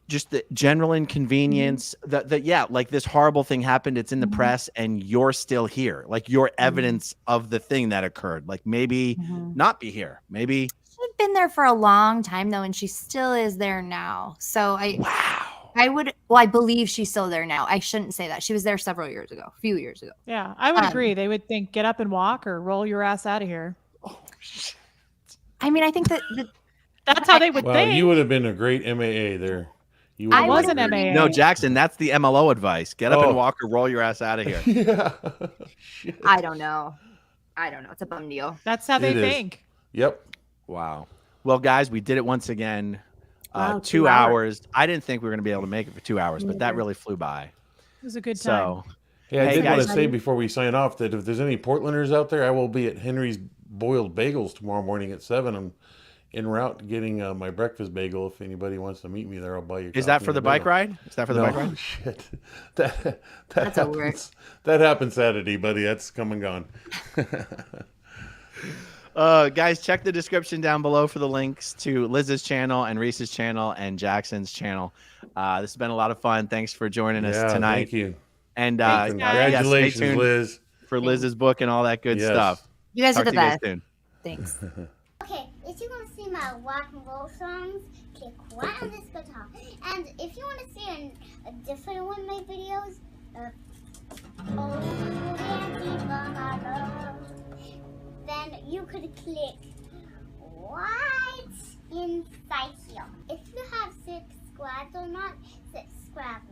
Just the general inconvenience that yeah, like this horrible thing happened, it's in the press and you're still here, like your evidence of the thing that occurred, like maybe not be here, maybe. She's been there for a long time, though, and she still is there now. So I believe she's still there now. I shouldn't say that. She was there several years ago, a few years ago. Yeah, I would agree. They would think, get up and walk or roll your ass out of here. I mean, I think that That's how they would Well, think. you would have been a great MAA there. You I wouldn't was have an heard- MAA. No, Jackson, that's the MLO advice. Get up Oh. and walk or roll your ass out of here. Yeah. Shit. I don't know. It's a bum deal. That's how they It is. think. Yep. Wow. Well, guys, we did it once again. Wow, 2 2 hours. I didn't think we were going to be able to make it for 2 hours, but that Neither. really flew by. It was a good time. So, Yeah, I Hey, did want guys. to say before we sign off that if there's any Portlanders out there, I will be at Henry's Boiled Bagels tomorrow morning at 7. I'm en route getting my breakfast bagel. If anybody wants to meet me there, I'll buy you. is that coffee for and the a bike bagel. ride? Is that for the bike No, ride? shit. That That's a happens. That happened Saturday, buddy. That's come and gone. Guys, check the description down below for the links to Liz's channel and Reese's channel and Jackson's channel. This has been a lot of fun. Thanks for joining us Yeah, tonight. thank you. And Thanks, guys. yeah, stay Congratulations, tuned Liz. for Liz's book and all that good Yes. stuff. You guys Talk are the to you guys best. soon. Thanks. Okay, if you want to see my rock and roll songs, click right on this guitar. And if you want to see a different one of my videos, oh, Nancy, Mama, love, then you could click right inside here. If you have subscribed or not, subscribe